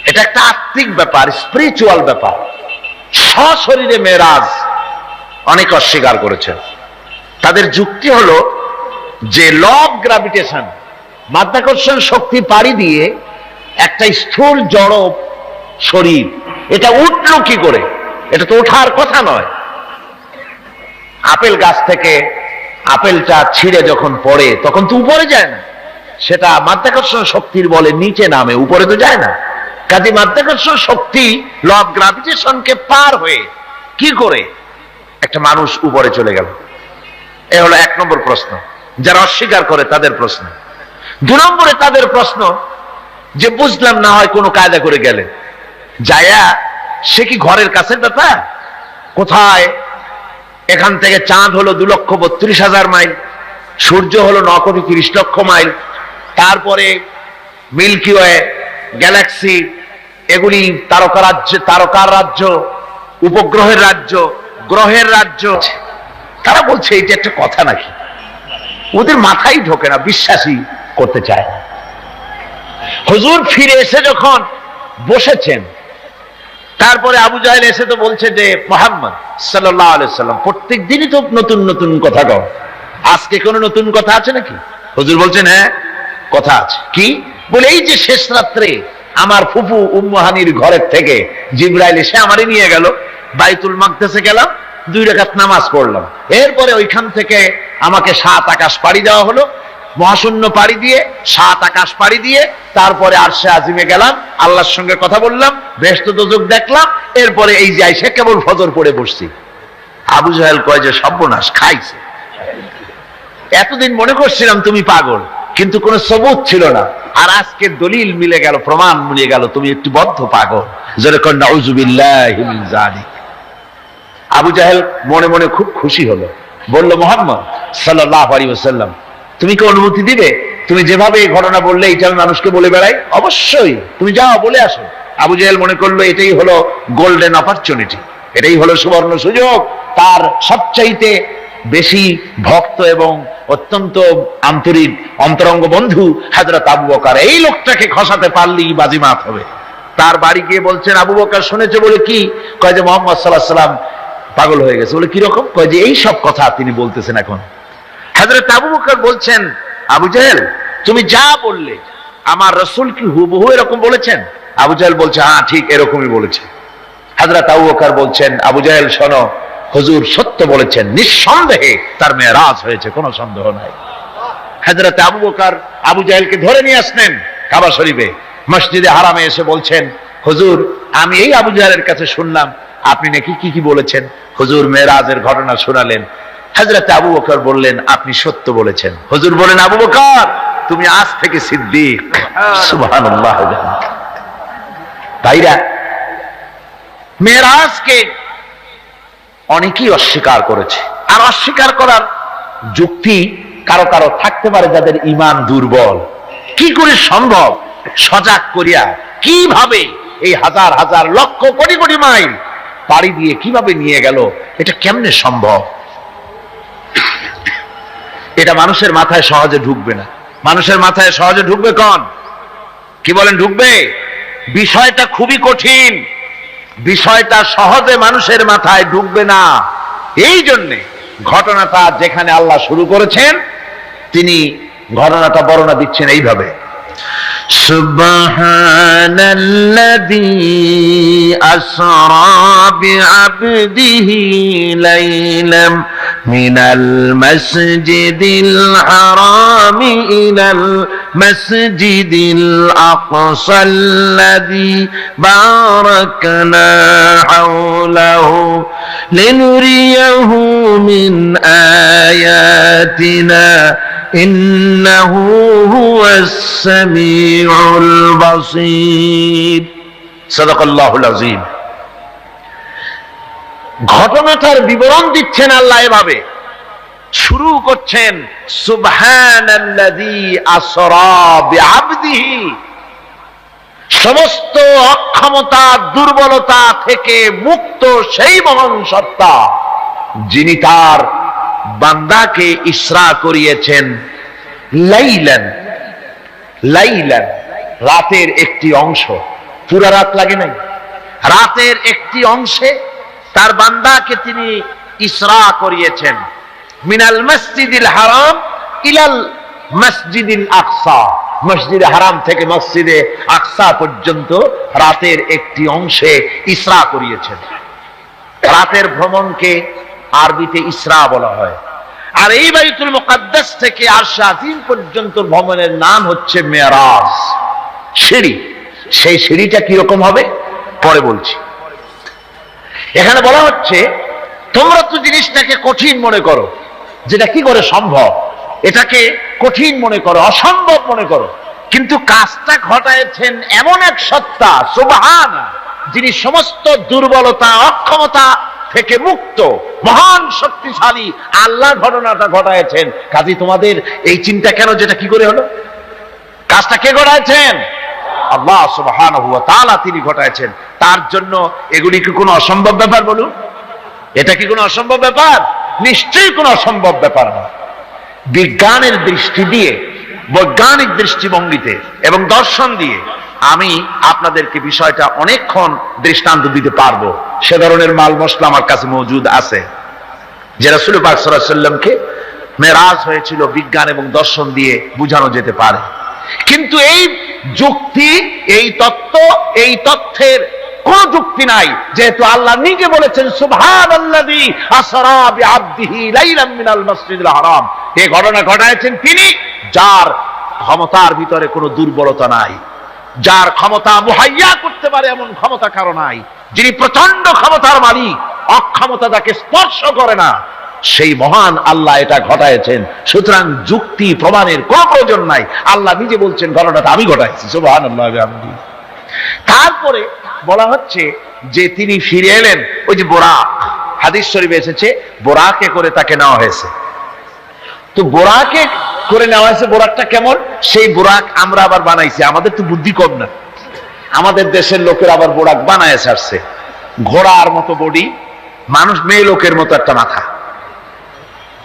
এটা একটা আত্মিক ব্যাপার, স্পিরিচুয়াল ব্যাপার, সশরীরে মেরাজ। অনেক অস্বীকার করেছেন। তাদের যুক্তি হলো যে ল অফ গ্রাভিটেশন, মাধ্যাকর্ষণ শক্তি পাড়ি দিয়ে একটা স্থূল জড় শরীর, এটা উঠলো কি করে? এটা তো ওঠার কথা নয়। আপেল গাছ থেকে আপেলটা ছিঁড়ে যখন পড়ে তখন তো উপরে যায় না, সেটা মাধ্যাকর্ষণ শক্তির বলে নিচে নামে, উপরে তো যায় না। কাজে মাধ্যাকর্ষণ শক্তি ল অফ গ্রাভিটেশনকে পার হয়ে কি করে একটা মানুষ উপরে চলে গেল? এ হলো 1 নম্বর প্রশ্ন, যারা অস্বীকার করে তাদের প্রশ্ন। 2 নম্বরে তাদের প্রশ্ন যে বুঝলাম না হয় কোনো কায়দা করে গেলে যায়া, সে কি ঘরের কাছের ব্যাপার? কোথায়? এখান থেকে চাঁদ হলো 2,32,000 মাইল, সূর্য হলো 9,30,00,000 মাইল, তারপরে মিল্কি ওয়ে, গ্যালাক্সি, এগুলি তারকার রাজ্য, উপগ্রহের রাজ্য, গ্রহের রাজ্য। তারা বলছে এটা একটা কথা নাকি? ওদের মাথায় ঢোকে না, বিশ্বাসই করতে চায় না। হুজুর ফিরে এসে যখন বসেছেন, তারপরে আবু জাহেল এসে তো বলছে যে মুহাম্মদ সাল্লাল্লাহু আলাইহি সাল্লাম প্রত্যেক দিনই তো নতুন নতুন কথা কও, আজকে কোনো নতুন কথা আছে নাকি? হুজুর বলছেন হ্যাঁ কথা আছে। কি বলে? এই যে শেষ রাত্রে আমার ফুফু উম্মু হানির ঘরের থেকে জিবরাইল এসে আমারে নিয়ে গেল, বাইতুল মাকদেসে গেলাম, 2 রাকাত নামাজ পড়লাম, এরপরে ওইখান থেকে আমাকে 7 আকাশ পাড়ি দেওয়া হলো, মহাশূন্য পাড়ি দিয়ে 7 আকাশ পাড়ি দিয়ে তারপরে আরশে আজিমে গেলাম, আল্লাহর সঙ্গে কথা বললাম, বেহেশত দোজখ দেখলাম, এরপরে এই যে আইসা কেবল ফজর পড়ে বসছি। আবু জাহেল কয় যে সর্বনাশ, খাইছে। এতদিন মনে করছিলাম তুমি পাগল, কিন্তু কোনো সবুত ছিল না, আর আজকে দলিল মিলে গেল, প্রমাণ মিলে গেল তুমি একটু বদ্ধ পাগল। জোরে কর নাউযুবিল্লাহি মিন যালিক। আবু জাহেল মনে মনে খুব খুশি হলো, বলল মুহাম্মদ সাল্লাল্লাহু আলাইহি ওয়াসাল্লাম তুমি কি অনুমতি দিবে? তুমি যেভাবে এই ঘটনা বললে এটা আমি মানুষকে বলে বেড়াই। অবশ্যই, তুমি যাও বলে আসো। আবু জাহেল মনে করলো এটাই হলো গোল্ডেন অপরচুনিটি, এটাই হলো সুবর্ণ সুযোগ। তার সবচাইতে বেশি ভক্ত এবং অত্যন্ত আন্তরিক অন্তরঙ্গ বন্ধু হযরত আবু বকর, এই লোকটাকে খসাতে পারলেই বাজিমাত হবে। তার বাড়ি গিয়ে বলছেন আবু বকর শুনেছে বলে কি? কয় যে মুহাম্মদ সাল্লাল্লাহু আলাইহি ওয়াসাল্লাম পাগল হয়ে গেছে। বলে কি রকম? কয় যে এই সব কথা তিনি বলতেছেন এখন। হযরত আবু বকর বলছেন আবু জাহেল তুমি যা বললে আমার রাসূল কি হুবহু এরকম বলেছেন? আবু জাহেল বলছে হ্যাঁ ঠিক এরকমই বলেছে। হযরত আবু বকর বলছেন আবু জাহেল শোনো, হুজুর সত্য বলেছেন, নিঃসন্দেহে তার মেরাজ হয়েছে, কোনো সন্দেহ নাই। হযরত আবু বকর আবু জাহেলকে ধরে নিয়ে আসলেন কাবা শরীফে, মসজিদে হারামে এসে বলছেন হুজুর আমি এই আবু জাহেলের কাছে শুনলাম আপনি নাকি কি কি বলেছেন। হুজুর মেরাজের ঘটনা শোনালেন। হযরত আবু বকর বললেন আপনি সত্য বলেছেন। হুজুর বলেন আবু বকর তুমি আজ থেকে সিদ্দিক। সুবহানাল্লাহ। ভাইরা, মেরাজকে অনেকেই অস্বীকার করেছে, আর অস্বীকার করার যুক্তি কারো কারো থাকতে পারে যাদের ঈমান দুর্বল। কি করে সম্ভব? সজাগ করিয়া কিভাবে এই হাজার হাজার লক্ষ কোটি কোটি মাইল পাড়ি দিয়ে কিভাবে নিয়ে গেল, এটা কেমনে সম্ভব? এটা মানুষের মাথায় সহজে ঢুকবে না। মানুষের মাথায় সহজে ঢুকবে কোন? কি বলেন ঢুকবে? বিষয়টা খুবই কঠিন, বিষয়টা সহজে মানুষের মাথায় ঢুকবে না। এই জন্যে ঘটনাটা যেখানে আল্লাহ শুরু করেছেন, তিনি ঘটনাটা বর্ণনা দিচ্ছেন এইভাবে, সুবহানাল্লাযী আসরা বিআবদিহি লাইলাম মিনাল মাসজিদিল হারামি ইলাল মাসজিদিল আকসাল্লাযী বারাকনা হাওলাহু লিনুরিয়াহু মিন আয়াতিনা ইন্নাহু হুয়াস সামিউল বাসীর। সাদাকাল্লাহুল আযীম। ঘটনাটার বিবরণ দিচ্ছেন আল্লাহ এভাবে, শুরু করছেন সুবহানাল্লাযী আসরা বিআবদিহি, সমস্ত অক্ষমতা দুর্বলতা থেকে মুক্ত সেই মহান সত্তা যিনি তার বান্দাকে ইসরা করিয়েছেন লাইলান, লাইলান রাতের একটি অংশ, পুরা রাত লাগে নাই, রাতের একটি অংশে তার বান্দাকে তিনি ইসরা করিয়েছেন, মিনাল মসজিদিল হারাম ইলাল মসজিদিল আকসা, মসজিদে হারাম থেকে মসজিদে আকসা পর্যন্ত রাতের একটি অংশে ইসরা করিয়েছেন। রাতের ভ্রমণকে আরবিতে ইসরা বলা হয়, আর এই বাইতুল মুকাদ্দাস থেকে আরশে আজিম পর্যন্ত ভ্রমণের নাম হচ্ছে মেরাজ, সিঁড়ি। সেই সিঁড়িটা কিরকম হবে পরে বলছি। এখানে বলা হচ্ছে তোমরা তো জিনিসটাকে কঠিন মনে করো, যেটা কি করে সম্ভব, এটাকে কঠিন মনে করো, অসম্ভব মনে করো, কিন্তু কাজটা ঘটাচ্ছেন এমন এক সত্তা সুবহান, যিনি সমস্ত দুর্বলতা অক্ষমতা থেকে মুক্ত, মহান শক্তিশালী আল্লাহ ঘটনাটা ঘটাচ্ছেন। কাজী তোমাদের এই চিন্তা কেন, যেটা কি করে হলো, কাজটা কে ঘটাচ্ছেন? আল্লাহ সুবহানাহু ওয়া তাআলা তিনি ঘটাচ্ছেন। তার জন্য এগুলি কি কোনো অসম্ভব ব্যাপার বলুন? এটা কি কোনো অসম্ভব ব্যাপার? নিশ্চয়ই কোনো অসম্ভব ব্যাপার না। বিজ্ঞানের দৃষ্টি দিয়ে, বৈজ্ঞানিক দৃষ্টিভঙ্গিতে এবং দর্শন দিয়ে আমি আপনাদেরকে বিষয়টা অনেকক্ষণ দৃষ্টান্ত দিতে পারবো। সে ধরনের মাল মশলা আমার কাছে মজুদ আছে, যে রাসূল পাক সাল্লাল্লাহু আলাইহি ওয়াসাল্লামকে মেরাজ হয়েছিল বিজ্ঞান এবং দর্শন দিয়ে বোঝানো যেতে পারে। কিন্তু এই যুক্তি, এই তত্ত্ব, এই তথ্যের কোন যুক্তি নাই, যেহেতু আল্লাহ নিজে বলেছেন সুবহানাল্লাযী আসরা বিআবদিহি লাইলাম মিনাল মাসজিদিল হারাম। এই ঘটনা ঘটাচ্ছেন তিনি, যার ক্ষমতার ভিতরে কোনো দুর্বলতা নাই, যার ক্ষমতা মুহাইয়া করতে পারে এমন ক্ষমতা কারো নাই, যিনি প্রচন্ড ক্ষমতার মালিক, অক্ষমতা তাকে স্পর্শ করে না, সেই মহান আল্লাহ এটা ঘটাচ্ছেন। সুতরাং যুক্তি প্রমাণের কোনো প্রয়োজন নাই, আল্লাহ নিজে বলছেন ঘটনাটা আমি ঘটাইছি, সুবহানাল্লাহ বিহামদিহি। তারপরে বলা হচ্ছে যে তিনি ফিরে এলেন, ওই যে বোরাক, হাদিস শরীফে এসেছে বোরাকে করে তাকে নেওয়া হয়েছে। তো বোরাকে করে নেওয়া হয়েছে, বোরাকটা কেমন, সেই বোরাক আমরা আবার বানাইছি, আমাদের তো বুদ্ধি কম না, আমাদের দেশের লোকের আবার বোরাক বানায় ছাড়ছে, ঘোড়ার মতো বডি, মানুষ মেয়ে লোকের মতো একটা মাথা,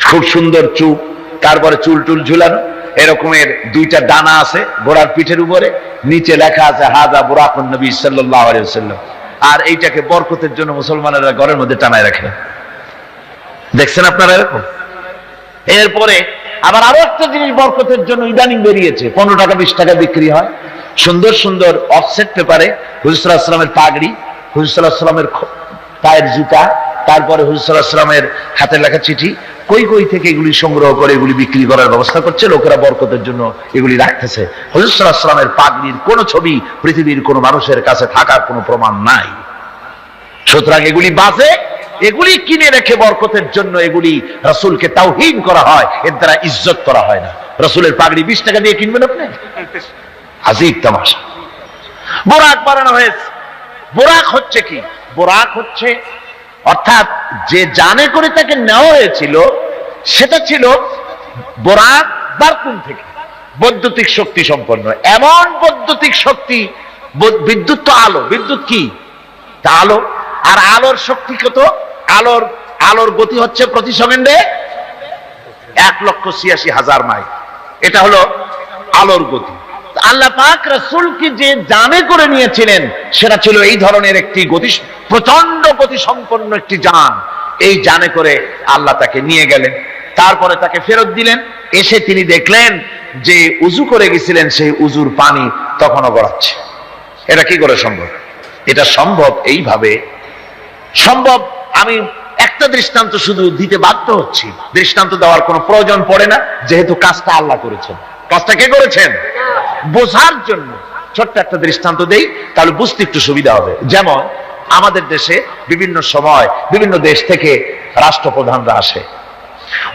খুব সুন্দর চুপ, তারপরে চুল টুল ঝুলানো, এরকমের দুইটা ডানা আছে ঘোড়ার পিঠের উপরে, নিচে লেখা আছে হাযা বুরাকুন নবী সাল্লাল্লাহু আলাইহি ওয়াসাল্লাম। আর এইটাকে বরকতের জন্য মুসলমানেরা ঘরের মধ্যে টানায় রাখে, দেখছেন আপনারা এরকম। এরপরে আবার আরো একটা জিনিস বরকতের জন্য ইদানিং বেরিয়েছে, 15 টাকা 20 টাকা বিক্রি হয়, সুন্দর সুন্দর অফসেট পেপারে হুজুর সাল্লাল্লাহু আলাইহি ওয়াসাল্লামের পাগড়ি, হুজুর সাল্লাল্লাহু আলাইহি ওয়াসাল্লামের পায়ের জুতা, তারপরে হুজুর সাল্লাল্লাহু আলাইহি ওয়াসাল্লামের হাতে লেখা চিঠি, কই কই থেকে এগুলি সংগ্রহ করে এগুলি বিক্রি করার ব্যবস্থা করছে, লোকেরা বরকতের জন্য এগুলি রাখতেছে। হুজুর সাল্লাল্লাহু আলাইহি ওয়াসাল্লামের পাগড়ির কোন ছবি পৃথিবীর কোন মানুষের কাছে থাকার কোনো প্রমাণ নাই। সুতরাং এগুলি বাজে, এগুলি কিনে রেখে বরকতের জন্য এগুলি রাসূলকে তাওহীন করা হয়, এর দ্বারা ইজ্জত করা হয় না। রাসূলের পাগড়ি 20 টাকা দিয়ে কিনবেন আপনি? আজীব তামাশা। বোরাক বানানো হয়েছে। বোরাক হচ্ছে কি? বোরাক হচ্ছে, অর্থাৎ যে জানে করে তাকে নেওয়া হয়েছিল সেটা ছিল বোরাক বারকুন থেকে, বৈদ্যুতিক শক্তি সম্পন্ন, এমন বৈদ্যুতিক শক্তি, বিদ্যুৎ তো আলো, বিদ্যুৎ কি তা আলো, আর আলোর শক্তি কত, আলোর গতি হচ্ছে প্রতি সেকেন্ডে 1,86,000 মাইল, এটা হলো আলোর গতি। আল্লাহ পাক রাসূলকে যে জানে করে নিয়েছিলেন সেটা ছিল এই ধরনের একটি প্রচন্ড গতি সম্পন্ন একটি যান। এই জানে করে আল্লাহ তাকে নিয়ে গেলেন, তারপরে তাকে ফেরত দিলেন। এসে তিনি দেখলেন যে উযু করে গেছিলেন সেই উযুর পানি তখনও গড়াচ্ছে। এটা কি করে সম্ভব? এটা সম্ভব এইভাবে সম্ভব। আমি একটা দৃষ্টান্ত শুধু দিতে বাধ্য হচ্ছি, দৃষ্টান্ত দেওয়ার কোনো প্রয়োজন পড়ে না, যেহেতু কাজটা আল্লাহ করেছেন। কাজটা কে করেছেন? বোঝার জন্য ছোট্ট একটা দৃষ্টান্ত দেই, তাহলে বুঝতে একটু সুবিধা হবে। যেমন আমাদের দেশে বিভিন্ন সময় বিভিন্ন দেশ থেকে রাষ্ট্রপ্রধানরা আসে।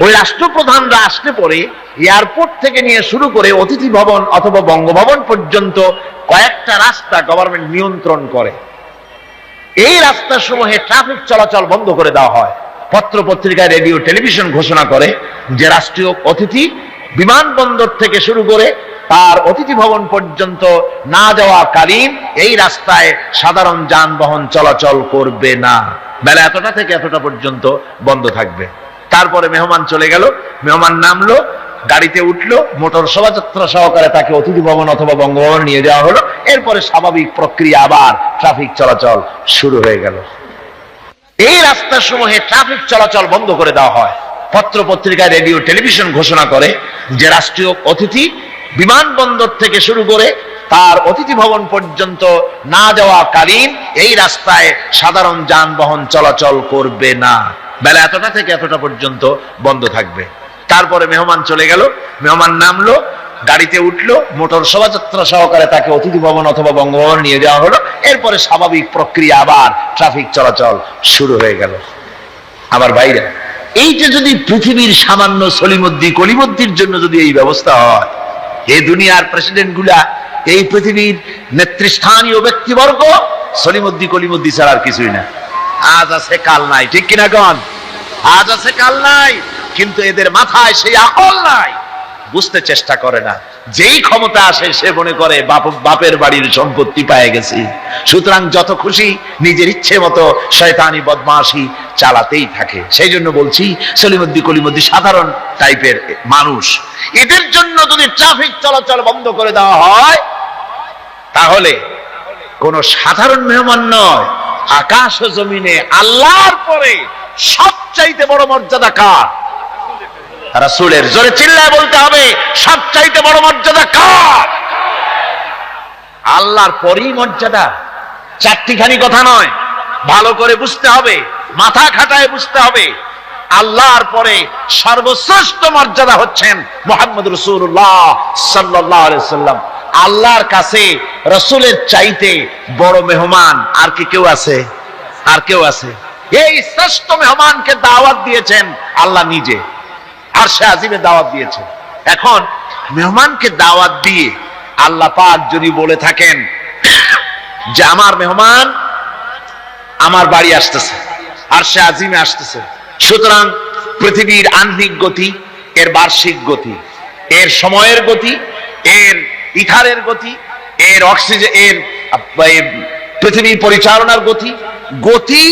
ওই রাষ্ট্রপ্রধানরা আসলে পরে এয়ারপোর্ট থেকে নিয়ে শুরু করে অতিথি ভবন অথবা বঙ্গভবন পর্যন্ত কয়েকটা রাস্তা গভর্নমেন্ট নিয়ন্ত্রণ করে। এই রাস্তাসমূহে ট্রাফিক চলাচল বন্ধ করে দেওয়া হয়। পত্র পত্রিকায়, রেডিও, টেলিভিশন ঘোষণা করে যে রাষ্ট্রীয় অতিথি বিমানবন্দর থেকে শুরু করে তার অতিথি ভবন পর্যন্ত না যাওয়াকালীন এই রাস্তায় সাধারণ যানবাহন চলাচল করবে না, বেলা এতটা থেকে এতটা পর্যন্ত বন্ধ থাকবে। তারপরে মেহমান চলে গেল, মেহমান নামলো, গাড়িতে উঠলো, মোটর শোভাযাত্রা সহকারে তাকে অতিথি ভবন অথবা বঙ্গভবন নিয়ে যাওয়া হলো। এরপরে স্বাভাবিক প্রক্রিয়া, আবার ট্রাফিক চলাচল শুরু হয়ে গেল। এই রাস্তাসমূহে ট্রাফিক চলাচল বন্ধ করে দেওয়া হয়। পত্র পত্রিকায়, রেডিও, টেলিভিশন ঘোষণা করে যে রাষ্ট্রীয় অতিথি বিমানবন্দর থেকে শুরু করে তার অতিথি ভবন পর্যন্ত না যাওয়াকালীন এই রাস্তায় সাধারণ যানবাহন চলাচল করবে না, বেলা এতটা থেকে এতটা পর্যন্ত বন্ধ থাকবে। তারপরে মেহমান চলে গেল, মেহমান নামলো, গাড়িতে উঠলো, মোটর শোভাযাত্রা সহকারে তাকে অতিথি ভবন অথবা বঙ্গভবন নিয়ে যাওয়া হলো। এরপরে স্বাভাবিক প্রক্রিয়া, আবার ট্রাফিক চলাচল শুরু হয়ে গেল। আবার বাইরে এইটা যদি পৃথিবীর সামান্য সলিমুদ্দি কলিমুদ্দির জন্য যদি এই ব্যবস্থা হয়, এই দুনিয়ার প্রেসিডেন্ট গুলা, এই পৃথিবীর নেতৃস্থানীয় ব্যক্তিবর্গ সলিমুদ্দি কলিমুদ্দি ছাড়া আর কিছুই না। আজ আছে কাল নাই, ঠিক কিনা কন? আজ আছে কাল নাই, কিন্তু এদের মাথায় সেই আকল নাই, বুঝতে চেষ্টা করে না। যেই ক্ষমতা আসে সে মনে করে বাপের বাড়ির সম্পত্তি পেয়ে গেছি, সুতরাং যত খুশি নিজের ইচ্ছে মতো শয়তানি বদমাশি চালাতেই থাকে। সেই জন্য বলছি সলিমুদ্দি কলিমুদ্দি সাধারণ টাইপের মানুষ, এদের জন্য যদি ট্রাফিক চলাচল বন্ধ করে দেওয়া হয় তাহলে কোন সাধারণ মেহমান নয়, আকাশ ও জমিনে আল্লাহর পরে সবচাইতে বড় মর্যাদা কার? রাসূলের। জোরে চিল্লায় বলতে হবে, সবচাইতে বড় মর্যাদা কার? আল্লাহর পরই মর্যাদা। চারটিখানি কথা নয়, ভালো করে বুঝতে হবে, মাথা খাটায় বুঝতে হবে। আল্লাহর পরে সর্বশ্রেষ্ঠ মর্যাদা হচ্ছেন মুহাম্মদ রাসূলুল্লাহ সাল্লাল্লাহু আলাইহি সাল্লাম। আল্লাহর কাছে রাসূলের চাইতে বড় মেহমান আর কি কেউ আছে? আর কেউ আছে? এই শ্রেষ্ঠ মেহমানকে দাওয়াত দিয়েছেন আল্লাহ নিজে, আরশে আজিমে দাওয়াত দিয়েছেন। এখন মেহমানকে দাওয়াত দিয়ে আল্লাহ পাক যদি বলে থাকেন যে আমার মেহমান আমার বাড়ি আসতেছে, আরশে আজিমে আসতেছে, সুতরাং পৃথিবীর আহ্নিক গতি, এর বার্ষিক গতি, এর সময়ের গতি, এর ইথারের গতি, এর অক্সিজেন, এর পৃথিবী পরিচালনার গতি, গতি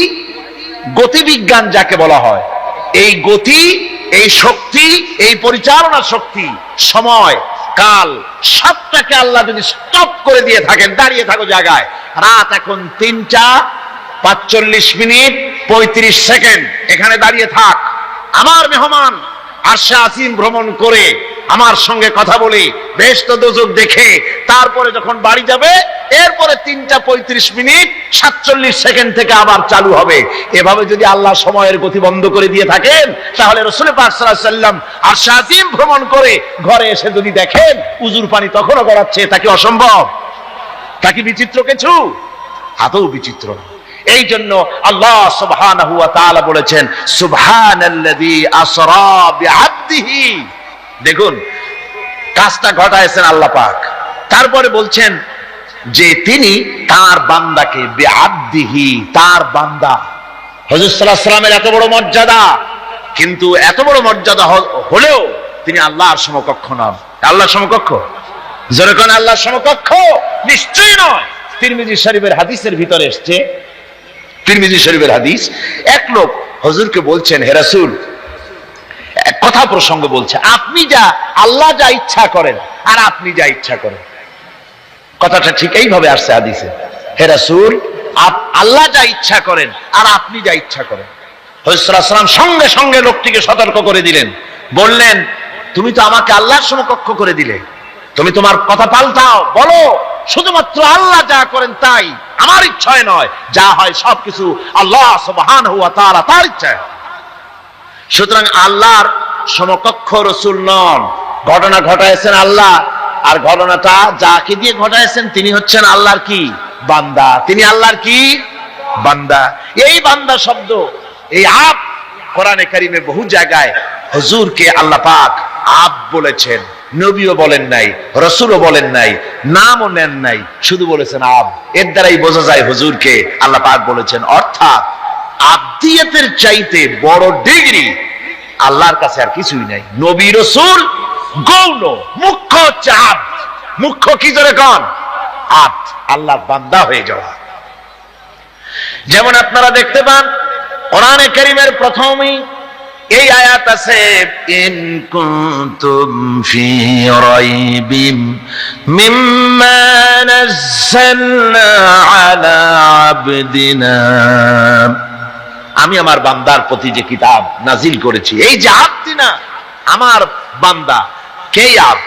গতিবিজ্ঞান যাকে বলা হয়, এই গতি, এই শক্তি, এই পরিচালনা শক্তি, সময়, কাল, সবটাকে আল্লাহ যদি স্টপ করে দিয়ে থাকেন, দাঁড়িয়ে থাকো জায়গায়, রাত এখন 3টা 45 মিনিট 35 সেকেন্ড, এখানে দাঁড়িয়ে থাক, আমার মেহমান আরশে আজিম ভ্রমণ করে আমার সঙ্গে কথা বলে বেহেশত দোজখ দেখে তারপরে যখন বাড়ি যাবে, এরপরে 3টা 35 মিনিট 47 সেকেন্ড থেকে আবার চালু হবে। এভাবে যদি আল্লাহ সময়ের গতি বন্ধ করে দিয়ে থাকেন, তাহলে রাসূল পাক সাল্লাল্লাহু আলাইহি ওয়াসাল্লাম আরশে আজিম ভ্রমণ করে ঘরে এসে যদি দেখেন উযুর পানি তখনও গড়াচ্ছে, তা কি অসম্ভব? তা কি বিচিত্র কিছু? আদৌ বিচিত্র না। এই জন্য আল্লাহ সুবহানাহু ওয়া তাআলা বলেছেন সুবহানাল্লাযী আসরা বিআবদিহি। দেখুন কাজটা ঘটায়ছেন আল্লাহ পাক, তারপরে বলছেন যে তিনি তার বান্দাকে বিআবদিহি, তার বান্দা। হযরত সাল্লাল্লাহু আলাইহি ওয়াসাল্লামের এত বড় মর্যাদা, কিন্তু এত বড় মর্যাদা হলেও তিনি আল্লাহর সমকক্ষ নন। আল্লাহর সমকক্ষ? জোরে কোন আল্লাহর সমকক্ষ? নিশ্চয়ই নয়। তিরমিজি শরীফের হাদিসের ভিতরে এসেছে, তিরমিজি শরীফের হাদিস, এক লোক হুজুরকে বলছেন, হে রাসূল, কথা প্রসঙ্গ বলছে, আপনি যা, আল্লাহ যা ইচ্ছা করেন আর আপনি যা ইচ্ছা করেন, কথাটা ঠিক এইভাবে আসছে হাদিসে। হে রাসূল, আল্লাহ যা ইচ্ছা করেন আর আপনি যা ইচ্ছা করেন। হযরত সাল্লাল্লাহু আলাইহি ওয়াসাল্লাম সঙ্গে সঙ্গে লোকটিকে সতর্ক করে দিলেন, বললেন, তুমি তো আমাকে আল্লাহর সমকক্ষ করে দিলে, তুমি তোমার কথা পাল্টাও, বলো শুধুমাত্র আল্লাহ যা করেন তাই, আমার ইচ্ছায় নয়, যা হয় সবকিছু আল্লাহ সুবহানাহু ওয়া তাআলা তার ইচ্ছায়। সুতরাং আল্লাহর সমকক্ষ রাসূল নন, ঘটনা ঘটাইছেন আল্লাহ, আর ঘটনাটা যাকে দিয়ে ঘটাইছেন তিনি হচ্ছেন আল্লাহর কি বান্দা, তিনি আল্লাহর কি বান্দা। এই বান্দা শব্দ, এই আব কোরআনে কারিমে বহু জায়গায় হুজুরকে আল্লাহ পাক আব বলেছেন, নবীও বলেন নাই, রাসূলও বলেন নাই, নামও নেন নাই, শুধু বলেছেন আব। এর দ্বারাই বোঝা যায় হুজুরকে আল্লাহ পাক বলেছেন। অর্থাৎ আব্দিয়তের চাইতে বড় ডিগ্রি আল্লাহর কাছে আর কিছুই নাই। নবী রাসূল গৌণ, মুখ্য হচ্ছে আব। মুখ্য কি জোরে কোন? আব, আল্লাহর বান্দা হয়ে যাওয়া। যেমন আপনারা দেখতে পান কোরআনে কারীমের প্রথমেই এই আয়াত আছে, ইন কুনতুম ফি রাইবিম মিম্মা নাযালনা আলা আবদিনা, আমি আমার বান্দার প্রতি যে কিতাব নাজিল করেছি, এই যে আবদিনা আমার বান্দা, কে আব?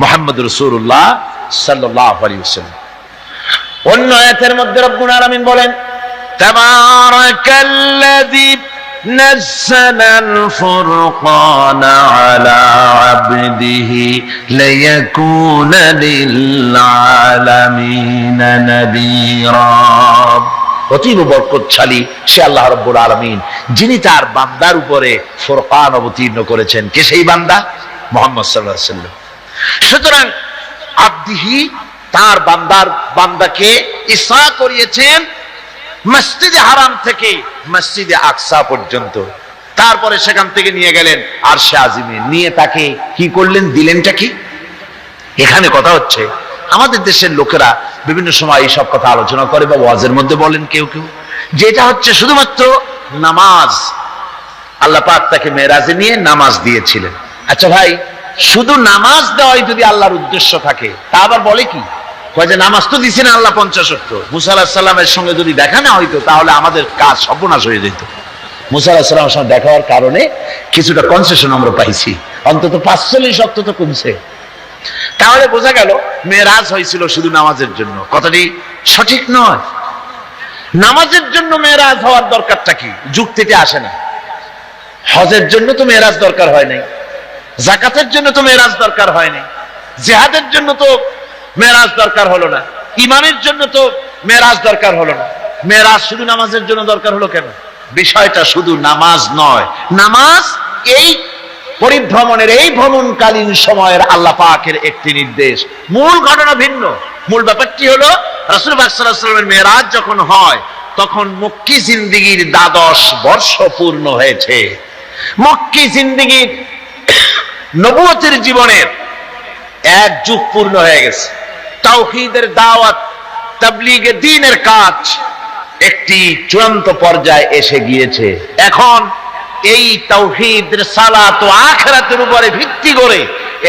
মুহাম্মদ রাসূলুল্লাহ সাল্লাল্লাহু আলাইহি ওয়াসাল্লাম। অন্য আয়াতের মধ্যে রব্বুল আলামিন বলেন, তাবারাকাল্লাযী নাযালাল ফুরকানা আলা আবদিহি লিয়াকুনা লিল আলামিনা নাযীরা। অতীব বরকতশালী সে আল্লাহ রাব্বুল আলামিন, যিনি তার বান্দার উপরে ফুরকান অবতীর্ণ করেছেন। কে সেই বান্দা? মুহাম্মদ সাল্লাল্লাহু আলাইহি ওয়াসাল্লাম। সুতরাং আব্দিহি, তার বান্দাকে ইসরা করিয়েছেন মসজিদে হারাম থেকে মসজিদে আকসা পর্যন্ত, তারপরে সেখান থেকে নিয়ে গেলেন আরশে আজিমে, নিয়ে তাকে কি করলেন, দিলেনটা কি? এখানে কথা হচ্ছে, আমাদের দেশের লোকেরা বিভিন্ন সময় এইসব কথা আলোচনা করে বা ওয়াজের মধ্যে বলেন কেউ কেউ, যেটা হচ্ছে শুধুমাত্র নামাজ। আল্লাহ পাক তাকে মেরাজে নিয়ে নামাজ দিয়েছিলেন। আচ্ছা ভাই, শুধু নামাজ দেওয়াই যদি আল্লাহর উদ্দেশ্য থাকে, তা আবার বলে কি? কয় যে নামাজ তো দিছেন আল্লাহ 50 ওয়াক্ত, মুসা আলাইহিস সালামের সঙ্গে যদি দেখা না হইতো তাহলে আমাদের কাজ সর্বনাশ হয়ে যেত। মুসা আলাইহিস সালামের সঙ্গে দেখা হওয়ার কারণে কিছুটা কনসেশন আমরা পাইছি, অন্তত 45 ওয়াক্ত তো কমছে। তাহলে বোঝা গেল মেরাজ হয়েছিল শুধু নামাজের জন্য। কথাটি সঠিক নয়। নামাজের জন্য মেরাজ হওয়ার দরকারটা কি? যুক্তিতে আসে না। হজের জন্য তো মেরাজ দরকার হয় নাই, যাকাতের জন্য তো মেরাজ দরকার হয় নাই, জিহাদের জন্য তো মেরাজ দরকার হলো না, ইমানের জন্য তো মেরাজ দরকার হলো না। মেরাজ শুধু নামাজের জন্য দরকার হলো কেন? বিষয়টা শুধু নামাজ নয়, নামাজ এই পরিভ্রমণের, এই ভ্রমণকালীন সময়ের আল্লাহ পাকের একটি নির্দেশ। মূল ঘটনা ভিন্ন। মূল ব্যাপারটি হলো রাসূল পাক সাল্লাল্লাহু আলাইহি ওয়াসাল্লামের মেরাজ যখন হয় তখন মক্কি জিন্দেগীর 12 বর্ষ পূর্ণ হয়েছে। মক্কি জিন্দেগীর নবুয়তের জীবনের 1 যুগ পূর্ণ হয়ে গেছে। তাওহীদের দাওয়াত, তাবলীগে দ্বীনের কাজ একটি চূড়ান্ত পর্যায়ে এসে গিয়েছে। এখন এই তাওহীদ, রিসালাত ও আখিরাতের উপরে ভিত্তি করে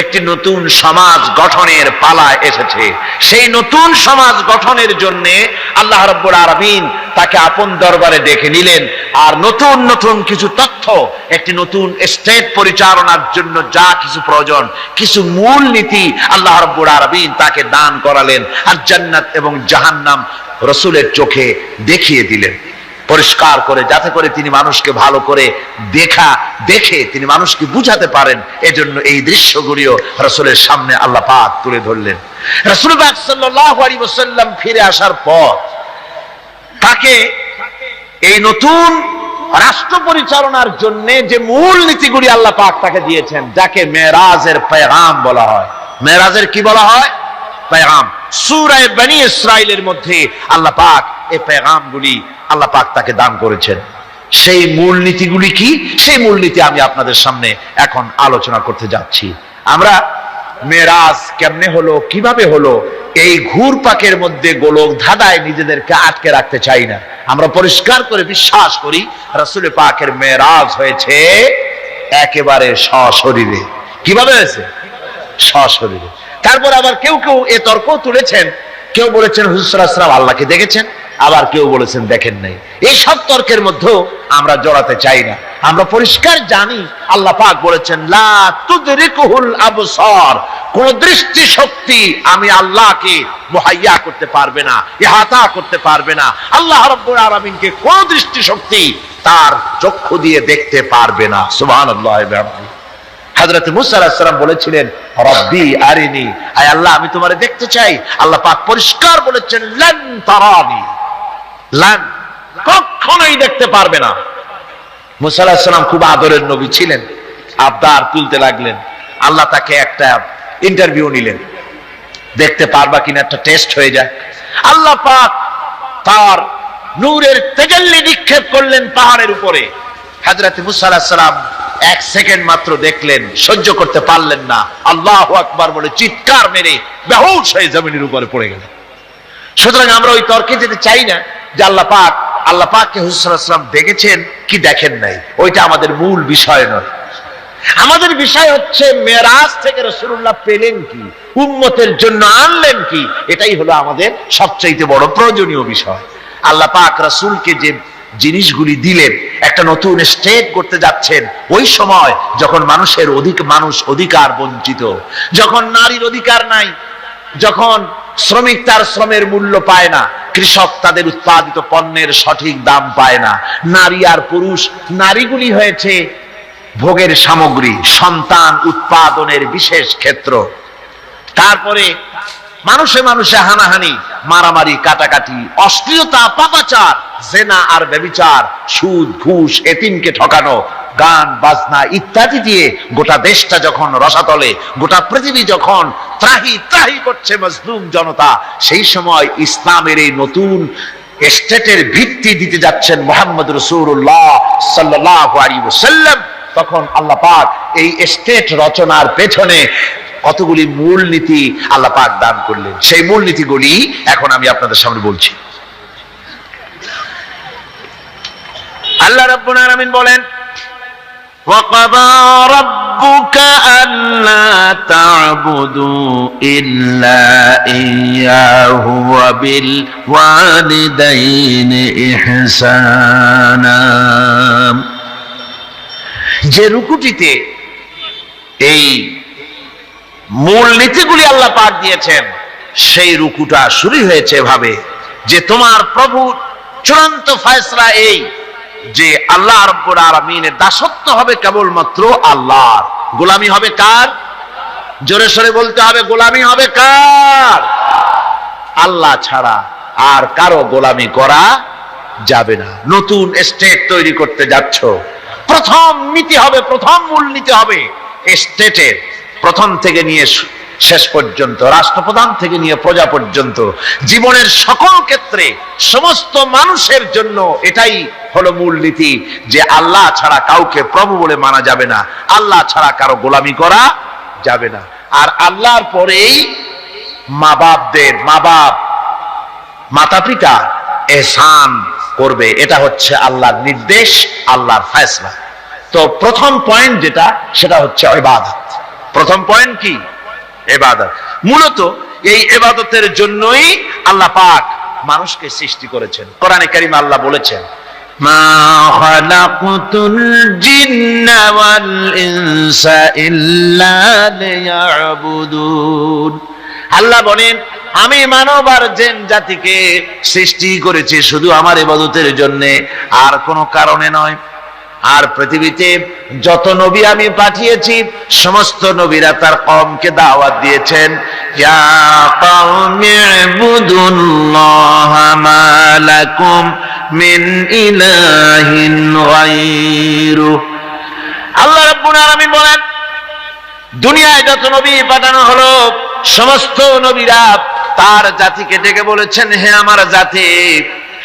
একটি নতুন সমাজ গঠনের পালা এসেছে। সেই নতুন সমাজ গঠনের জন্য আল্লাহ রাব্বুল আলামিন তাকে আপন দরবারে ডেকে নিলেন, আর নতুন নতুন কিছু তথ্য, একটি নতুন স্টেট পরিচালনার জন্য যা কিছু প্রয়োজন, কিছু মূল নীতি আল্লাহ রাব্বুল আলামিন তাকে দান করালেন, আর জান্নাত এবং জাহান্নাম রাসূলের চোখে দেখিয়ে দিলেন পরিষ্কার করে, যাতে করে তিনি মানুষকে ভালো করে দেখে তিনি মানুষকে বুঝাতে পারেন। এজন্য এই দৃশ্যগুলিও রাসূলের সামনে আল্লাহ পাক তুলে ধরলেন। রাসূল পাক সাল্লাল্লাহু আলাইহি ওয়াসাল্লাম ফিরে আসার পর তাকে এই নতুন রাষ্ট্র পরিচালনার জন্য যে মূল নীতিগুলি আল্লাহ পাক তাকে দিয়েছেন, যাকে মেরাজের পেগাম বলা হয়। মেরাজের কি বলা হয়? পেগাম। সূরা বনী ইসরাইলের মধ্যে আল্লাহ পাক এই পেগামগুলি আল্লাহ পাক তাকে দান করেছেন। সেই মূলনীতিগুলি কি? সেই মূলনীতি আমি আপনাদের সামনে এখন আলোচনা করতে যাচ্ছি। আমরা মেরাজ কেমনে হলো, কিভাবে হলো, এই ঘুরপাকের মধ্যে গোলক ধাঁধায় নিজেদেরকে আটকে রাখতে চাই না। আমরা পরিষ্কার করে বিশ্বাস করি রাসূল পাকের মেরাজ হয়েছে একেবারে সশরীরে। কিভাবে হয়েছে? সশরীরে। তারপর আবার কেউ কেউ এ তর্ক তুলেছেন কেউ বলেছেন হুজুর সাল্লাল্লাহু আলাইহি ওয়াসাল্লাম আল্লাহকে দেখেছেন, আবার কেউ বলেছেন দেখেন নাই। এই সব তর্কের মধ্যেও আমরা জড়াতে চাই না। আমরা পরিষ্কার জানি আল্লাহ পাক বলেছেন লা তুদরিকুহুল আবসার, কোন দৃষ্টি শক্তি আমি আল্লাহকে মুহাইয়া করতে পারবে না, ইহাতা করতে পারবে না। আল্লাহ রাব্বুল আলামিনকে কোন দৃষ্টি শক্তি তার চক্ষু দিয়ে দেখতে পারবে না। সুবহানাল্লাহ। হযরত মুসা আলাইহিস সালাম বলেছিলেন রব্বি আরিনি, আয় আল্লাহ আমি তোমারে দেখতে চাই। আল্লাহ পাক পরিষ্কার বলেছেন লান তারানি, লান, কখনোই দেখতে পারবে না। মুসা আলাইহিস সালাম খুব আদরের নবী ছিলেন, আবদার তুলতে লাগলেন। আল্লাহ তাকে একটা ইন্টারভিউ নিলেন, দেখতে পারবা কিনা একটা টেস্ট হয়ে যায়। আল্লাহ পাক তার নূরের তেজাল্লি নিক্ষেপ করলেন পাহাড়ের উপরে। হযরত মুসা আলাইহিস সালাম 1 সেকেন্ড মাত্র দেখলেন, সহ্য করতে পারলেন না, আল্লাহু আকবার বলে চিৎকার মেরে বেহুশ হয়ে জমিনের উপরে পড়ে গেলেন। সুতরাং আমরা ওই তর্কে যেতে চাই না যে আল্লাহ পাককে হুজুর সাল্লাল্লাহু আলাইহি ওয়াসাল্লাম দেখেছেন কি দেখেন নাই, ওইটা আমাদের মূল বিষয় নয়। আমাদের বিষয় হচ্ছে মেরাজ থেকে রাসূলুল্লাহ পেলেন কি, উম্মতের জন্য আনলেন কি, এটাই হলো আমাদের সবচেয়ে বড় প্রয়োজনীয় বিষয়। আল্লাহ পাক রাসূলকে যে জিনিসগুলি দিলেন, একটা নতুন স্টেট করতে যাচ্ছেন, ওই সময় যখন মানুষ অধিকার বঞ্চিত, যখন নারীর অধিকার নাই, যখন শ্রমিক তার শ্রমের মূল্য পায় না, কৃষক তাদের উৎপাদিত পণ্যের সঠিক দাম পায় না, নারী আর পুরুষ, নারীগুলি হয়েছে ভোগের সামগ্রী, সন্তান উৎপাদনের বিশেষ ক্ষেত্র। তারপরে মানুষে মানুষে হানাহানি, মারামারি, কাটাকাটি, অশ্লীলতা, পাপাচার, জেনা আর ব্যভিচার, সুদ, ঘুষ, এতিমকে ঠকানো, গান বাজনা ইত্যাদি দিয়ে গোটা দেশটা যখন রসাতলে, গোটা পৃথিবী যখন ত্রাহি ত্রাহি করছে মজলুম জনতা, সেই সময় ইসলামের এই নতুন স্টেটের ভিত্তি দিতে যাচ্ছেন মুহাম্মদ রাসূলুল্লাহ সাল্লাল্লাহু আলাইহি ওয়াসাল্লাম। তখন আল্লাহ পাক এই স্টেট রচনার পেছনে কতগুলি মূলনীতি আল্লাহ পাক দান করলেন। সেই মূলনীতিগুলি এখন আমি আপনাদের সামনে বলছি। আল্লাহ রাব্বুল আলামিন বলেন وَقَضَى رَبُّكَ أَلَّا تَعْبُدُوا إِلَّا إِيَّاهُ وَبِالْوَالِدَيْنِ إِحْسَانًا। যে রুকুটিতে এই মূলনীতিগুলি আল্লাহ পাক দিয়েছেন, সেই রুকুটা শুরু হয়েছে এভাবে যে তোমার প্রভু চূড়ান্ত ফয়সালা এই যে আল্লাহ রাব্বুল আলামিনের দাসত্ব হবে কেবলমাত্র আল্লাহর, গোলামি হবে কার? জোরে সরে বলতে হবে, গোলামি হবে কার? আল্লাহ ছাড়া আর কারো গোলামি করা যাবে না। নতুন স্টেট তৈরি করতে যাচ্ছ, প্রথম নীতি হবে, প্রথম মূলনীতি হবে স্টেটের, প্রথম থেকে নিয়ে শেষ পর্যন্ত, রাষ্ট্রপ্রধান থেকে নিয়ে প্রজা পর্যন্ত, জীবনের সকল ক্ষেত্রে সমস্ত মানুষের জন্য এটাই হলো মূলনীতি যে আল্লাহ ছাড়া কাউকে প্রভু বলে মানা যাবে না, আল্লাহ ছাড়া কারো গোলামি করা যাবে না। আর আল্লাহর পরেই মা বাপ মাতা পিতা এহসান করবে, এটা হচ্ছে আল্লাহর নির্দেশ, আল্লাহর ফয়সালা। তো প্রথম পয়েন্ট যেটা, সেটা হচ্ছে ইবাদত। প্রথম পয়েন্ট কি? ইবাদত। মূলত এই ইবাদতের জন্যই আল্লাহ পাক মানুষকে সৃষ্টি করেছেন। কোরআনে কারীমে আল্লাহ বলেছেন মা খালাকতুল জিন্না ওয়াল ইনসা ইল্লা লিয়াবুদুন। আল্লাহ বলেন আমি মানব আর জিন জাতিকে সৃষ্টি করেছি শুধু আমার ইবাদতের জন্য, আর কোনো কারণে নয়। আর পৃথিবীতে যত নবী আমি পাঠিয়েছি, সমস্ত নবীরা তার কওমকে দাওয়াত দিয়েছেন ইয়া কওমি ইবুদুল্লাহা মা লাকুম মিন ইলাহিন গায়রু। আল্লাহ রাব্বুল আলামিন বলেন দুনিয়ায় যত নবী পাঠানো হলো, সমস্ত নবীরা তার জাতিকে ডেকে বলেছেন হে আমার জাতি,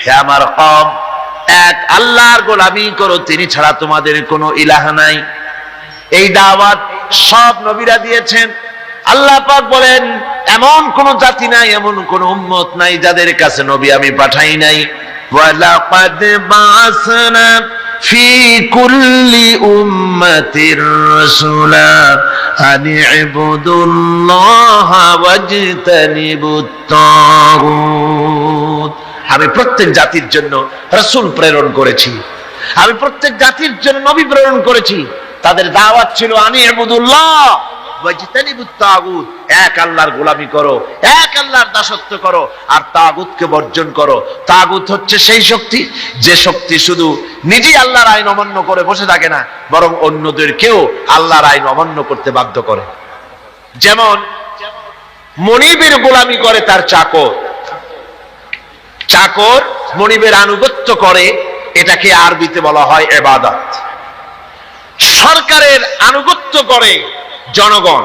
হে আমার কওম, এক আল্লাহর গোলামি করো, তিনি ছাড়া তোমাদের কোনো ইলাহ নাই। এই দাওয়াত সব নবীরা দিয়েছেন। আল্লাহ পাক বলেন এমন কোন জাতি নাই, এমন কোন উম্মত নাই যাদের কাছে নবী আমি পাঠাই নাই। ওয়ালাকাদ বাসনা ফি কুল্লি উম্মাতির রাসূলা أن اعبدوا الله واجتنبوا الطاغوت। আমি প্রত্যেক জাতির জন্য রাসূল প্রেরণ করেছি, আমি প্রত্যেক জাতির জন্য নবী প্রেরণ করেছি। তাদের দাওয়াত ছিল আনি ইবুদুল্লাহ ওয়াজতানিবুত তাগুত, এক আল্লাহর গোলামি করো, এক আল্লাহর দাসত্ব করো, আর তাগুতকে বর্জন করো। তাগুত হচ্ছে সেই শক্তি যে শক্তি শুধু নিজেই আল্লাহর আইন অমান্য করে বসে থাকে না, বরং অন্যদেরকেও আল্লাহর আইন অমান্য করতে বাধ্য করে। যেমন মনিবের গোলামি করে তার চাকর, চাকর মনিবের আনুগত্য করে, এটাকে আরবিতে বলা হয় ইবাদত। সরকারের আনুগত্য করে জনগণ,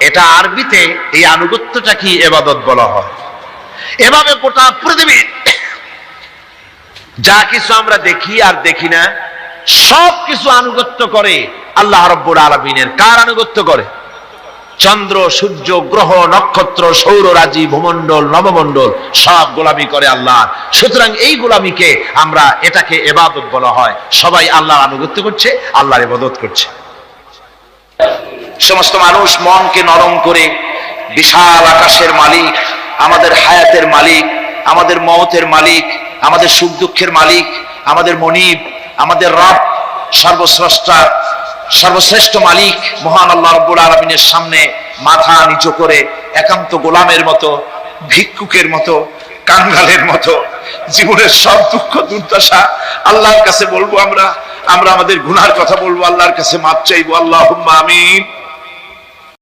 এটা আরবিতে এই আনুগত্যটা কি ইবাদত বলা হয়। এভাবে গোটা পৃথিবীর যা কিছু আমরা দেখি আর দেখি না, সব কিছু আনুগত্য করে আল্লাহ রাব্বুল আলামিনের। কার আনুগত্য করে? চন্দ্র, সূর্য, গ্রহ, নক্ষত্র, সৌররাজি, ভূমণ্ডল, নবমণ্ডল সব গোলামি করে আল্লাহ। সুতরাং এই গোলামিকে আমরা, এটাকে ইবাদত বলা হয়। সবাই আল্লাহর আনুগত্য করছে, আল্লাহর ইবাদত করছে। সমস্ত মানুষ মনকে নরম করে বিশাল আকাশের মালিক, আমাদের হায়াতের মালিক, আমাদের মওতের মালিক, আমাদের সুখ দুঃখের মালিক, আমাদের মনিব, আমাদের রব, সর্বস্রষ্টা, সর্বশ্রেষ্ঠ মালিক মহান আল্লাহ রাব্বুল আলামিনের সামনে মাথা নিচু করে একান্ত গোলামের মতো, ভিক্ষুকের মতো, কাঙ্গালের মতো জীবনের সব দুঃখ দুর্দশা আল্লাহর কাছে বলবো। আমরা আমাদের গুনার কথা বলবো, আল্লাহর কাছে মাপ চাইবো। আল্লাহুম্মা আমিন।